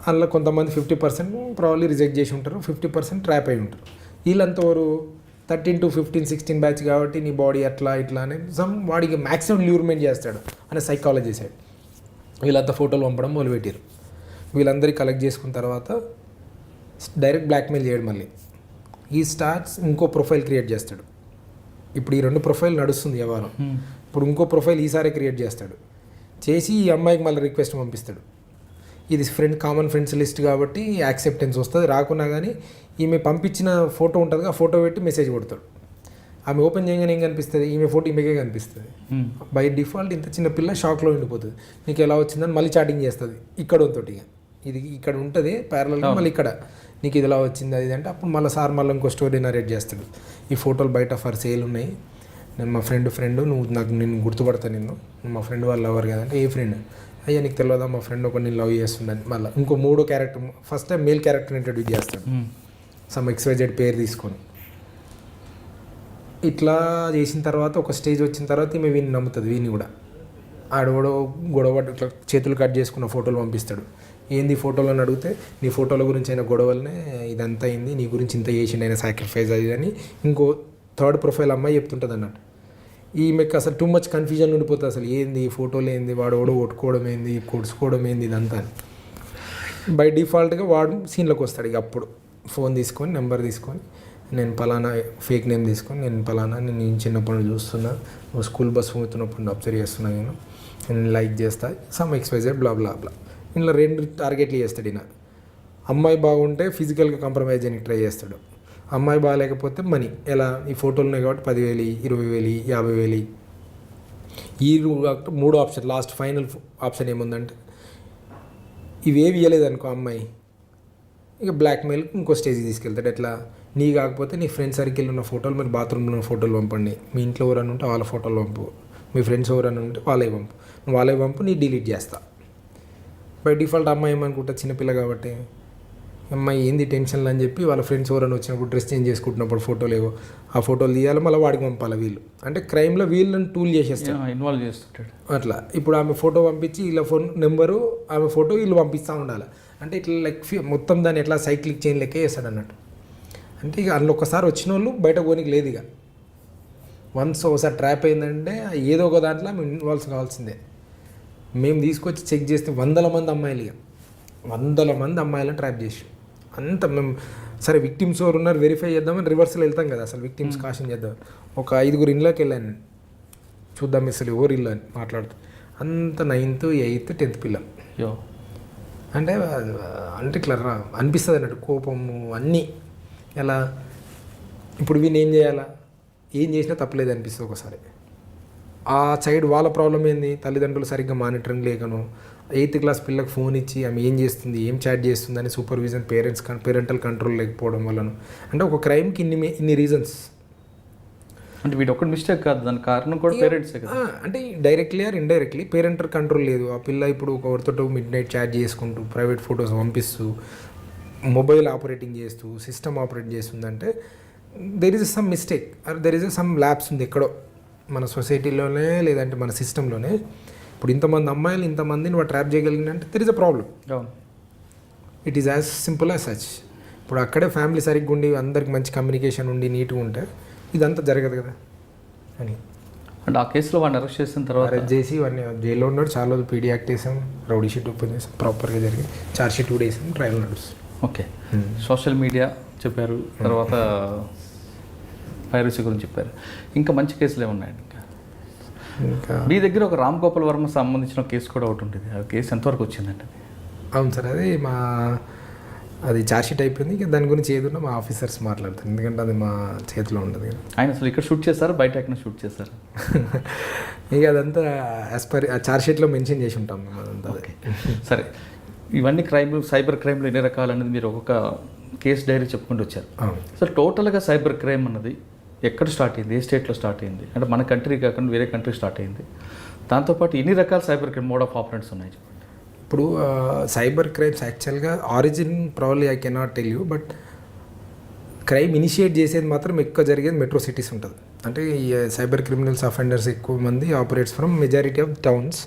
అందులో కొంతమంది 50% ప్రాబ్లీ రిజెక్ట్ చేసి ఉంటారు, 50% ట్రాప్ అయి ఉంటారు. వీళ్ళంతా ఎవరు 13 to 15, 16 బ్యాచ్ కాబట్టి నీ బాడీ అట్లా ఇట్లా అని వాడికి మ్యాక్సిమం ల్యూర్మెంట్ చేస్తాడు అనే సైకాలజీ సైడ్. వీళ్ళంతా ఫోటోలు పంపడం మొదలుపెట్టారు. వీళ్ళందరికీ కలెక్ట్ చేసుకున్న తర్వాత డైరెక్ట్ బ్లాక్మెయిల్ చేయడం. మళ్ళీ ఈ స్టార్ట్స్ ఇంకో ప్రొఫైల్ క్రియేట్ చేస్తాడు. ఇప్పుడు ఈ 2 ప్రొఫైల్ నడుస్తుంది వ్యవహారం. ఇప్పుడు ఇంకో ప్రొఫైల్ ఈసారి క్రియేట్ చేస్తాడు. చేసి ఈ అమ్మాయికి మళ్ళీ రిక్వెస్ట్ పంపిస్తాడు. ఇది కామన్ ఫ్రెండ్స్ లిస్ట్ కాబట్టి యాక్సెప్టెన్స్ వస్తుంది. రాకున్నా కానీ ఈమె పంపించిన ఫోటో ఉంటుంది, ఆ ఫోటో పెట్టి మెసేజ్ కొడతాడు. ఆమె ఓపెన్ చేయగానే ఏం కనిపిస్తుంది, ఈమె ఫోటో ఈమెకే కనిపిస్తుంది. బై డిఫాల్ట్ ఇంత చిన్న పిల్ల షాక్లో ఉండిపోతుంది. నీకు ఎలా వచ్చిందని మళ్ళీ చాటింగ్ చేస్తుంది ఇక్కడ తోటి. ఇది ఇక్కడ ఉంటుంది ప్యారలల్గా, మళ్ళీ ఇక్కడ నీకు ఇది ఎలా వచ్చింది అది అంటే అప్పుడు మళ్ళీ సార్ మళ్ళీ ఇంకో స్టోరీ నరేట్ చేస్తాడు. ఈ ఫోటోలు బయట ఫర్ సేల్ ఉన్నాయి, నేను మా ఫ్రెండ్ నువ్వు నాకు నేను గుర్తుపడతా, నువ్వు మా ఫ్రెండ్ వాళ్ళు ఎవరు కదంటే ఏ ఫ్రెండ్, అయ్యా నీకు తెలియదా మా ఫ్రెండ్ ఒక నేను లవ్ చేస్తుందని. మళ్ళీ ఇంకో 3వ character, first time male character introduce చేస్తాడు సమ్ XYZ పేరు తీసుకొని. ఇట్లా చేసిన తర్వాత ఒక స్టేజ్ వచ్చిన తర్వాత ఈమె వీడిని నమ్ముతుంది. వీడిని కూడా ఆడవాడు గొడవ ఇట్లా చేతులు కట్ చేసుకున్న ఫోటోలు పంపిస్తాడు. ఏంది ఫోటోలు అని అడిగితే నీ ఫోటోల గురించి అయిన గొడవలనే ఇదంతా అయింది, నీ గురించి ఇంత చేసిండు అయినా సాక్రిఫైస్ అది అని ఇంకో 3rd ప్రొఫైల్ అమ్మాయి చెప్తుంటుంది అన్నట్టు. ఈమెకు అసలు టూ మచ్ కన్ఫ్యూజన్ ఉండిపోతుంది. అసలు ఏంది ఫోటోలు ఏంది, వాడు కొట్టుకోవడం ఏంది, కొడుచుకోవడం ఏంది, ఇదంతా. బై డిఫాల్ట్గా వాడు సీన్లోకి వస్తాడు. ఇక అప్పుడు ఫోన్ తీసుకొని నెంబర్ తీసుకొని నేను పలానా ఫేక్ నేమ్ తీసుకొని నేను పలానా నేను చిన్నప్పటి నుంచి చూస్తున్నా, నువ్వు స్కూల్ బస్ పోతున్నప్పుడు అబ్జర్వ్ చేస్తున్నా, నేను లైక్ చేస్తా, సమ్ XYZ బ్లా బ్లా బ్లా. ఇందులో 2 టార్గెట్లు చేస్తాడు ఈయన. అమ్మాయి బాగుంటే ఫిజికల్గా కాంప్రమైజ్ చేయడానికి ట్రై చేస్తాడు. అమ్మాయి బాగాలేకపోతే మనీ. ఎలా ఈ ఫోటోలు ఉన్నాయి కాబట్టి 10,000, 20,000, 50,000. ఈ 3వ ఆప్షన్, లాస్ట్ ఫైనల్ ఆప్షన్ ఏముందంటే ఇవేవి ఇవ్వలేదు అనుకో అమ్మాయి, ఇక బ్లాక్మెయిల్ ఇంకో స్టేజ్కి తీసుకెళ్తాడు. ఎట్లా, నీ కాకపోతే నీ ఫ్రెండ్ సర్కిల్ ఉన్న ఫోటోలు, మీరు బాత్రూంలో ఉన్న ఫోటోలు పంపండి, మీ ఇంట్లో ఎవరన్నా ఉంటే వాళ్ళ ఫోటోలు పంపు, మీ ఫ్రెండ్స్ ఎవరన్నా ఉంటే వాళ్ళే పంపు, నీ డిలీట్ చేస్తా. బై డిఫాల్ట్ అమ్మాయి ఏమనుకుంటా చిన్నపిల్ల కాబట్టి అమ్మాయి ఏంది టెన్షన్లు అని చెప్పి వాళ్ళ ఫ్రెండ్స్ ఎవరైనా వచ్చినప్పుడు డ్రెస్ చేంజ్ చేసుకుంటున్నప్పుడు ఫోటోలు ఏవో ఆ ఫోటోలు తీయాలి, మళ్ళీ వాడికి పంపాలి వీళ్ళు. అంటే క్రైమ్లో వీళ్ళని టూల్ చేసేస్తారు, ఇన్వాల్వ్ చేస్తుంటాడు అట్లా. ఇప్పుడు ఆమె ఫోటో పంపించి వీళ్ళ ఫోన్ నెంబరు ఆమె ఫోటో వీళ్ళు పంపిస్తూ ఉండాలి. అంటే ఇట్లా లైక్ మొత్తం దాన్ని ఎట్లా సైక్లిక్ చైన్ లెక్కే చేస్తాడు అన్నట్టు. అంటే ఇక అందులో ఒక్కసారి వచ్చిన వాళ్ళు బయట పోనీకి లేదు. ఇక వన్స్ ఒకసారి ట్రాప్ అయిందంటే ఏదో ఒక దాంట్లో మేము ఇన్వాల్వ్ కావాల్సిందే. మేము తీసుకొచ్చి చెక్ చేస్తే 100 మంది అమ్మాయిలు, ఇక 100 మంది అమ్మాయిలను ట్రాప్ చేసి అంత మేము సరే విక్టిమ్స్ ఎవరు ఉన్నారు వెరిఫై చేద్దామని రివర్స్లో వెళ్తాం కదా, అసలు విక్టిమ్స్ కాషన్ చేద్దాం. ఒక 5 ఇళ్ళకి వెళ్ళాను నేను, చూద్దాం అసలు ఎవరు ఇల్లు అని మాట్లాడుతూ. అంత 9th, 8th, 10th పిల్ల. అంటే అంటే ఇట్లా అనిపిస్తుంది అన్నట్టు, కోపము అన్నీ. ఎలా ఇప్పుడు వీళ్ళు ఏం చేయాలా, ఏం చేసినా తప్పలేదు అనిపిస్తుంది ఒకసారి. ఆ సైడ్ వాళ్ళ ప్రాబ్లం ఏంది, తల్లిదండ్రులు సరిగ్గా మానిటరింగ్ లేకను, 8th క్లాస్ పిల్లలకు ఫోన్ ఇచ్చి ఆమె ఏం చేస్తుంది, ఏం చాట్ చేస్తుంది అని సూపర్విజన్ పేరెంటల్ కంట్రోల్ లేకపోవడం వలన. అంటే ఒక క్రైమ్కి ఇన్ని రీజన్స్. అంటే వీడు ఒక్కటి మిస్టేక్ కాదు, దాని కారణం కూడా పేరెంట్సే కదా. అంటే directly or indirectly parental control లేదు. ఆ పిల్ల ఇప్పుడు ఒకరితో మిడ్ నైట్ చాట్ చేసుకుంటూ ప్రైవేట్ ఫొటోస్ పంపిస్తూ మొబైల్ ఆపరేటింగ్ చేస్తూ సిస్టమ్ ఆపరేట్ చేస్తుందంటే there is some mistake are there is some labs ఉంది ఎక్కడో మన సొసైటీలోనే, లేదంటే మన సిస్టంలోనే. ఇప్పుడు ఇంతమంది అమ్మాయిలు ఇంతమందిని వాడు ట్రాప్ చేయగలిగినంటే there is a problem. It is as simple as such. ఇప్పుడు అక్కడే ఫ్యామిలీ సరిగ్గా ఉండి అందరికి మంచి కమ్యూనికేషన్ ఉండి నీట్గా ఉంటే ఇదంతా జరగదు కదా అని. అంటే ఆ కేసులో వాడిని అరెస్ట్ చేసిన తర్వాత అరెస్ట్ చేసి వాడిని జైల్లో ఉన్నాడు. చాలా రోజులు పీడీ యాక్ట్ వేసాం, రౌడీ షీట్ ఓపెన్ చేసాం, ప్రాపర్గా జరిగి ఛార్జ్ షీట్ 2 days ట్రయల్ నడుస్తుంది. ఓకే, సోషల్ మీడియా చెప్పారు, తర్వాత పైరసీ గురించి చెప్పారు. ఇంకా మంచి కేసులు ఏమున్నాయండి? ఇంకా మీ దగ్గర ఒక రామ్ గోపాల్ వర్మ సంబంధించిన కేసు కూడా ఒకటి ఉంటుంది, ఆ కేసు ఎంతవరకు వచ్చిందండి? అవును సార్, అది ఛార్జ్ షీట్ అయిపోయింది. ఇంకా దాని గురించి ఏదున్నా మా ఆఫీసర్స్ మాట్లాడుతారు, ఎందుకంటే అది మా చేతిలో ఉండదు. ఆయన అసలు ఇక్కడ షూట్ చేస్తారు, బయట ఎక్కడ షూట్ చేస్తారు? ఇక అదంతా యాజ్ పర్ ఛార్జ్ షీట్లో మెన్షన్ చేసి ఉంటాం మేము అదంతా. సరే, ఇవన్నీ సైబర్ క్రైమ్లు ఎన్ని రకాలు అనేది మీరు ఒక్కొక్క కేసు డైరీ చెప్పుకుంటూ వచ్చారు. అసలు టోటల్గా సైబర్ క్రైమ్ అన్నది ఎక్కడ స్టార్ట్ అయింది, ఏ స్టేట్లో స్టార్ట్ అయింది? అంటే మన కంట్రీ కాకుండా వేరే కంట్రీ స్టార్ట్ అయింది. దాంతోపాటు ఎన్ని రకాల cyber crime mode of operands ఉన్నాయి చెప్పండి. ఇప్పుడు సైబర్ క్రైమ్స్ యాక్చువల్గా origin probably I cannot tell you, but crime initiate చేసేది మాత్రం ఎక్కువ జరిగేది మెట్రో సిటీస్ ఉంటుంది. అంటే ఈ సైబర్ క్రిమినల్స్ అఫెండర్స్ ఎక్కువ మంది operates from majority of towns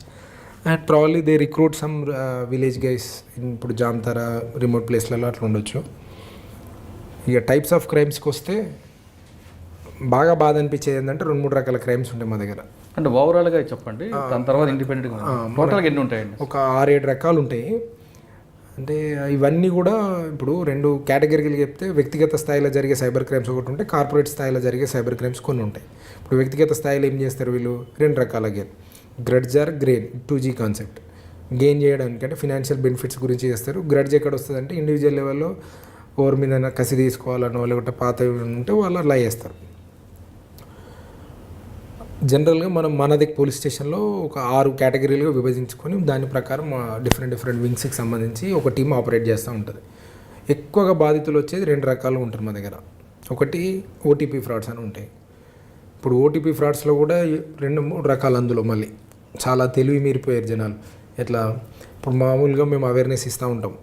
and probably they recruit some village guys. ఇప్పుడు జామ్తారా రిమోట్ ప్లేస్లలో అట్లా ఉండొచ్చు. ఇక టైప్స్ ఆఫ్ క్రైమ్స్కి వస్తే బాగా బాధ అనిపించేది ఏంటంటే 2-3 రకాల క్రైమ్స్ ఉంటాయి మా దగ్గర. అంటే ఓవరాల్గా చెప్పండి, దాని తర్వాత ఇండిపెండెంట్గా టోటల్గా ఎన్ని ఉంటాయండి? ఒక 6-7 రకాలు ఉంటాయి. అంటే ఇవన్నీ కూడా ఇప్పుడు 2 కేటగిరీలు చెప్తే వ్యక్తిగత స్థాయిలో జరిగే సైబర్ క్రైమ్స్ ఒకటి ఉంటాయి, కార్పొరేట్ స్థాయిలో జరిగే సైబర్ క్రైమ్స్ కొన్ని ఉంటాయి. ఇప్పుడు వ్యక్తిగత స్థాయిలో ఏం చేస్తారు వీళ్ళు, 2 రకాల game, grudge are gain, 2G concept. Gain చేయడానికి అంటే ఫినాన్షియల్ బెనిఫిట్స్ గురించి చేస్తారు. గ్రడ్జ్ ఎక్కడ వస్తుంది అంటే ఇండివిజువల్ లెవెల్లో ఎవరి మీద కసి తీసుకోవాలనో లేకపోతే పాత ఉంటే వాళ్ళు అలా చేస్తారు. జనరల్గా మనం మనది పోలీస్ స్టేషన్లో ఒక 6 కేటగిరీలుగా విభజించుకొని దాని ప్రకారం డిఫరెంట్ వింగ్స్కి సంబంధించి ఒక టీం ఆపరేట్ చేస్తూ ఉంటుంది. ఎక్కువగా బాధితులు వచ్చేది 2 రకాలు ఉంటారు మా దగ్గర. ఒకటి ఓటీపీ ఫ్రాడ్స్ అని ఉంటాయి. ఇప్పుడు ఓటీపీ ఫ్రాడ్స్లో కూడా 2-3 రకాలు. అందులో మళ్ళీ చాలా తెలివి మీరిపోయారు జనాలు. ఎట్లా, ఇప్పుడు మామూలుగా మేము అవేర్నెస్ ఇస్తూ ఉంటాం.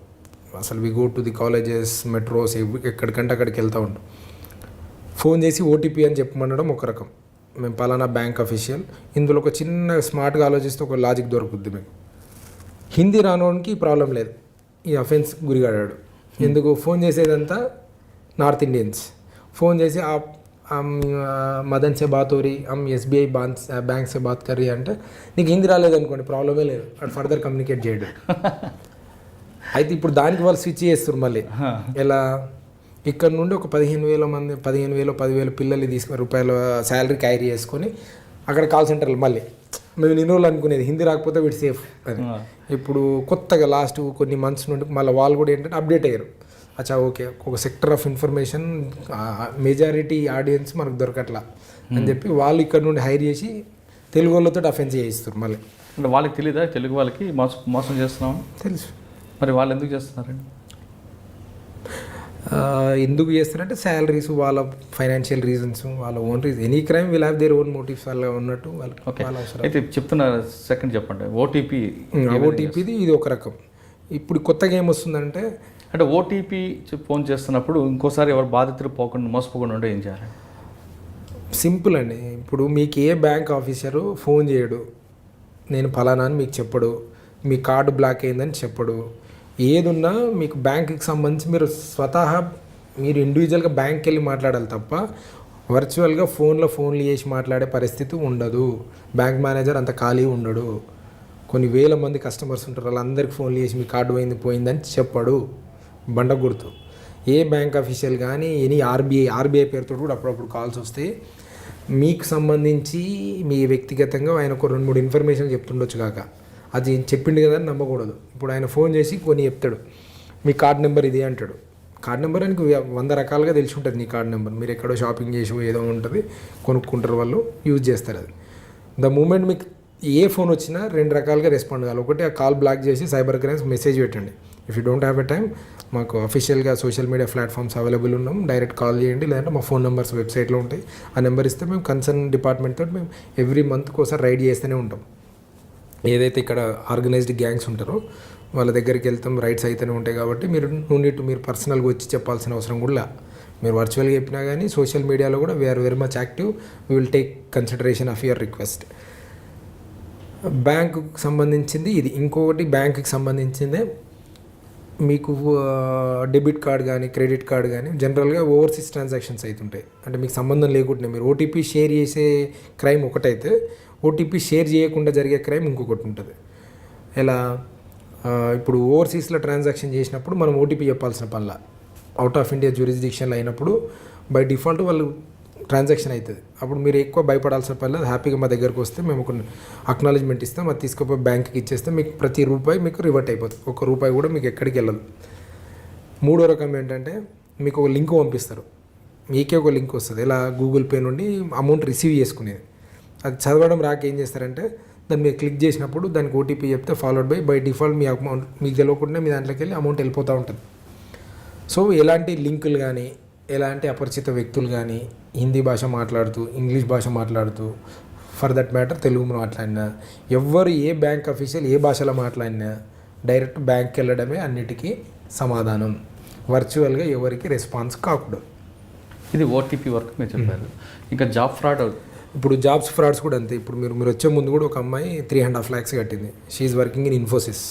అసలు we go to the colleges, metros, ఎక్కడికంటే అక్కడికి వెళ్తూ ఉంటాం. ఫోన్ చేసి ఓటీపీ అని చెప్పమనడం ఒక రకం. మేము పలానా బ్యాంక్ అఫీషియల్. ఇందులో ఒక చిన్న స్మార్ట్గా ఆలోచిస్తే ఒక లాజిక్ దొరుకుద్ది మీకు. హిందీ రానోడికి ప్రాబ్లం లేదు, ఈ అఫెన్స్ గురిగాడాడు. ఎందుకు ఫోన్ చేసేదంతా నార్త్ ఇండియన్స్. ఫోన్ చేసి మదన్ సే బాత్ హోరీ, ఎస్బీఐ బ్యాంక్ సే బాత్ కర్రీ అంటే నీకు హిందీ రాలేదనుకోండి, ప్రాబ్లమే లేదు, అటు ఫర్దర్ కమ్యూనికేట్ చేయడు. అయితే ఇప్పుడు దానికి వాళ్ళు స్విచ్ చేస్తారు మళ్ళీ. ఎలా, ఇక్కడ నుండి ఒక 15,000 మంది 10,000 పిల్లల్ని తీసుకుని రూపాయల శాలరీ క్యారీ చేసుకొని అక్కడ కాల్ సెంటర్లు మళ్ళీ మేము ఇన్ని రోజులు అనుకునేది హిందీ రాకపోతే వీడు సేఫ్ అని. ఇప్పుడు కొత్తగా లాస్ట్ కొన్ని మంత్స్ నుండి మళ్ళీ వాళ్ళు కూడా ఏంటంటే అప్డేట్ అయ్యారు. అచ్చా ఓకే, ఒక sector of information majority audience మనకు దొరకట్లా అని చెప్పి వాళ్ళు ఇక్కడ నుండి హైర్ చేసి తెలుగు వాళ్ళతో అఫెన్స్ చేయిస్తారు మళ్ళీ. అంటే వాళ్ళకి తెలియదా తెలుగు వాళ్ళకి మోసం చేస్తున్నాం? తెలుసు. మరి వాళ్ళు ఎందుకు చేస్తున్నారండి? ఎందుకు చేస్తారంటే శాలరీస్, వాళ్ళ ఫైనాన్షియల్ రీజన్స్, వాళ్ళ own reason. Any crime will have their own motives వాళ్ళ ఉన్నట్టు వాళ్ళ అవసరం. అయితే చెప్తున్నారు, సెకండ్ చెప్పండి. ఓటీపీది ఇది ఒక రకం. ఇప్పుడు కొత్తగా ఏమొస్తుందంటే అంటే ఓటీపీ ఫోన్ చేస్తున్నప్పుడు ఇంకోసారి ఎవరు బాధితులు పోకుండా మోసపోకుండా ఉంటే ఏం చేయాలి? సింపుల్ అండి. ఇప్పుడు మీకు ఏ బ్యాంక్ ఆఫీసరు ఫోన్ చేయడు, నేను ఫలానా అని మీకు చెప్పడు, మీ కార్డు బ్లాక్ అయిందని చెప్పడు. ఏదున్నా మీకు బ్యాంకుకి సంబంధించి మీరు స్వతహా మీరు ఇండివిజువల్గా బ్యాంక్కి వెళ్ళి మాట్లాడాలి తప్ప వర్చువల్గా ఫోన్లు చేసి మాట్లాడే పరిస్థితి ఉండదు. బ్యాంక్ మేనేజర్ అంత ఖాళీ ఉండడు. కొన్ని వేల మంది కస్టమర్స్ ఉంటారు, వాళ్ళందరికీ ఫోన్లు చేసి మీ కార్డు పోయిందని చెప్పడు. బండ గుర్తు. ఏ బ్యాంక్ అఫీషియల్ కానీ ఎనీ ఆర్బీఐ పేరుతో కూడా అప్పుడప్పుడు కాల్స్ వస్తే మీకు సంబంధించి మీ వ్యక్తిగతంగా ఆయన ఒక 2-3 ఇన్ఫర్మేషన్ చెప్తుండొచ్చు కాక అది చెప్పిండు కదా అని నమ్మకూడదు. ఇప్పుడు ఆయన ఫోన్ చేసి కొన్ని చెప్తాడు, మీ కార్డ్ నెంబర్ ఇది అంటాడు. కార్డ్ నెంబర్ అని 100 రకాలుగా తెలిసి ఉంటుంది నీ కార్డ్ నెంబర్. మీరు ఎక్కడో షాపింగ్ చేసి ఏదో ఉంటుంది కొనుక్కుంటారు, వాళ్ళు యూజ్ చేస్తారు అది. ద మూమెంట్ మీకు ఏ ఫోన్ వచ్చినా 2 రకాలుగా రెస్పాండ్ కావాలి. ఒకటి ఆ కాల్ బ్లాక్ చేసి సైబర్ క్రైమ్స్ మెసేజ్ పెట్టండి. If you don't have a time మాకు అఫీషియల్గా సోషల్ మీడియా ప్లాట్ఫామ్స్ అవైలబుల్ ఉన్నాం, డైరెక్ట్ కాల్ చేయండి, లేదంటే మా ఫోన్ నెంబర్స్ వెబ్సైట్లో ఉంటాయి. ఆ నెంబర్ ఇస్తే మేము కన్సర్న్ డిపార్ట్మెంట్ తోటి మేము ఎవ్రీ మంత్కి ఒకసారి రైడ్ చేస్తూనే ఉంటాం. ఏదైతే ఇక్కడ ఆర్గనైజ్డ్ గ్యాంగ్స్ ఉంటారో వాళ్ళ దగ్గరికి వెళ్తాం, రైడ్స్ అయితేనే ఉంటాయి. కాబట్టి మీరు పర్సనల్గా వచ్చి చెప్పాల్సిన అవసరం కూడా మీరు వర్చువల్గా చెప్పినా కానీ సోషల్ మీడియాలో కూడా we are very much active. We will take consideration of your request. బ్యాంకుకు సంబంధించింది ఇది. ఇంకొకటి బ్యాంకుకి సంబంధించిందే మీకు డెబిట్ కార్డ్ కానీ క్రెడిట్ కార్డ్ కానీ జనరల్గా ఓవర్సీస్ ట్రాన్సాక్షన్స్ అవుతుంటాయి. అంటే మీకు సంబంధం లేకుండా మీరు ఓటీపీ షేర్ చేసే క్రైమ్ ఒకటైతే ఓటీపీ షేర్ చేయకుండా జరిగే క్రైమ్ ఇంకొకటి ఉంటుంది. ఎలా ఇప్పుడు ఓవర్సీస్లో ట్రాన్సాక్షన్ చేసినప్పుడు మనం ఓటీపీ చెప్పాల్సిన పనిలా, అవుట్ ఆఫ్ ఇండియా జ్యూరిస్డిక్షన్లో అయినప్పుడు బై డిఫాల్ట్ వాళ్ళు ట్రాన్సాక్షన్ అవుతుంది. అప్పుడు మీరు ఎక్కువ భయపడాల్సిన పని హ్యాపీగా మా దగ్గరకు వస్తే మేము ఒక అక్నాలజ్మెంట్ ఇస్తాం, అది తీసుకుపోయి బ్యాంక్కి ఇచ్చేస్తే మీకు ప్రతి రూపాయి మీకు రివర్ట్ అయిపోతుంది. ₹1 కూడా మీకు ఎక్కడికి వెళ్ళదు. మూడో రకం ఏంటంటే మీకు ఒక లింక్ పంపిస్తారు, మీకే ఒక లింక్ వస్తుంది. ఇలా గూగుల్ పే నుండి అమౌంట్ రిసీవ్ చేసుకునేది. అది చదవడం రాక ఏం చేస్తారంటే దాన్ని మీరు క్లిక్ చేసినప్పుడు దానికి ఓటీపీ చెప్తే followed by default me amount మీకు తెలియకుండా మీ దాంట్లోకి వెళ్ళి అమౌంట్ వెళ్ళిపోతూ ఉంటుంది. సో ఎలాంటి లింకులు కానీ ఎలాంటి అపరిచిత వ్యక్తులు కానీ హిందీ భాష మాట్లాడుతూ ఇంగ్లీష్ భాష మాట్లాడుతూ ఫర్ దట్ మ్యాటర్ తెలుగు మాట్లాడినా ఎవ్వరు ఏ బ్యాంక్ అఫీషియల్ ఏ భాషలో మాట్లాడినా డైరెక్ట్ బ్యాంక్కి వెళ్ళడమే అన్నిటికీ సమాధానం. వర్చువల్గా ఎవరికి రెస్పాన్స్ కాకూడదు. ఇది ఓటీపీ వర్క్ మీరు చెప్పారు. ఇంకా జాబ్ ఫ్రాడ్ ఇప్పుడు జాబ్స్ ఫ్రాడ్స్ కూడా అంతే. ఇప్పుడు మీరు వచ్చే ముందు కూడా ఒక అమ్మాయి 3.5 lakhs కట్టింది. She working in Infosys.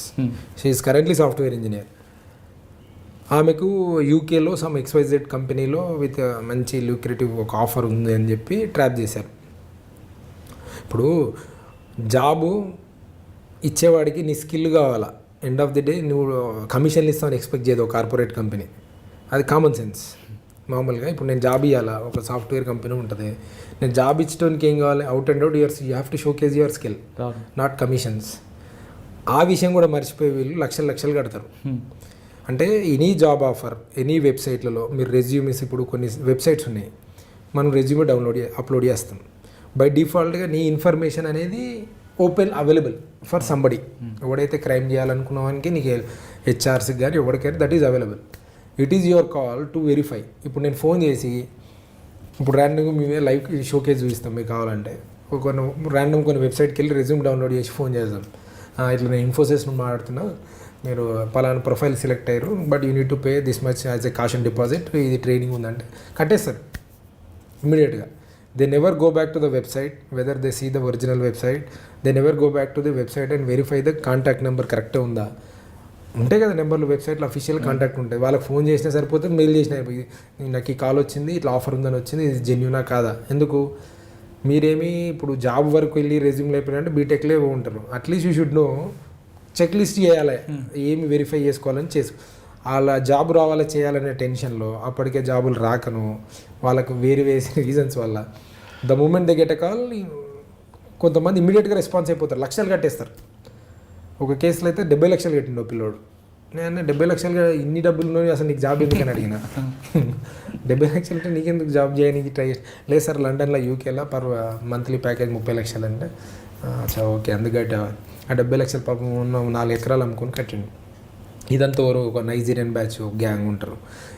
She currently software engineer. ఆమెకు యూకేలో సమ్ XYZ కంపెనీలో విత్ మంచి ల్యూక్రేటివ్ ఒక ఆఫర్ ఉంది అని చెప్పి ట్రాప్ చేశారు. ఇప్పుడు జాబు ఇచ్చేవాడికి నీ స్కిల్ కావాలా, ఎండ్ ఆఫ్ ది డే నువ్వు కమిషన్లు ఇస్తావని ఎక్స్పెక్ట్ చేయదు కార్పొరేట్ కంపెనీ. అది కామన్ సెన్స్. మామూలుగా ఇప్పుడు నేను జాబ్ ఇవ్వాలా, ఒక సాఫ్ట్వేర్ కంపెనీ ఉంటుంది, నేను జాబ్ ఇచ్చడానికి ఏం కావాలి, out and out you have to showcase your skill, not commissions. ఆ విషయం కూడా మర్చిపోయి వీళ్ళు లక్షలు కడతారు. అంటే ఎనీ జాబ్ ఆఫర్ ఎనీ వెబ్సైట్లలో మీరు రెజ్యూమ్స్, ఇప్పుడు కొన్ని వెబ్సైట్స్ ఉన్నాయి, మనం రెజ్యూమే అప్లోడ్ చేస్తాం. బై డిఫాల్ట్గా నీ ఇన్ఫర్మేషన్ అనేది ఓపెన్ అవైలబుల్ ఫర్ సంబడి. ఎవడైతే క్రైమ్ చేయాలనుకున్నావానికి నీకు హెచ్ఆర్స్కి కానీ ఎవరికైనా that is available. It is your call to verify. ఇప్పుడు నేను ఫోన్ చేసి ఇప్పుడు ర్యాండమ్గా మేమే లైవ్ షోకేజ్ చూపిస్తాం మీకు కావాలంటే. కొన్ని వెబ్సైట్కి వెళ్ళి రెజ్యూమ్ డౌన్లోడ్ చేసి ఫోన్ చేస్తాం. ఇట్లా నేను ఇన్ఫోసిస్ నుండి మాట్లాడుతున్నా, మీరు పలానా ప్రొఫైల్ సెలెక్ట్ అయ్యారు, but you need to pay this much as a caution deposit, ఇది ట్రైనింగ్ ఉందంటే కట్టేస్తారు ఇమ్మీడియట్గా. They never go back to the website whether they see the original website. They never go back to the website and verify the contact number కరెక్టే ఉందా. ఉంటాయి కదా నెంబర్లు వెబ్సైట్లో అఫీషియల్ కాంటాక్ట్ ఉంటాయి, వాళ్ళకి ఫోన్ చేసినా సరిపోతుంది, మెయిల్ చేసినా నాకు ఈ కాల్ వచ్చింది, ఇట్లా ఆఫర్ ఉందని వచ్చింది, ఇది జెన్యూనా కాదా. ఎందుకు మీరేమి ఇప్పుడు జాబ్ వరకు వెళ్ళి రెజ్యూమ్లు అయిపోయినంటే బీటెక్లో ఉంటారు, at least you should know check list చేయాలి, ఏమి వెరిఫై చేసుకోవాలని అలా జాబ్ రావాలా చేయాలనే టెన్షన్లో అప్పటికే జాబులు రాకను వాళ్ళకు వేరే రీజన్స్ వల్ల the moment they get a call కొంతమంది ఇమీడియట్గా రెస్పాన్స్ అయిపోతారు, లక్షలు కట్టేస్తారు. ఒక కేసులో అయితే 70 లక్షలు కట్టిండు పిల్లోడు. నేను 70 లక్షలుగా ఇన్ని డబ్బులు ఉన్నాయి అసలు నీకు జాబ్ ఎందుకని అడిగిన. 70 లక్షలు అంటే నీకెందుకు జాబ్ చేయడానికి ట్రై లేదు సార్, లండన్లో యూకేలో మంత్లీ ప్యాకేజ్ 30 లక్షలు అంటే ఓకే అందుకట్ట ఆ 70 లక్షల పాపం ఉన్న 4 ఎకరాలు అమ్ముకొని కట్టిండు. ఇదంతా ఒక నైజీరియన్ బ్యాచ్ గ్యాంగ్ ఉంటారు,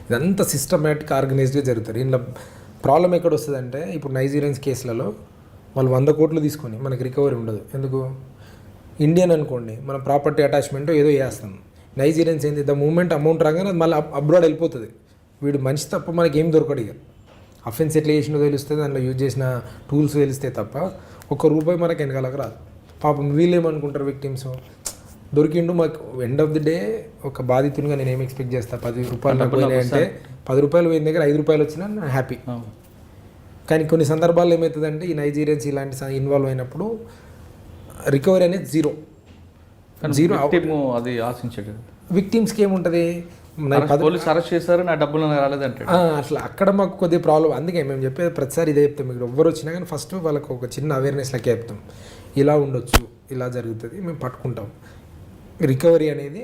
ఇదంతా సిస్టమేటిక్ ఆర్గనైజ్డ్గా జరుగుతారు. ఇందులో ప్రాబ్లం ఎక్కడ వస్తుందంటే ఇప్పుడు నైజీరియన్స్ కేసులలో వాళ్ళు 100 కోట్లు తీసుకొని మనకి రికవరీ ఉండదు. ఎందుకు, ఇండియన్ అనుకోండి మనం ప్రాపర్టీ అటాచ్మెంట్ ఏదో చేస్తాం, నైజీరియన్స్ ఏంది ద మూమెంట్ అమౌంట్ రాగానే అది మళ్ళీ అబ్రాడ్ వెళ్ళిపోతుంది. వీడు మనిషి తప్ప మనకి ఏం దొరకడు ఇక. అఫెన్స్ ఎట్లా చేసినో తెలుస్తుంది, దాంట్లో యూజ్ చేసిన టూల్స్ తెలిస్తే తప్ప ₹1 మనకి వెనకాలకు రాదు. పాపం వీళ్ళేమనుకుంటారు విక్టిమ్స్, దొరికిండు మాకు ఎండ్ ఆఫ్ ది డే ఒక బాధితునిగా నేను ఏం ఎక్స్పెక్ట్ చేస్తాను, ₹10 నాకు పోయినాయంటే ₹10 పోయిన దగ్గర ₹5 వచ్చినా నేను హ్యాపీ. కానీ కొన్ని సందర్భాల్లో ఏమవుతుందంటే ఈ నైజీరియన్స్ ఇలాంటి ఇన్వాల్వ్ అయినప్పుడు రికవరీ అనేది జీరో. అది ఆశించాడు. విక్టిమ్స్కి ఏముంటుంది, పోలీసు అరెస్ట్ చేశారు, నా డబ్బులు రాలేదంటే అట్లా అక్కడ మాకు కొద్దిగా ప్రాబ్లం. అందుకే మేము చెప్పేది ప్రతిసారి ఇదే చెప్తాం, మీకు ఎవ్వరు వచ్చినా కానీ ఫస్ట్ వాళ్ళకి ఒక చిన్న అవేర్నెస్ లెక్క చెప్తాం, ఇలా ఉండొచ్చు, ఇలా జరుగుతుంది, మేము పట్టుకుంటాం. రికవరీ అనేది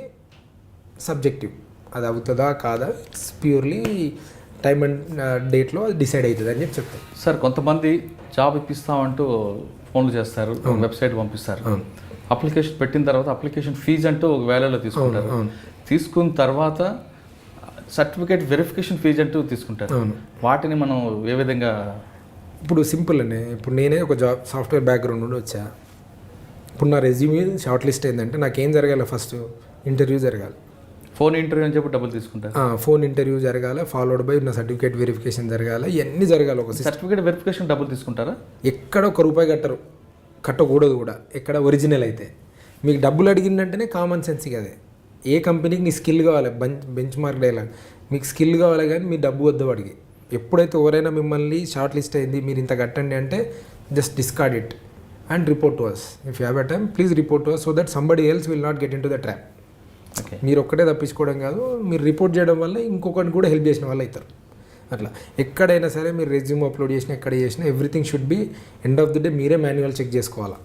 సబ్జెక్టివ్, అది అవుతుందా కాదా ఇట్స్ ప్యూర్లీ టైమ్ అండ్ డేట్లో అది డిసైడ్ అవుతుంది అని చెప్పి చెప్తాం. సార్ కొంతమంది జాబ్ ఇప్పిస్తామంటూ ఫోన్లు చేస్తారు, వెబ్సైట్ పంపిస్తారు, అప్లికేషన్ పెట్టిన తర్వాత అప్లికేషన్ ఫీజు అంటూ ఒక వేలలో తీసుకుంటారు, తీసుకున్న తర్వాత సర్టిఫికేట్ వెరిఫికేషన్ ఫీజు అంటూ తీసుకుంటారు. వాటిని మనం ఏ విధంగా? ఇప్పుడు సింపుల్ అండి, ఇప్పుడు నేనే ఒక జాబ్ సాఫ్ట్వేర్ బ్యాక్గ్రౌండ్ నుండి వచ్చా. ఇప్పుడు నా రెజ్యూమే షార్ట్ లిస్ట్ అయిందంటే నాకేం జరగాలి, ఫస్ట్ ఇంటర్వ్యూ జరగాలి. ఫోన్ ఇంటర్వ్యూ అని చెప్పి డబ్బులు తీసుకుంటారు. ఫోన్ ఇంటర్వ్యూ జరగాలి, ఫాలోడ్ బై నా సర్టిఫికేట్ వెరిఫికేషన్ జరగాలి, ఇవన్నీ జరగాలి. ఒక సర్టిఫికేట్ వెరిఫికేషన్ డబ్బులు తీసుకుంటారా? ఎక్కడ ₹1 కట్టకూడదు కూడా, ఎక్కడ ఒరిజినల్ అయితే. మీకు డబ్బులు అడిగిందంటేనే కామన్ సెన్స్ అదే. ఏ కంపెనీకి నీ స్కిల్ కావాలి, బెంచ్ మార్క్ డైలాగ్, మీకు స్కిల్ కావాలి కానీ మీ డబ్బు వద్దు అడిగి. ఎప్పుడైతే ఎవరైనా మిమ్మల్ని షార్ట్ లిస్ట్ అయింది మీరు ఇంత కట్టండి అంటే just discard it and report to us. If you have a time please report to us so that somebody else will not get in to the trap. మీరు ఒక్కటే తప్పించుకోవడం కాదు, మీరు రిపోర్ట్ చేయడం వల్ల ఇంకొకరిని కూడా హెల్ప్ చేసిన వాళ్ళు అవుతారు. అట్లా ఎక్కడైనా సరే మీరు రెజ్యూమ్ అప్లోడ్ చేసినా ఎక్కడ చేసినా everything should be end of the day మీరే మాన్యువల్ చెక్ చేసుకోవాలా.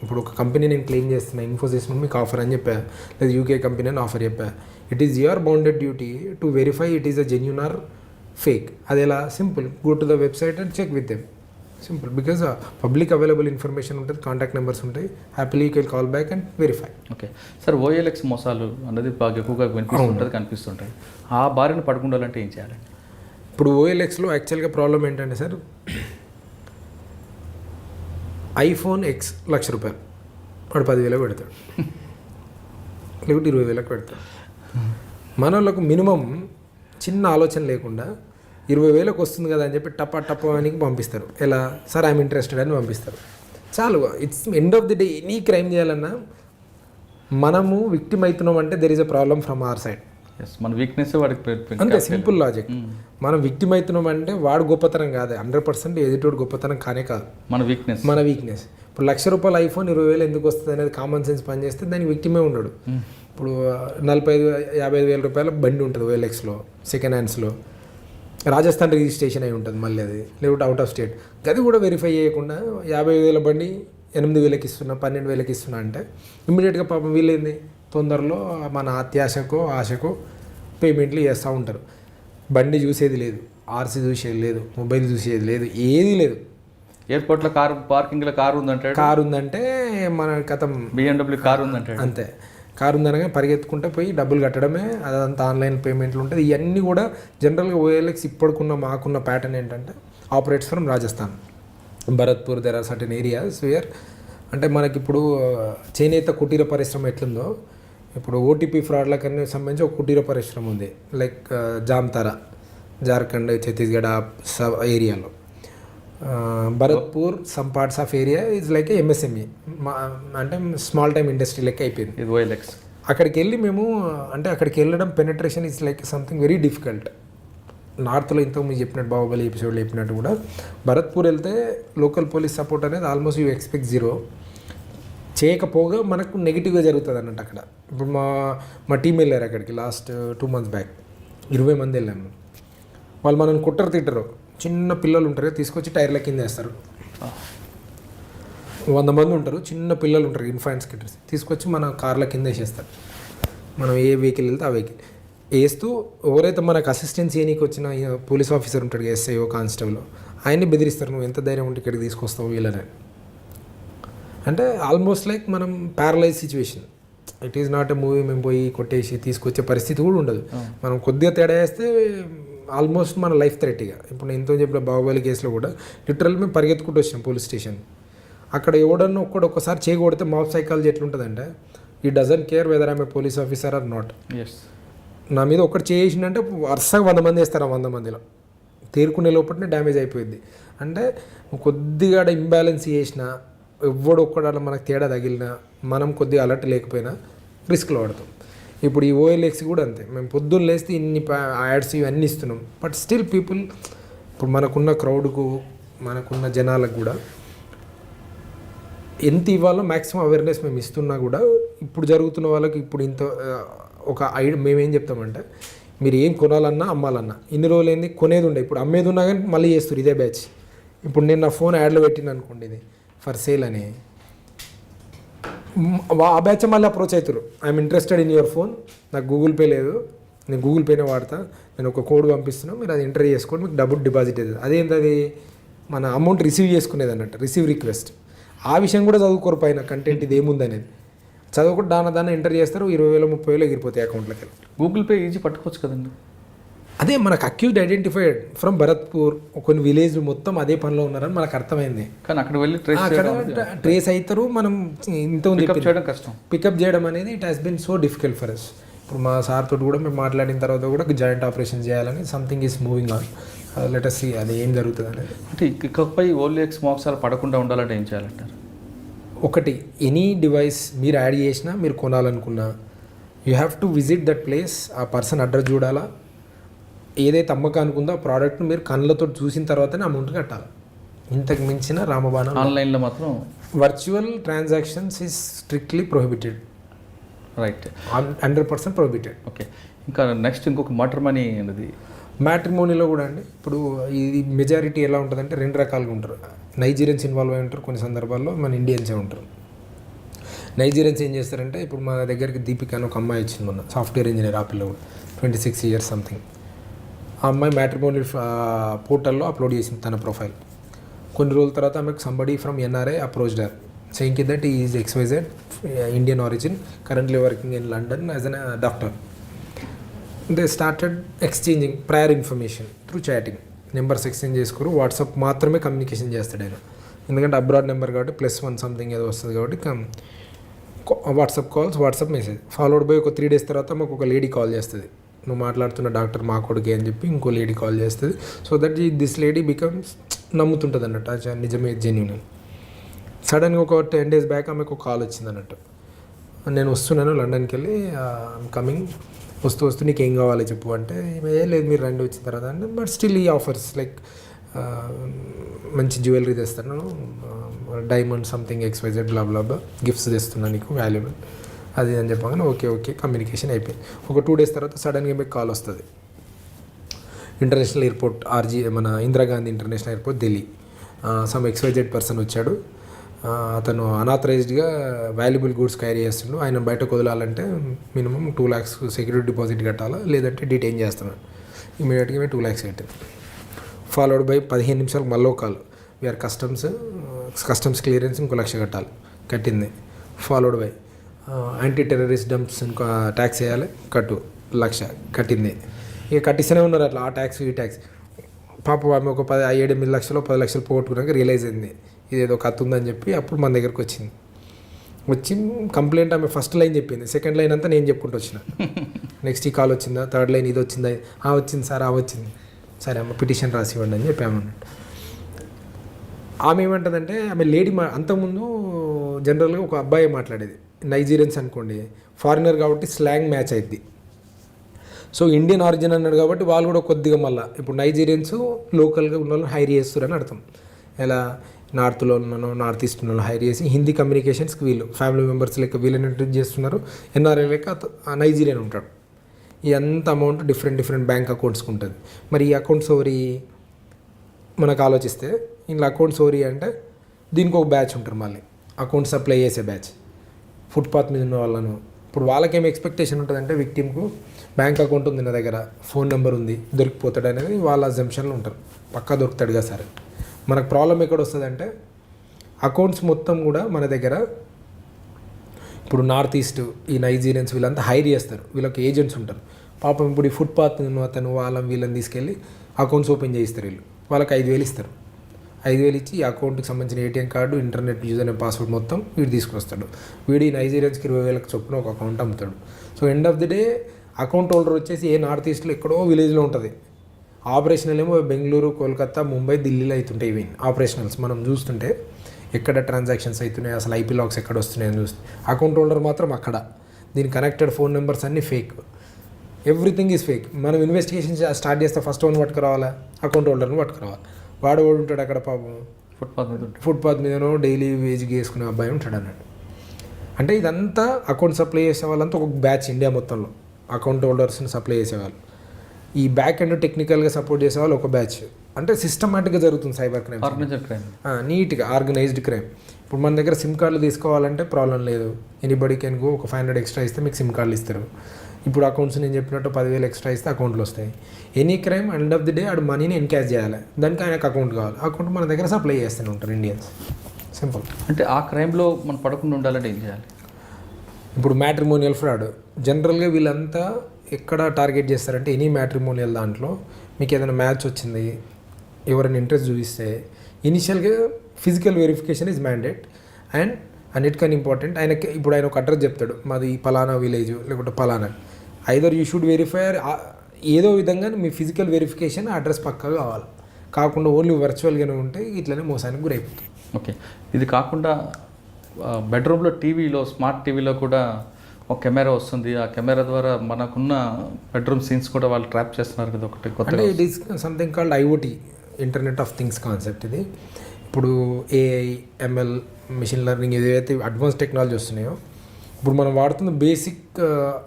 ఇప్పుడు ఒక కంపెనీ నేను క్లెయిమ్ చేస్తున్నా, ఇన్ఫోసిస్ నుండి మీకు ఆఫర్ అని చెప్పా, లేదా యూకే కంపెనీ అని ఆఫర్ చెప్పా, it is your bounded duty to verify it is a genuine or fake. అది ఎలా? Simple, go to the website and check with them. Simple, because public available information ఉంటుంది, contact numbers ఉంటాయి, happily you can call back and verify. Okay sir, OLX మోసాలు అనేది బాగా ఎక్కువగా వినిపిస్తుంటుంది, కనిపిస్తుంటాయి. ఆ బారిన పడుకుండాలంటే ఏం చేయాలి? ఇప్పుడు OLXలో యాక్చువల్గా ప్రాబ్లం ఏంటంటే సార్, iPhone X ₹1,00,000 వాడు 10,000 పెడతాడు, లేకపోతే 20,000 పెడతాడు. మన వాళ్ళకు మినిమం చిన్న ఆలోచన లేకుండా 20,000 వస్తుంది కదా అని చెప్పి టప్ప అని పంపిస్తారు. ఎలా? సార్ ఐఎమ్ ఇంట్రెస్టెడ్ అని పంపిస్తారు. చాలు, it's end of the day. Any crime చేయాలన్నా మనము విక్టిమ్ అవుతున్నాం అంటే there is a problem from our side. మన వీక్నెస్ వాడికి అంతే, సింపుల్ లాజిక్. మనం విక్టిమ్ అవుతున్నాం అంటే వాడు గొప్పతనం కాదు, 100% ఎదుటోడు గొప్పతనం కానే కాదు, మన వీక్నెస్. ఇప్పుడు ₹1,00,000 iPhone 20,000 ఎందుకు వస్తుంది అనేది కామన్ సెన్స్ పనిచేస్తే దానికి విక్టిమే ఉండడు. ఇప్పుడు 45,000-50,000 బండి ఉంటుంది OLXలో, సెకండ్ హ్యాండ్స్లో, రాజస్థాన్ రిజిస్ట్రేషన్ అయి ఉంటుంది మళ్ళీ అది, లేకపోతే అవుట్ ఆఫ్ స్టేట్. అది కూడా వెరిఫై చేయకుండా 50,000 బండి 8,000 ఇస్తున్నా, 12,000 ఇస్తున్నా అంటే ఇమ్మీడియట్గా పాపం వీళ్ళేంది తొందరలో మన అత్యాశకో ఆశకో పేమెంట్లు చేస్తూ ఉంటారు. బండి చూసేది లేదు, RC చూసేది లేదు, మొబైల్ చూసేది లేదు, ఏది లేదు. ఎయిర్పోర్ట్లో పార్కింగ్లో కారు ఉందంటే మన కథం BMW కారు ఉందంటే అంతే. కారు ఉందనగా పరిగెత్తుకుంటే పోయి డబ్బులు కట్టడమే, అదంతా ఆన్లైన్ పేమెంట్లు ఉంటుంది. ఇవన్నీ కూడా జనరల్గా OLX ఇప్పటికున్న మాకున్న ప్యాటర్న్ ఏంటంటే operates from Rajasthan, Bharatpur, there are certain areas where, అంటే మనకి ఇప్పుడు చేనేత కుటీర పరిశ్రమ ఎట్లుందో, ఇప్పుడు OTP ఫ్రాడ్లకన్నీ సంబంధించి ఒక కుటీర పరిశ్రమ ఉంది, లైక్ జామ్తారా, జార్ఖండ్, ఛత్తీస్గఢ్ ఏరియాలో. Bharatpur some parts of area is like MSME, అంటే స్మాల్ టైమ్ ఇండస్ట్రీ లెక్క అయిపోయింది OLX. అక్కడికి వెళ్ళి మేము, అంటే అక్కడికి వెళ్ళడం penetration is like something very difficult. నార్త్లో ఇంతకు మీరు చెప్పినట్టు బాహుబలి ఎపిసోడ్లో చెప్పినట్టు కూడా భరత్పూర్ వెళ్తే లోకల్ పోలీస్ సపోర్ట్ అనేది ఆల్మోస్ట్ యూ ఎక్స్పెక్ట్ జీరో. చేయకపోగా మనకు నెగిటివ్గా జరుగుతుంది అన్నట్టు అక్కడ. ఇప్పుడు మా టీం వెళ్ళారు అక్కడికి లాస్ట్ 2 months బ్యాక్, 20 మంది వెళ్ళాము. వాళ్ళు మనల్ని కుట్టరు తిట్టరు, చిన్న పిల్లలు ఉంటారు తీసుకొచ్చి టైర్ల కింద వేస్తారు. 100 మంది ఉంటారు, చిన్న పిల్లలు ఉంటారు, ఇన్ఫాంట్స్ కిట్టర్స్ తీసుకొచ్చి మన కార్ల కింద వేసేస్తారు. మనం ఏ వెహికల్ వెళ్తే ఆ వెహికల్ వేస్తూ, ఎవరైతే మనకు అసిస్టెన్స్ చేయనీకి వచ్చిన పోలీస్ ఆఫీసర్ ఉంటాడు, SIO కానిస్టేబుల్, ఆయన్ని బెదిరిస్తారు, నువ్వు ఎంత ధైర్యం ఉంటే ఇక్కడికి తీసుకొస్తావు వీళ్ళని. అంటే ఆల్మోస్ట్ లైక్ మనం paralyse situation. It is not a movie, మేము పోయి కొట్టేసి తీసుకొచ్చే పరిస్థితి కూడా ఉండదు. మనం కొద్దిగా తేడా వేస్తే ఆల్మోస్ట్ మన లైఫ్ థ్రెట్. ఇక ఇప్పుడు నేను ఎంతో చెప్పిన బాహుబలి కేసులో కూడా లిటరల్ మేము పరిగెత్తుకుంటూ వచ్చాం పోలీస్ స్టేషన్. అక్కడ ఎవడన్నా ఒక్కసారి చేయకూడితే మాప్ సైకాలజీ ఎట్లుంటుందంటే, he doesn't care whether I'm a police officer or not. Yes. నా మీద ఒకటి చేసిందంటే వరుసగా 100 మంది వేస్తారు. ఆ 100 మందిలో తేరుకునే లోపలనే డ్యామేజ్ అయిపోయింది. అంటే కొద్దిగా ఇంబ్యాలెన్స్ చేసినా ఎవ్వడు ఒక్కడాల మనకు తేడా తగిలినా మనం కొద్దిగా అలర్ట్ లేకపోయినా రిస్క్లో పడతాం. ఇప్పుడు ఈ OLX కూడా అంతే. మేము పొద్దున్న లేస్తే ఇన్ని యాడ్స్ ఇవన్నీ ఇస్తున్నాం. బట్ స్టిల్ పీపుల్ ఇప్పుడు మనకున్న క్రౌడ్కు మనకున్న జనాలకు కూడా ఎంత ఇవ్వాలో మ్యాక్సిమం అవేర్నెస్ మేము ఇస్తున్నా కూడా ఇప్పుడు జరుగుతున్న వాళ్ళకి ఇప్పుడు ఇంత ఒక మేమేం చెప్తామంటే మీరు ఏం కొనాలన్నా అమ్మాలన్నా ఇన్ని రోజులు ఏంది కొనేది ఉండే, ఇప్పుడు అమ్మేది ఉన్నా కానీ మళ్ళీ చేస్తారు ఇదే బ్యాచ్. ఇప్పుడు నేను నా ఫోన్ యాడ్లో పెట్టిన అనుకోండి ఇది ఫర్ సేల్ అని, ఆ బ్యాచ్ మళ్ళీ అప్రోచ్ అవుతారు. I'm interested in your phone, నాకు గూగుల్ పే లేదు, నేను గూగుల్ పేనే వాడతా, నేను ఒక కోడ్ పంపిస్తున్నాను, మీరు అది ఎంటర్ చేసుకోండి, మీకు డబ్బులు డిపాజిట్ అవుతుంది. అదేంటి అది మన అమౌంట్ రిసీవ్ చేసుకునేది అన్నట్టు, రిసీవ్ రిక్వెస్ట్. ఆ విషయం కూడా చదువుకోరు పైన కంటెంట్ ఇది ఏముంది అనేది చదువుకుంటే దాన్ని ఎంటర్ చేస్తారు. 20,000 30,000 ఎగిరిపోతాయి అకౌంట్లోకి. గూగుల్ పే ఈజీ పట్టుకోవచ్చు కదండి. అదే మనకు అక్యూజ్డ్ ఐడెంటిఫైడ్ ఫ్రమ్ భరత్పూర్, కొన్ని విలేజ్ మొత్తం అదే పనిలో ఉన్నారని మనకు అర్థమైంది. కానీ అక్కడ వెళ్ళి ట్రేస్ అవుతారు. మనం ఇంత చేయడం కష్టం, పికప్ చేయడం అనేది it has been so difficult for us. ఇప్పుడు మా సార్ తోటి కూడా మేము మాట్లాడిన తర్వాత కూడా జాయింట్ ఆపరేషన్ చేయాలని something is moving on. Let us see అది ఏం జరుగుతుంది అనేది. అంటే ఇకపై OLX మోసాలు పడకుండా ఉండాలంటే ఏం చేయాలంటారు? ఒకటి, ఎనీ డివైస్ మీరు యాడ్ చేసినా మీరు కొనాలనుకున్నా you have to visit that place. ఆ పర్సన్ అడ్రస్ చూడాలా, ఏదైతే అమ్మకానికి ఉందో ఆ ప్రోడక్ట్ని మీరు కళ్ళతో చూసిన తర్వాతనే అమౌంట్ కట్టాలి. ఇంతకు మించిన రామబాణం ఆన్లైన్లో మాత్రం virtual transactions is strictly prohibited. Right, 100% prohibited. Okay. ఇంకా నెక్స్ట్ ఇంకొక మటర్ మనీ అనేది మ్యాట్రిమోనీలో కూడా అండి. ఇప్పుడు ఇది మెజారిటీ ఎలా ఉంటుందంటే 2 రకాలుగా ఉంటారు. నైజీరియన్స్ ఇన్వాల్వ్ అయి ఉంటారు, కొన్ని సందర్భాల్లో మన ఇండియన్సే ఉంటారు. నైజీరియన్స్ ఏం చేస్తారంటే, ఇప్పుడు మా దగ్గరికి దీపిక అని ఒక అమ్మాయి వచ్చింది మొన్న, సాఫ్ట్వేర్ ఇంజనీర్, ఆ పిల్ల కూడా 26 years సంథింగ్. ఆ అమ్మాయి మ్యాట్రిమోనీ పోర్టల్లో అప్లోడ్ చేసింది తన ప్రొఫైల్. కొన్ని రోజుల తర్వాత ఆమెకు somebody from NRI approached her saying that he is XYZ Indian origin, currently working in London as a doctor. They started exchanging prior information through chatting. Numbers exchange చేసుకోరు, WhatsApp మాత్రమే communication చేస్తాడు ఆయన. ఎందుకంటే abroad number కాబట్టి +1 something ఏదో వస్తుంది కాబట్టి WhatsApp calls, WhatsApp message followed by ఒక 3 days తర్వాత మాకు ఒక లేడీ కాల్ చేస్తుంది. నువ్వు మాట్లాడుతున్న డాక్టర్ మా కొడుకే అని చెప్పి ఇంకో లేడీ కాల్ చేస్తుంది. So that this lady becomes నమ్ముతుంటుంది అన్నట్టు నిజమే జెన్యూన్. సడన్గా ఒక 10 days బ్యాక్ ఆమెకు ఒక కాల్ వచ్చింది అన్నట్టు, నేను వస్తున్నాను లండన్కి వెళ్ళి కమింగ్, వస్తూ నీకు ఏం కావాలి చెప్పు అంటే, ఏ లేదు మీరు రండి వచ్చిన తర్వాత అంటే, బట్ స్టిల్ ఈ ఆఫర్స్ లైక్ మంచి జ్యువెలరీ తెస్తాను, డైమండ్ సంథింగ్ XYZ బ్లా బ్లా బ్లా గిఫ్ట్స్ తెస్తున్నాను నీకు వాల్యుబుల్ అది అని చెప్పగానే ఓకే కమ్యూనికేషన్ అయిపోయింది. ఒక 2 days తర్వాత సడన్గా మీకు కాల్ వస్తుంది. ఇంటర్నేషనల్ ఎయిర్పోర్ట్ మన Indira Gandhi international airport Delhi, some XYZ person వచ్చాడు, అతను అనాథరైజ్డ్గా వాల్యుబుల్ గూడ్స్ క్యారీ చేస్తుండు, ఆయన బయటకు వదలాలంటే మినిమం 2 lakhs సెక్యూరిటీ డిపాజిట్ కట్టాలా, లేదంటే డిటైన్ చేస్తున్నాడు. ఇమీడియట్గా 2 lakhs కట్టింది. ఫాలోడ్ బై 15 నిమిషాలకు మళ్ళీ కాల్, వీఆర్ కస్టమ్స్ క్లియరెన్స్ ఇంకో 1 lakh కట్టాలి, కట్టింది. Followed by anti terrorist dumps ఇంకో ట్యాక్స్ వేయాలి, 1 lakh కట్టింది. ఇక కట్టిస్తూనే ఉన్నారు అట్లా, ఆ ట్యాక్స్ ఈ ట్యాక్స్. పాప ఆమె ఒక 7-8 లక్షలు 10 లక్షలు పోగొట్టుకున్నాక రియలైజ్ అయింది ఇదేదో కత్తి ఉందని చెప్పి అప్పుడు మన దగ్గరకు వచ్చింది. వచ్చి కంప్లైంట్ ఆమె ఫస్ట్ లైన్ చెప్పింది, సెకండ్ లైన్ అంతా నేను చెప్పుకుంటూ వచ్చిన. నెక్స్ట్ ఈ కాల్ వచ్చిందా, థర్డ్ లైన్ ఇది వచ్చిందా, వచ్చింది సార్ వచ్చింది, సరే అమ్మ పిటిషన్ రాసి ఇవ్వండి అని చెప్పామన్నట్టు. ఆమె ఏమంటుందంటే, ఆమె లేడీ అంతకుముందు జనరల్గా ఒక అబ్బాయి మాట్లాడేది, నైజీరియన్స్ అనుకోండి, ఫారినర్ కాబట్టి స్లాంగ్ మ్యాచ్ అయింది. సో ఇండియన్ ఆరిజిన్ అన్నాడు కాబట్టి వాళ్ళు కూడా కొద్దిగా మళ్ళీ ఇప్పుడు నైజీరియన్స్ లోకల్గా ఉన్న వాళ్ళు హైర్ చేస్తారని అర్థం. ఎలా నార్త్లో ఉన్నాను, నార్త్ ఈస్ట్ ఉన్న హైర్ చేసి హిందీ కమ్యూనికేషన్స్కి వీళ్ళు ఫ్యామిలీ మెంబర్స్ లెక్క వీళ్ళని ఇంట్రడ్యూస్ చేస్తున్నారు. NRI లెక్క నైజీరియన్ ఉంటాడు. ఈ అంత అమౌంట్ డిఫరెంట్ బ్యాంక్ అకౌంట్స్కి ఉంటుంది. మరి ఈ అకౌంట్స్ ఎవరి మనకు ఆలోచిస్తే ఇంట్లో అకౌంట్స్ ఎవరి అంటే దీనికి ఒక బ్యాచ్ ఉంటారు, మళ్ళీ అకౌంట్ సప్లై చేసే బ్యాచ్, ఫుట్పాత్ మీద ఉన్న వాళ్ళను. ఇప్పుడు వాళ్ళకేం ఎక్స్పెక్టేషన్ ఉంటుందంటే విక్టిమ్కు బ్యాంక్ అకౌంట్ ఉంది నా దగ్గర, ఫోన్ నెంబర్ ఉంది, దొరికిపోతాడు అనేది వాళ్ళ అజంప్షన్లో ఉంటారు, పక్కా దొరుకుతాడుగా సరే. మనకు ప్రాబ్లం ఎక్కడ వస్తుందంటే అకౌంట్స్ మొత్తం కూడా మన దగ్గర ఇప్పుడు నార్త్ ఈస్ట్ ఈ నైజీరియన్స్ వీళ్ళంతా హైర్ చేస్తారు, వీళ్ళకి ఏజెంట్స్ ఉంటారు. పాపం ఇప్పుడు ఈ ఫుట్పాత్ అతను వీళ్ళని తీసుకెళ్ళి అకౌంట్స్ ఓపెన్ చేయిస్తారు. వాళ్ళకి 5,000 ఇస్తారు. 5,000 ఇచ్చి ఈ అకౌంట్కి సంబంధించిన ATM card, internet user name, password మొత్తం వీడు తీసుకొస్తాడు. వీడి నైజీరియన్స్కి 20,000 చొప్పున ఒక అకౌంట్ అమ్ముతాడు. So end of the day account holder వచ్చేసి ఏ నార్త్ ఈస్ట్లో ఎక్కడో విలేజ్లో ఉంటుంది. ఆపరేషనల్ ఏమో బెంగళూరు, కోల్కతా, ముంబై, ఢిల్లీలో అవుతుంటాయి. ఇవి ఆపరేషనల్స్ మనం చూస్తుంటే ఎక్కడ ట్రాన్సాక్షన్స్ అవుతున్నాయి, అసలు ఐపీ లాక్స్ ఎక్కడ వస్తున్నాయని చూస్తే అకౌంట్ హోల్డర్ మాత్రం అక్కడ. దీని కనెక్టెడ్ ఫోన్ నెంబర్స్ అన్నీ ఫేక్, ఎవ్రీథింగ్ ఈజ్ ఫేక్. మనం ఇన్వెస్టిగేషన్ స్టార్ట్ చేస్తే ఫస్ట్ వన్ పట్టుకురావాలా, అకౌంట్ హోల్డర్ని పట్టుకురావాలి. వాడు ఉంటాడు అక్కడ పాపం ఫుట్పాత్ మీదనో డైలీ వేజ్కి వేసుకునే అబ్బాయి ఉంటాడు అన్నట్టు. అంటే ఇదంతా అకౌంట్ సప్లై చేసే వాళ్ళంతా ఒక బ్యాచ్ ఇండియా మొత్తంలో అకౌంట్ హోల్డర్స్ని సప్లై చేసేవాళ్ళు. ఈ బ్యాక్ అండ్ టెక్నికల్గా సపోర్ట్ చేసేవాళ్ళు ఒక బ్యాచ్. అంటే సిస్టమాటిక్గా జరుగుతుంది సైబర్ క్రైమ్, నీట్గా ఆర్గనైజ్డ్ క్రైమ్. ఇప్పుడు మన దగ్గర సిమ్ కార్డులు తీసుకోవాలంటే ప్రాబ్లం లేదు, ఎనీబడి కెన్ గో. ఒక 500 ఎక్స్ట్రా ఇస్తే మీకు సిమ్ కార్డులు ఇస్తారు. ఇప్పుడు అకౌంట్స్ నేను చెప్పినట్టు 10,000 ఎక్స్ట్రా ఇస్తే అకౌంట్లు వస్తాయి. Any crime end of the day ఆడు మనీని ఎన్కాష్ చేయాలి, దానికి ఆయనకు అకౌంట్ కావాలి. అకౌంట్ మన దగ్గర సప్లై చేస్తూనే ఉంటారు ఇండియన్స్. సింపుల్. అంటే ఆ క్రైమ్లో మనం పడకుండా ఉండాలంటే ఏం చేయాలి? ఇప్పుడు మ్యాట్రిమోనియల్ ఫ్రాడ్ జనరల్గా వీళ్ళంతా ఎక్కడ టార్గెట్ చేస్తారంటే ఎనీ మ్యాట్రిమోనియల్ దాంట్లో మీకు ఏదైనా మ్యాచ్ వచ్చింది, ఎవరైనా ఇంట్రెస్ట్ చూపిస్తే ఇనిషియల్గా physical verification is mandate. And అన్నిటికన్నా ఇంపార్టెంట్, ఆయనకి ఇప్పుడు ఆయన ఒక అడ్రస్ చెప్తాడు, మాది పలానా విలేజ్ లేకుంటే పలానా. ఐదర్ యూ షుడ్ వెరిఫై, ఏదో విధంగా మీ ఫిజికల్ వెరిఫికేషన్ అడ్రస్ పక్కా కావాలి. కాకుండా ఓన్లీ వర్చువల్గానే ఉంటే ఇట్లనే మోసానికి గురైపోతుంది. ఓకే, ఇది కాకుండా బెడ్రూమ్లో టీవీలో, స్మార్ట్ టీవీలో కూడా ఒక కెమెరా వస్తుంది. ఆ కెమెరా ద్వారా మనకున్న బెడ్రూమ్ సీన్స్ కూడా వాళ్ళు ట్రాప్ చేస్తున్నారు కదా ఒకటి కొత్త. అంటే it is something called IoT, internet of things concept. ఇది ఇప్పుడు ఏఐ, ఎంఎల్, మిషన్ లెర్నింగ్ ఏదైతే అడ్వాన్స్ టెక్నాలజీ వస్తున్నాయో, ఇప్పుడు మనం వాడుతున్న basic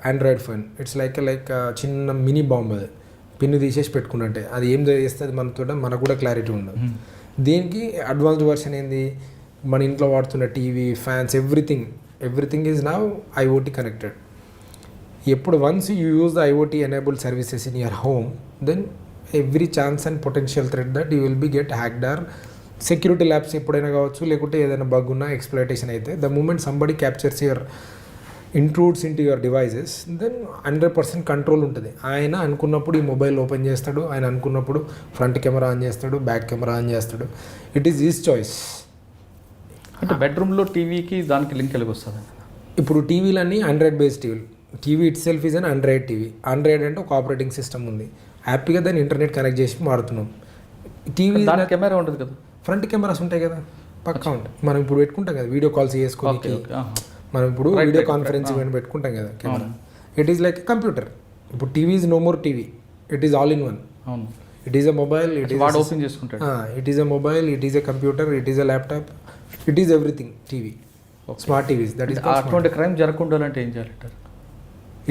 Android phone it's like చిన్న మినీ బాంబ్. అది పిన్ను తీసేసి పెట్టుకున్నట్టే, అది ఏం చేస్తుంది మనకు కూడా క్లారిటీ ఉండదు. దీనికి అడ్వాన్స్డ్ వర్షన్ ఏంది, మన ఇంట్లో వాడుతున్న TV, fans, everything is now IoT connected. ఎప్పుడు once you use the IoT enabled services in your home, then every chance and potential threat that you will be get hacked or security labs ఎప్పుడైనా కావచ్చు, లేకుంటే ఏదైనా bug ఉన్నా exploitation అయితే the moment somebody captures your intrudes into your devices, then 100% control ఉంటుంది. ఆయన అనుకున్నప్పుడు ఈ మొబైల్ ఓపెన్ చేస్తాడు, ఆయన అనుకున్నప్పుడు ఫ్రంట్ కెమెరా ఆన్ చేస్తాడు, బ్యాక్ కెమెరా ఆన్ చేస్తాడు. It is his choice. అంటే బెడ్రూమ్లో టీవీకి దానికి లింక్ ఎలాగ వస్తుంది? ఇప్పుడు టీవీలన్నీ ఆండ్రాయిడ్ బేస్డ్ టీవీలు. TV it self is an Android TV. Android అంటే ఒక ఆపరేటింగ్ సిస్టమ్ ఉంది, హ్యాపీగా దాన్ని ఇంటర్నెట్ కనెక్ట్ చేసి వాడుతున్నాం. టీవీ కెమెరా ఉంటుంది కదా, ఫ్రంట్ కెమెరాస్ ఉంటాయి కదా పక్కా ఉంటాయి. మనం ఇప్పుడు పెట్టుకుంటాం కదా వీడియో కాల్స్ చేసుకోవడానికి, మనం ఇప్పుడు వీడియో కాన్ఫరెన్స్ పెట్టుకుంటాం కదా camera. It is like computer. ఇప్పుడు TV is no more TV, it is all in one. It is a mobile, it is open చేసుకుంటాడు. It is a mobile, it is a computer, it is a laptop, it is everything TV. Smart TVs. That is అటువంటి crime జరగకుండా అంటే ఏం చేయాలంటారు?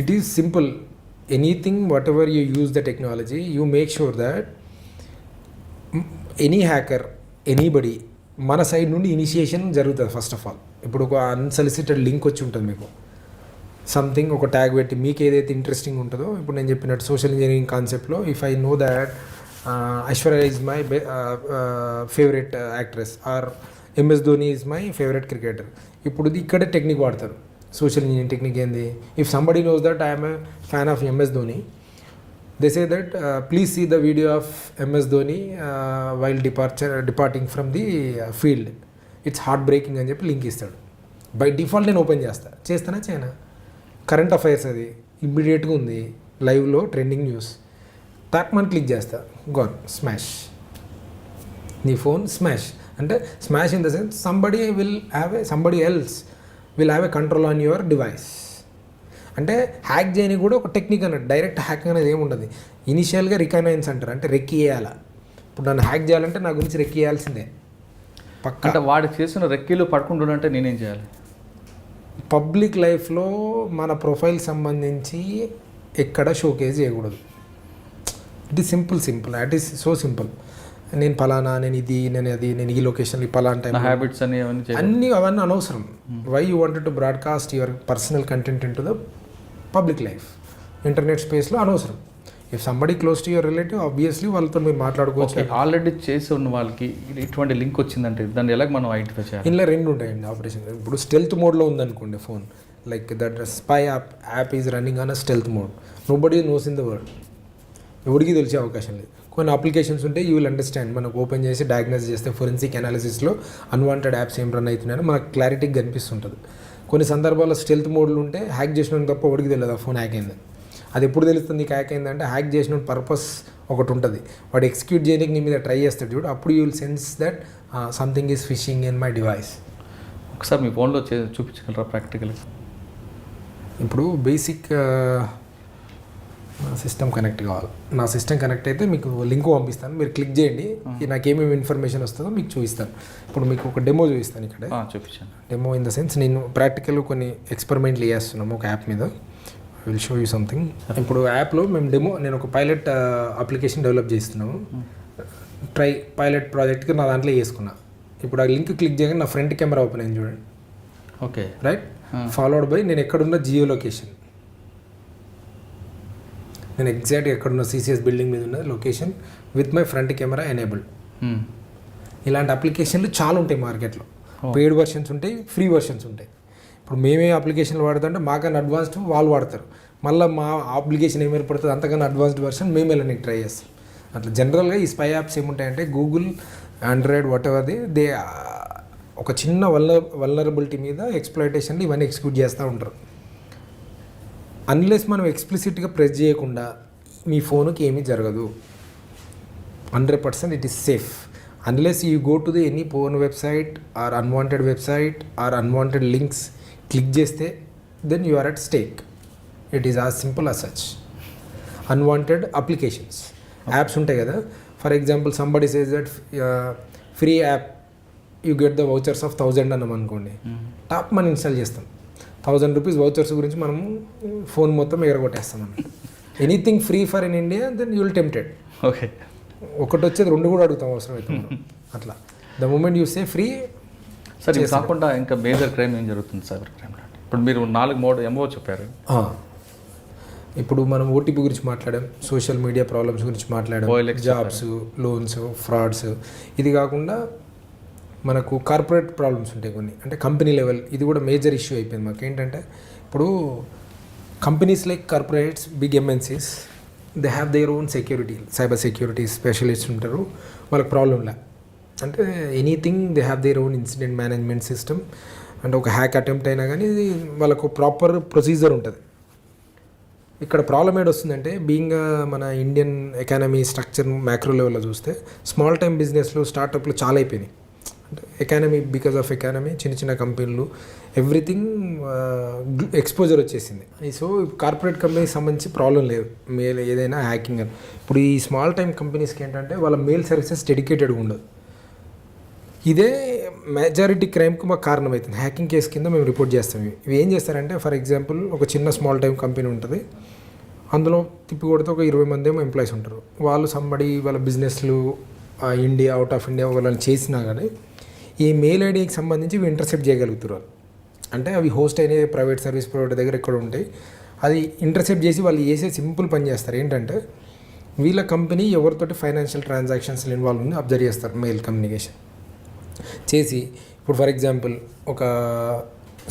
It is simple. Anything whatever you use the technology, you make sure that any hacker, anybody మన side నుండి initiation జరుగుతుంది. First of all ఇప్పుడు ఒక అన్సలిసిటెడ్ లింక్ వచ్చి ఉంటుంది మీకు, సంథింగ్ ఒక ట్యాగ్ పెట్టి మీకు ఏదైతే ఇంట్రెస్టింగ్ ఉంటుందో, ఇప్పుడు నేను చెప్పినట్టు సోషల్ ఇంజనీరింగ్ కాన్సెప్ట్లో if I know that Aishwarya is my favourite actress or MS Dhoni is my favourite cricketer, ఇప్పుడు ఇక్కడే టెక్నిక్ వాడతారు. సోషల్ ఇంజనీరింగ్ టెక్నిక్ ఏంది, if somebody knows that I'm a fan of MS Dhoni, they say that please see the video of MS Dhoni while departing from the field, it's heartbreaking అని చెప్పి link ఇస్తాడు. By default నేను open చేస్తానా చేయనా, current affairs అది ఇమ్మీడియట్గా ఉంది, లైవ్లో ట్రెండింగ్ న్యూస్, టాక్మన్ క్లిక్ చేస్తా, గాన్ స్మాష్, నీ ఫోన్ స్మాష్. అంటే smash in the sense somebody else will have a control on your device. అంటే హ్యాక్ చేయని కూడా ఒక టెక్నిక్ అన్నట్టు, డైరెక్ట్ హ్యాక్ అనేది ఏమి ఉండదు. ఇనిషియల్గా రికగ్నైన్స్ అంటారు, అంటే రెక్కి వేయాలా. ఇప్పుడు నన్ను హ్యాక్ చేయాలంటే నా గురించి రెక్కి వేయాల్సిందే పక్క. అంటే వాడు చేసిన రెక్కీలు పడుకుంటుంటే నేనేం చేయాలి? పబ్లిక్ లైఫ్లో మన ప్రొఫైల్ సంబంధించి ఎక్కడ షోకేజ్ చేయకూడదు. It is simple. It is so simple. నేను పలానా, నేను ఇది, నేను అది, నేను ఈ లొకేషన్, పలానా టైం, హ్యాబిట్స్ అవన్నీ అనవసరం. Why you wanted to broadcast your personal content in to the public life, internet స్పేస్లో అనవసరం. If somebody close to your relative, obviously వాళ్ళతో మీరు మాట్లాడుకోవచ్చు. ఆల్రెడీ చేసి ఉన్న వాళ్ళకి ఇటువంటి లింక్ వచ్చిందంటే దాన్ని ఎలాగ మనం ఐడెంటిఫై చేయాలి? ఇలా రెండు ఉంటాయండి ఆపరేషన్. ఇప్పుడు స్టెల్త్ మోడ్లో ఉందనుకోండి phone, like that spy app is running on a stealth mode, nobody nose in the world, ఎవరికి తెలిసే అవకాశం లేదు. కొన్ని అప్లికేషన్స్ ఉంటే యూ విల్ అండర్స్టాండ్. మనకు ఓపెన్ చేసి డయాగ్నోస్ చేస్తే ఫోరెన్సిక్ అనాలిసిస్లో అన్వాంటెడ్ యాప్స్ ఏం రన్ అవుతున్నాయని మనకు క్లారిటీగా కనిపిస్తుంటుంది. కొన్ని సందర్భాల్లో స్టెల్త్ మోడ్లు ఉంటే హ్యాక్ చేసిన తప్ప ఒడికి తెలియదు ఆ ఫోన్ హ్యాక్ అయింది. అది ఎప్పుడు తెలుస్తుంది నీకు హ్యాక్ అయిందంటే హ్యాక్ చేసిన పర్పస్ ఒకటి ఉంటుంది, వాడు ఎగ్జిక్యూట్ చేయడానికి నీ మీద ట్రై చేస్తాడు చూడు, అప్పుడు you will sense that something is fishing in my device. ఒకసారి మీ ఫోన్లో చూపించగలరా ప్రాక్టికల్గా? ఇప్పుడు బేసిక్ నా సిస్టమ్ కనెక్ట్ కావాలి. నా సిస్టమ్ కనెక్ట్ అయితే మీకు లింక్ పంపిస్తాను, మీరు క్లిక్ చేయండి, నాకు ఏమేమి ఇన్ఫర్మేషన్ వస్తుందో మీకు చూపిస్తాను. ఇప్పుడు మీకు ఒక డెమో చూపిస్తాను ఇక్కడ. చూపించాను. డెమో ఇన్ ద సెన్స్ నేను ప్రాక్టికల్ కొన్ని ఎక్స్పెరిమెంట్లు చేస్తున్నాము ఒక యాప్ మీద. Will show you something. ఇప్పుడు యాప్లో మేము నేను ఒక పైలట్ అప్లికేషన్ డెవలప్ చేస్తున్నాము. పైలట్ ప్రాజెక్ట్కి నా దాంట్లో చేసుకున్నా. ఇప్పుడు ఆ లింక్ క్లిక్ చేయగానే నా ఫ్రంట్ కెమెరా ఓపెన్ అయింది చూడండి. Okay, right. ఫాలోడ్ బై నేను ఎక్కడున్న జియో లొకేషన్, నేను ఎగ్జాక్ట్గా ఎక్కడున్న సిసిఎస్ బిల్డింగ్ మీద ఉన్న location with my front camera enabled. ఇలాంటి అప్లికేషన్లు చాలా ఉంటాయి మార్కెట్లో. పెయిడ్ వర్షన్స్ ఉంటాయి, ఫ్రీ వర్షన్స్ ఉంటాయి. ఇప్పుడు మేమే అప్లికేషన్లు వాడుతుంటే మాకన్నా అడ్వాన్స్డ్ వాళ్ళు వాడతారు, మళ్ళీ మా అప్లికేషన్ ఏమి ఏర్పడుతుంది అంతకన్నా అడ్వాన్స్డ్ వర్షన్ మేము వెళ్ళని ట్రై చేస్తాం. అట్లా జనరల్గా ఈ స్పై యాప్స్ ఏముంటాయంటే Google, Android, whatever they ఒక చిన్న వల్నరబిలిటీ మీద ఎక్స్ప్లాయిటేషన్లు ఇవన్నీ ఎగ్జిక్యూట్ చేస్తూ ఉంటారు. అన్లెస్ మనం ఎక్స్ప్లిసిట్గా ప్రెస్ చేయకుండా మీ ఫోన్కి ఏమీ జరగదు. 100% it is safe. Unless you go to the any porn website or unwanted website or unwanted links click చేస్తే then you are at stake. It is as simple as such. Unwanted applications, apps ఉంటాయి కదా. For example somebody says that free app you get the vouchers of 1000 అన్నాం అనుకోండి, top మనం install చేస్తాం. 1000 rupees vouchers గురించి మనం phone మొత్తం ఎగరగొట్టేస్తాం అన్నమాట. Anything free for in India then you will tempted. Okay, ఒకటి వచ్చేది 2 కూడా అడుగుతాం అవసరం అయితే అట్లా. The moment you say free. Sir ఇది కాకుండా ఇంకా మేజర్ క్రైమ్ ఏం జరుగుతుంది సైబర్ క్రైమ్? ఇప్పుడు మీరు 4 మోడ్ ఎంఓ చెప్పారు. ఇప్పుడు మనం ఓటీపీ గురించి మాట్లాడాం, సోషల్ మీడియా ప్రాబ్లమ్స్ గురించి మాట్లాడాం, జాబ్స్, లోన్స్, ఫ్రాడ్స్. ఇది కాకుండా మనకు కార్పొరేట్ ప్రాబ్లమ్స్ ఉంటాయి కొన్ని, అంటే కంపెనీ లెవెల్. ఇది కూడా మేజర్ ఇష్యూ అయిపోయింది మాకు. ఏంటంటే ఇప్పుడు companies like corporates, big MNCs, they have their own security, cyber security specialist ఉంటారు. వాళ్ళకి ప్రాబ్లం లే, అంటే anything they have their own incident management system. అంటే ఒక హ్యాక్ అటెంప్ట్ అయినా కానీ వాళ్ళకు ప్రాపర్ ప్రొసీజర్ ఉంటుంది. ఇక్కడ ప్రాబ్లం ఏడొస్తుందంటే బీయింగ్ మన ఇండియన్ ఎకానమీ స్ట్రక్చర్ మ్యాక్రో లెవెల్లో చూస్తే స్మాల్ టైమ్ బిజినెస్లు, స్టార్టప్లు చాలా అయిపోయినాయి. అంటే ఎకానమీ, బికాజ్ ఆఫ్ ఎకానమీ చిన్న చిన్న కంపెనీలు ఎవ్రీథింగ్ ఎక్స్పోజర్ వచ్చేసింది. సో కార్పొరేట్ కంపెనీకి సంబంధించి ప్రాబ్లం లేదు, మెయిల్ ఏదైనా హ్యాకింగ్ అని. ఇప్పుడు ఈ స్మాల్ టైమ్ కంపెనీస్కి ఏంటంటే వాళ్ళ మెయిల్ సర్వీసెస్ డెడికేటెడ్గా ఉండదు. ఇదే మెజారిటీ క్రైమ్కి మాకు కారణమవుతుంది. హ్యాకింగ్ కేసు కింద మేము రిపోర్ట్ చేస్తాం. ఇవి ఏం చేస్తారంటే ఫర్ ఎగ్జాంపుల్ ఒక చిన్న స్మాల్ టైమ్ కంపెనీ ఉంటుంది, అందులో తిప్పి కొడితే ఒక 20 మంది ఏమో ఎంప్లాయీస్ ఉంటారు. వాళ్ళు సంబడి వాళ్ళ బిజినెస్లు ఇండియా, అవుట్ ఆఫ్ ఇండియా వాళ్ళని చేసినా కానీ ఈ మెయిల్ ఐడికి సంబంధించి ఇవి ఇంటర్సెప్ట్ చేయగలుగుతారు వాళ్ళు. అంటే అవి హోస్ట్ అయిన ప్రైవేట్ సర్వీస్ ప్రొవైడర్ దగ్గర ఎక్కడ ఉంటాయి, అది ఇంటర్సెప్ట్ చేసి వాళ్ళు చేసే సింపుల్ పని చేస్తారు. ఏంటంటే వీళ్ళ కంపెనీ ఎవరితోటి ఫైనాన్షియల్ ట్రాన్సాక్షన్స్లో ఇన్వాల్వ్ ఉంది అబ్జర్వ్ చేస్తారు మెయిల్ కమ్యూనికేషన్ చేసి. ఇప్పుడు ఫర్ ఎగ్జాంపుల్ ఒక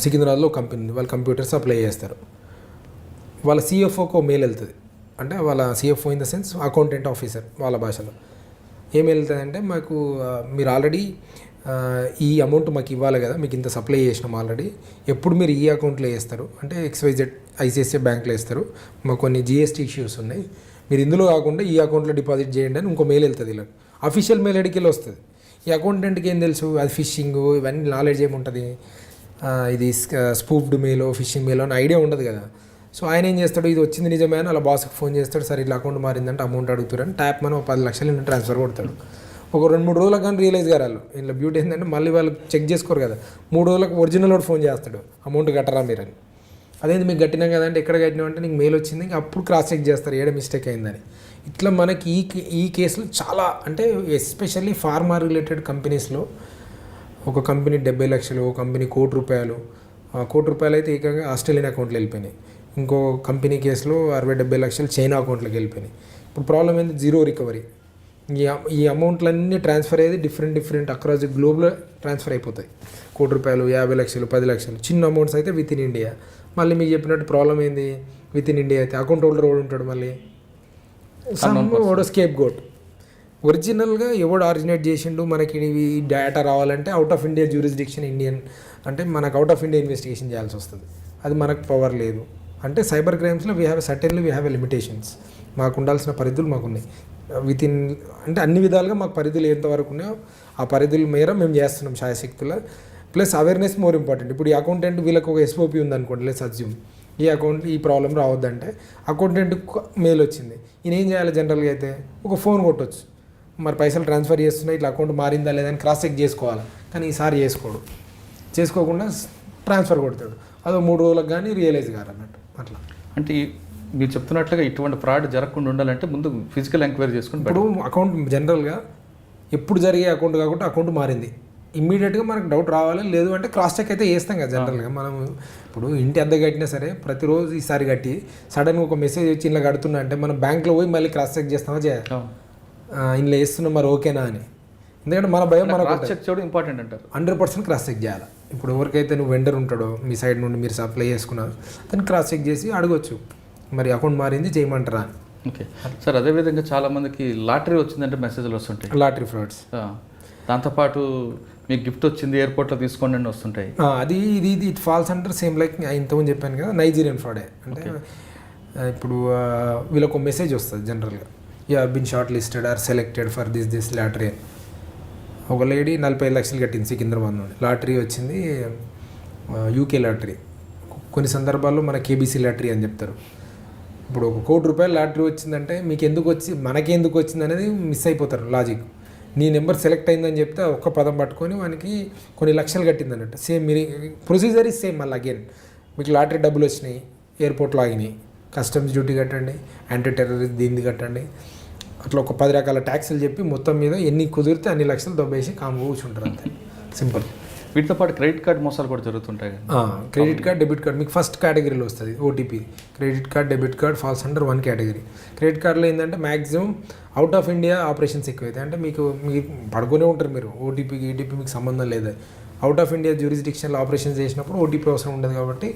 సికింద్రాబాద్లో ఒక కంపెనీ ఉంది, వాళ్ళ కంప్యూటర్ సప్లై చేస్తారు. వాళ్ళ సిఎఫ్ఓకి ఒక మెయిల్ వెళ్తుంది, అంటే వాళ్ళ CFO in the sense accountant officer వాళ్ళ భాషలో. ఏం వెళ్తుందంటే మాకు మీరు ఆల్రెడీ ఈ అమౌంట్ మాకు ఇవ్వాలి కదా, మీకు ఇంత సప్లై చేసినాం ఆల్రెడీ, ఎప్పుడు మీరు ఈ అకౌంట్లో వేస్తారు అంటే XYZ ఐసిఐసిఐ బ్యాంక్లో వేస్తారు, మాకు కొన్ని GST ఇష్యూస్ ఉన్నాయి, మీరు ఇందులో కాకుండా ఈ అకౌంట్లో డిపాజిట్ చేయండి అని ఇంకో మెయిల్ వెళ్తుంది. ఇలా అఫీషియల్ మెయిల్ ఐడికి వెళ్ళి వస్తుంది. ఈ అకౌంటెంట్కి ఏం తెలుసు, అది ఫిషింగ్ ఇవన్నీ నాలెడ్జ్ ఏముంటుంది, ఇది స్పూఫ్డ్ మెయిల్, ఫిషింగ్ మెయిల్ అని ఐడియా ఉండదు కదా. సో ఆయన ఏం చేస్తాడు, ఇది వచ్చింది నిజమే అని అలా బాస్కి ఫోన్ చేస్తాడు, సరే ఇట్లా అకౌంట్ మారిందంటే అమౌంట్ అడుగుతారని ట్యాప్ మనం 10 లక్షలు ట్రాన్స్ఫర్ కొడతాడు. ఒక 2-3 రోజులకు కానీ రియలైజ్ కారాలు. ఇలా బ్యూటీ ఏంటంటే మళ్ళీ వాళ్ళు చెక్ చేసుకోరు కదా, 3 రోజులకు ఒరిజినల్ వాడు ఫోన్ చేస్తాడు అమౌంట్ కట్టరా మీరని. అదేంటి మీకు కట్టినాం కదా అంటే ఎక్కడ కట్టినాం అంటే నీకు మెయిల్ వచ్చింది, ఇంకా అప్పుడు క్రాస్ చెక్ చేస్తారు ఏడ మిస్టేక్ అయిందని. ఇట్లా మనకి ఈ కేసులు చాలా, అంటే ఎస్పెషల్లీ ఫార్మా రిలేటెడ్ కంపెనీస్లో ఒక కంపెనీ 70 లక్షలు, ఒక కంపెనీ ₹1,00,00,000, ₹1,00,00,000 అయితే ఏకంగా ఆస్ట్రేలియన్ అకౌంట్లో వెళ్ళిపోయినాయి. ఇంకో కంపెనీ కేసులో 60-70 లక్షలు చైనా అకౌంట్లోకి వెళ్ళిపోయినాయి. ఇప్పుడు ప్రాబ్లం ఏంది, జీరో రికవరీ. ఈ అమౌంట్లన్నీ ట్రాన్స్ఫర్ అయ్యేది డిఫరెంట్ అక్రాస్ ది గ్లోబ్లో ట్రాన్స్ఫర్ అయిపోతాయి. ₹1,00,00,000, 50 లక్షలు, 10 లక్షలు చిన్న అమౌంట్స్ అయితే విత్ ఇన్ ఇండియా. మళ్ళీ మీకు చెప్పినట్టు ప్రాబ్లం ఏంది, విత్ ఇన్ ఇండియా అయితే అకౌంట్ హోల్డర్ వాడు ఉంటాడు, మళ్ళీ ఓడో స్కేప్ గోట్. ఒరిజినల్గా ఎవడు ఆరిజినేట్ చేసిండు మనకి ఇవి డేటా రావాలంటే out of India jurisdiction Indian అంటే మనకు అవుట్ ఆఫ్ ఇండియా ఇన్వెస్టిగేషన్ చేయాల్సి వస్తుంది. అది మనకు పవర్ లేదు. అంటే సైబర్ క్రైమ్స్లో వీ హ్యావ్ లిమిటేషన్స్. మాకు ఉండాల్సిన పరిధులు మాకున్నాయి. విత్ ఇన్ అంటే అన్ని విధాలుగా మాకు పరిధులు ఎంతవరకు ఉన్నాయో ఆ పరిధుల మేర మేము చేస్తున్నాం శాయశక్తుల. Plus awareness more important. ఇప్పుడు ఈ అకౌంటెంట్ వీళ్ళకి ఒక ఎస్ఓపి ఉందనుకోండి, లెట్స్ అజ్యూమ్ ఈ అకౌంట్ ఈ ప్రాబ్లం రావద్దంటే అకౌంటెంట్ మెయిల్ వచ్చింది, ఈయన ఏం చేయాలి జనరల్గా అయితే ఒక ఫోన్ కొట్టొచ్చు, మరి పైసలు ట్రాన్స్ఫర్ చేస్తున్నాయి ఇట్లా అకౌంట్ మారిందా లేదని క్రాస్ చెక్ చేసుకోవాలి. కానీ ఈసారి చేసుకోకుండా ట్రాన్స్ఫర్ కొడతాడు. అదో 3 రోజులకు కానీ రియలైజ్ కారు అన్నట్టు. అట్లా అంటే మీరు చెప్తున్నట్లుగా ఇటువంటి ఫ్రాడ్ జరగకుండా ఉండాలంటే ముందు ఫిజికల్ ఎంక్వైరీ చేసుకుని ఇప్పుడు అకౌంట్ జనరల్గా ఎప్పుడు జరిగే అకౌంట్ కాకుండా అకౌంట్ మారింది ఇమ్మీడియట్గా మనకు డౌట్ రావాలి. లేదు అంటే క్రాస్ చెక్ అయితే చేస్తాం కదా జనరల్గా. మనం ఇప్పుడు ఇంటి అద్దె కట్టినా సరే ప్రతిరోజు ఈసారి కట్టి సడన్గా ఒక మెసేజ్ వచ్చి ఇలా కడుతున్నా అంటే మనం బ్యాంక్లో పోయి మళ్ళీ క్రాస్ చెక్ చేస్తామా చేయాలి, ఇంట్లో వేస్తున్నాం మరి ఓకేనా అని. ఎందుకంటే మన భయం మనకు క్రాస్ చెక్ చేయడం ఇంపార్టెంట్ అంటారు. 100% క్రాస్ చెక్ చేయాలి. ఇప్పుడు ఎవరికైతే నువ్వు వెండర్ ఉంటాడో మీ సైడ్ నుండి మీరు సప్లై చేసుకున్నారు దాన్ని క్రాస్ చెక్ చేసి అడగొచ్చు మరి అకౌంట్ మారింది చేయమంటారా అని. ఓకే సార్, అదేవిధంగా చాలామందికి లాటరీ వచ్చిందంటే మెసేజ్లు వస్తుంటాయి, లాటరీ ఫ్రాడ్స్. దాంతోపాటు మీకు గిఫ్ట్ వచ్చింది ఎయిర్పోర్ట్లో తీసుకోండి అని వస్తుంటాయి. అది ఇది ఇట్ ఫాల్స్ అంటారు సేమ్ లైక్ ఇంతకుముందు చెప్పాను కదా నైజీరియన్ ఫ్రాడే. అంటే ఇప్పుడు వీళ్ళకు ఒక మెసేజ్ వస్తుంది జనరల్గా, you have been short listed or selected for this lottery. ఒక లేడీ 45 లక్షలు కట్టింది సికింద్రాబాద్ నుండి. లాటరీ వచ్చింది యూకే లాటరీ. కొన్ని సందర్భాల్లో మన కేబీసీ లాటరీ అని చెప్తారు. ఇప్పుడు ఒక ₹1 కోటి లాటరీ వచ్చిందంటే మీకు ఎందుకు మనకెందుకు వచ్చింది అనేది మిస్ అయిపోతారు లాజిక్. నీ నెంబర్ సెలెక్ట్ అయిందని చెప్తే ఒక్క పదం పట్టుకొని వానికి కొన్ని లక్షలు కట్టింది అన్నట్టు. సేమ్ మీరు ప్రొసీజర్ ఇస్ సేమ్. మళ్ళీ అగైన్ మీకు లాటరీ డబ్బులు వచ్చినాయి, ఎయిర్పోర్ట్లో ఆగినాయి, కస్టమ్స్ డ్యూటీ కట్టండి, యాంటీ టెర్రరిస్ట్ దీన్ని కట్టండి, అట్లా ఒక 10 రకాల ట్యాక్సులు చెప్పి మొత్తం మీద ఎన్ని కుదిరితే అన్ని లక్షలు దొబ్బేసి కాము కూర్చుంటారు. అంతే సింపుల్. వీటితో పాటు క్రెడిట్ కార్డ్ మోసాలు కూడా జరుగుతుంటాయి. క్రెడిట్ కార్డ్, డెబిట్ కార్డ్ మీకు ఫస్ట్ కేటగిరీలో వస్తుంది OTP. Credit card, debit card falls under 1 category. Credit కార్డులో ఏంటంటే maximum out of India operations ఎక్కువైతాయి. అంటే మీకు పడుకునే ఉంటారు మీరు, ఓటీపీకి ఈటీపీ మీకు సంబంధం లేదు. అవుట్ ఆఫ్ ఇండియా జ్యూరిస్డిక్షన్లో ఆపరేషన్స్ చేసినప్పుడు ఓటీపీ అవసరం ఉండదు కాబట్టి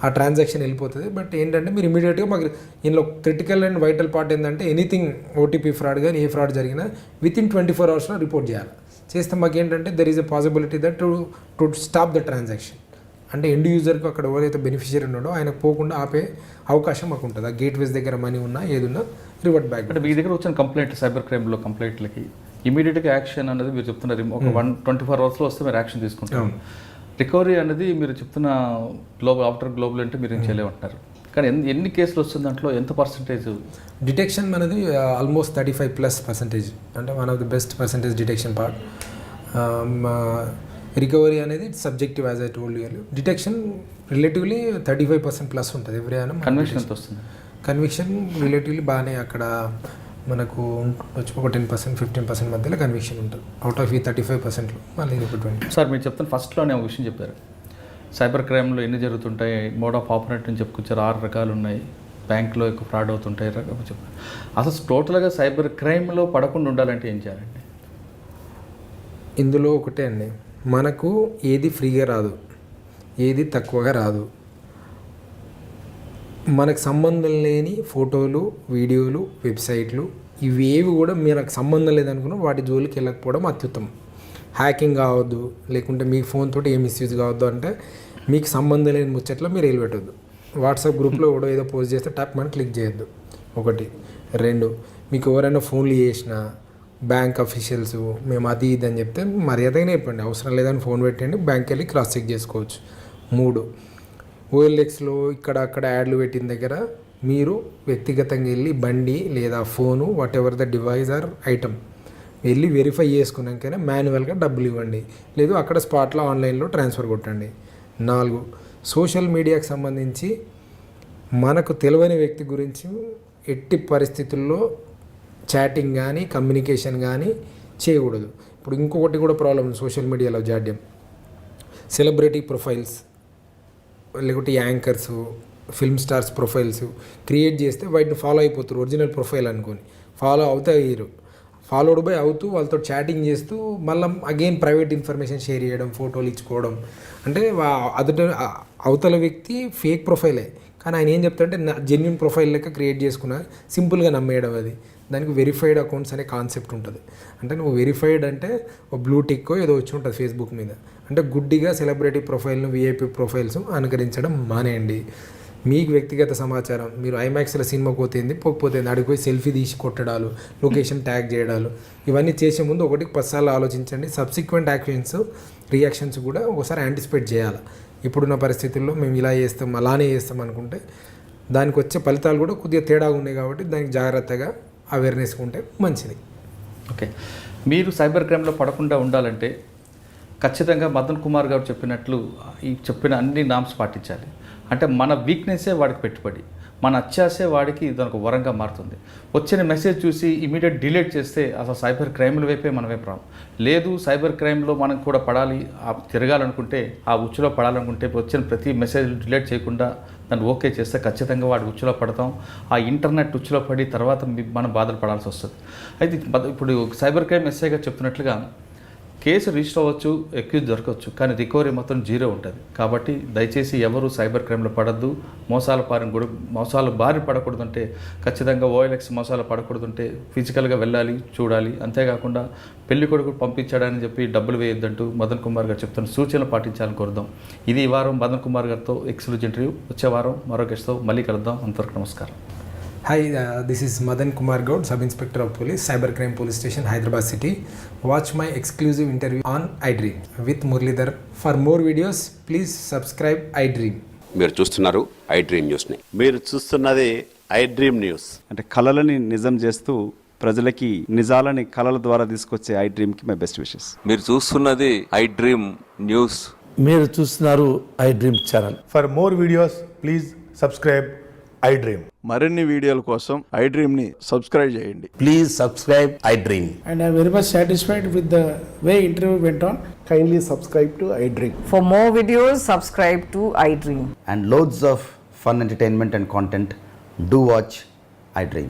ఆ ట్రాన్సాక్షన్ వెళ్ళిపోతుంది. బట్ ఏంటంటే మీరు ఇమీడియట్గా మాకు ఇందులో క్రిటికల్ అండ్ వైటల్ పార్ట్ ఏంటంటే ఎనీథింగ్ ఓటీపీ ఫ్రాడ్ కానీ ఏ ఫ్రాడ్ జరిగినా విత్ ఇన్ 24 అవర్స్లో రిపోర్ట్ చేయాలి. చేస్తే మాకు ఏంటంటే there is a possibility that to stop the transaction. అంటే ఎండ్ యూజర్కి అక్కడ ఎవరైతే బెనిఫిషియరీ ఉన్నాడో ఆయనకు పోకుండా ఆపే అవకాశం మాకు ఉంటుంది. ఆ గేట్వేస్ దగ్గర మనీ ఉన్నా ఏదున్నా రివర్ట్ బ్యాక్. అంటే మీ దగ్గర వచ్చిన కంప్లైంట్ సైబర్ క్రైమ్లో కంప్లైంట్లకి ఇమీడియట్గా యాక్షన్ అనేది మీరు చెప్తున్నారు ఒక 24 అవర్స్లో వస్తే మీరు యాక్షన్ తీసుకుంటారు. రికవరీ అనేది మీరు చెప్తున్న ఆఫ్టర్ గ్లోబల్ అంటే మీరు ఏం చేయలేమంటున్నారు. కానీ ఎన్ని కేసులు వస్తుంది దాంట్లో ఎంత పర్సంటేజ్ డిటెక్షన్ మనది ఆల్మోస్ట్ 35+%. అంటే one of the best percentage detection part. Recovery అనేది subjective as I told you. Detection relatively 35%+ ఉంటుంది ఎవ్రీ యానం. కన్విక్షన్ ఎంత వస్తుంది? కన్విక్షన్ రిలేటివ్లీ బాగానే అక్కడ మనకు వచ్చి ఒక 10%, 15% మధ్యలో కన్విక్షన్ ఉంటుంది. అవుట్ ఆఫ్ ఈ 35%లో మళ్ళీ 20. సార్ మీరు చెప్తాను ఫస్ట్లోనే ఒక విషయం చెప్పారు, సైబర్ క్రైమ్లో ఎన్ని జరుగుతుంటాయి, మోడ్ ఆఫ్ ఆపరేట్ అని చెప్పుకొచ్చారు, 6 రకాలు ఉన్నాయి, బ్యాంక్లో ఎక్కువ ఫ్రాడ్ అవుతుంటాయి చెప్పారు. అసలు టోటల్గా సైబర్ క్రైమ్లో పడకుండా ఉండాలంటే ఏం చేయాలండి? ఇందులో ఒకటే అండి, మనకు ఏది ఫ్రీగా రాదు, ఏది తక్కువగా రాదు. మనకు సంబంధం లేని ఫోటోలు, వీడియోలు, వెబ్సైట్లు ఇవేవి కూడా మనకు సంబంధం లేదనుకున్నా వాటి జోలికి వెళ్ళకపోవడం అత్యుత్తమం. హ్యాకింగ్ కావద్దు, లేకుంటే మీ ఫోన్ తోటి ఏ మిస్యూజ్ కావద్దు. అంటే మీకు సంబంధం లేని ముచ్చట్లో మీరు వెళ్ళిపెట్టద్దు. వాట్సాప్ గ్రూప్లో కూడా ఏదో పోస్ట్ చేస్తే ట్యాప్ మనం క్లిక్ చేయొద్దు. 1. 2 మీకు ఎవరైనా ఫోన్లు చేసినా బ్యాంక్ అఫీషియల్స్ మేము అది ఇది అని చెప్తే మర్యాదగానే చెప్పండి, అవసరం లేదని ఫోన్ పెట్టండి, బ్యాంక్కి వెళ్ళి క్రాస్ చెక్ చేసుకోవచ్చు. 3 OLXలో ఇక్కడ అక్కడ యాడ్లు పెట్టిన దగ్గర మీరు వ్యక్తిగతంగా వెళ్ళి బండి లేదా phone what ever the device or item వెళ్ళి వెరిఫై చేసుకున్నాకనే మాన్యువల్గా డబ్బులు ఇవ్వండి, లేదు అక్కడ స్పాట్లో ఆన్లైన్లో ట్రాన్స్ఫర్ కొట్టండి. 4 సోషల్ మీడియాకి సంబంధించి మనకు తెలియని వ్యక్తి గురించి ఎట్టి పరిస్థితుల్లో చాటింగ్ కానీ కమ్యూనికేషన్ కానీ చేయకూడదు. ఇప్పుడు ఇంకొకటి కూడా ప్రాబ్లం సోషల్ మీడియాలో జాడ్యం, సెలబ్రిటీ ప్రొఫైల్స్ లేకుంటే anchors, film stars profiles create చేస్తే వాటిని ఫాలో అయిపోతారు ఒరిజినల్ ప్రొఫైల్ అనుకొని, ఫాలో అవుతారు. ఫాలోడ్ బై అవుతూ వాళ్ళతో చాటింగ్ చేస్తూ మళ్ళీ అగైన్ ప్రైవేట్ ఇన్ఫర్మేషన్ షేర్ చేయడం, ఫోటోలు ఇచ్చుకోవడం. అంటే అవతల వ్యక్తి ఫేక్ ప్రొఫైలే కానీ ఆయన ఏం చెప్తాడంటే జెన్యున్ ప్రొఫైల్ లెక్క క్రియేట్ చేసుకున్న సింపుల్గా నమ్మేయడం. అది దానికి వెరిఫైడ్ అకౌంట్స్ అనే కాన్సెప్ట్ ఉంటుంది. అంటే నువ్వు వెరిఫైడ్ అంటే ఒక బ్లూ టిక్ ఏదో వచ్చి ఉంటుంది ఫేస్బుక్ మీద. అంటే గుడ్డిగా సెలబ్రిటీ ప్రొఫైల్ను విఐపి ప్రొఫైల్స్ అనుకరించడం మానేయండి. మీకు వ్యక్తిగత సమాచారం, మీరు ఐమాక్స్లో సినిమాకి పోతుంది పోకపోతుంది అడిగి పోయి సెల్ఫీ తీసి కొట్టడాలు, లొకేషన్ ట్యాగ్ చేయడాలు, ఇవన్నీ చేసే ముందు 10 సార్లు ఆలోచించండి. సబ్సిక్వెంట్ రియాక్షన్స్ కూడా ఒకసారి యాంటిసిపేట్ చేయాలి. ఇప్పుడున్న పరిస్థితుల్లో మేము ఇలా చేస్తాం అలానే చేస్తాం అనుకుంటే దానికి వచ్చే ఫలితాలు కూడా కొద్దిగా తేడాగా ఉన్నాయి. కాబట్టి దానికి జాగ్రత్తగా అవేర్నెస్ ఉంటే మంచిది. ఓకే, మీరు సైబర్ క్రైమ్లో పడకుండా ఉండాలంటే ఖచ్చితంగా మదన్ కుమార్ గారు చెప్పినట్లు ఈ చెప్పిన అన్ని నామ్స్ పాటించాలి. అంటే మన వీక్నెస్సే వాడికి పెట్టుబడి, మన అత్యాసే వాడికి ఇదొక వరంగా మారుతుంది. వచ్చిన మెసేజ్ చూసి ఇమీడియట్ డిలీట్ చేస్తే అసలు సైబర్ క్రైమ్ల వైపే మన వైపు రాం. లేదు, సైబర్ క్రైమ్లో మనం కూడా పడాలి, తిరగాలనుకుంటే, ఆ ఉచ్చులో పడాలనుకుంటే వచ్చిన ప్రతి మెసేజ్ డిలీట్ చేయకుండా దాన్ని ఓకే చేస్తే ఖచ్చితంగా వాడి ఉచ్చులో పడతాం. ఆ ఇంటర్నెట్ ఉచ్చులో పడి తర్వాత మనం బాధలు పడాల్సి వస్తుంది. అయితే ఇప్పుడు సైబర్ క్రైమ్ ఎస్ఐగా చెప్తున్నట్లుగా కేసు రిజిస్టర్ అవ్వచ్చు, అక్యూజ్ దొరకవచ్చు, కానీ రికవరీ మొత్తం 0 ఉంటుంది. కాబట్టి దయచేసి ఎవరు సైబర్ క్రైమ్లో పడద్దు. మోసాల బారి పడకూడదంటే ఖచ్చితంగా OLX మోసాలు పడకూడదంటే ఫిజికల్గా వెళ్ళాలి, చూడాలి. అంతేకాకుండా పెళ్లి కొడుకు పంపించాడని చెప్పి డబ్బులు వేయొద్దంటూ మదన్ కుమార్ గారు చెప్తున్న సూచనలు పాటించాలని కోరుదాం. ఇది ఈ వారం మదన్ కుమార్ గారితో ఎక్స్క్లూజివ్ ఇంటర్వ్యూ. వచ్చే వారం మరో గెస్ట్తో మళ్ళీ కలుద్దాం. అంతవరకు నమస్కారం. Hi, this is Madan Kumar Gaud, Sub Inspector of Police, Cybercrime Police Station, Hyderabad City. Watch my exclusive interview on iDream with Muralidhar. For more videos, please subscribe iDream. మీరు చూస్తున్నారు iDream న్యూస్ని. మీరు చూస్తున్నది iDream న్యూస్. అంటే కళలని నిజం చేస్తూ ప్రజలకి నిజాలని కళల ద్వారా తీసుకొచ్చే iDreamకి మై బెస్ట్ విషెస్. మీరు చూస్తున్నది iDream న్యూస్. మీరు చూస్తున్నారు iDream channel. For more videos, please subscribe iDream. మరిన్ని వీడియోల కోసం iDreamని సబ్స్క్రైబ్ చేయండి. Please subscribe iDream. And I am very much satisfied with the way interview went on. Kindly subscribe to iDream. For more videos, subscribe to iDream. And loads of fun entertainment and content. Do watch iDream.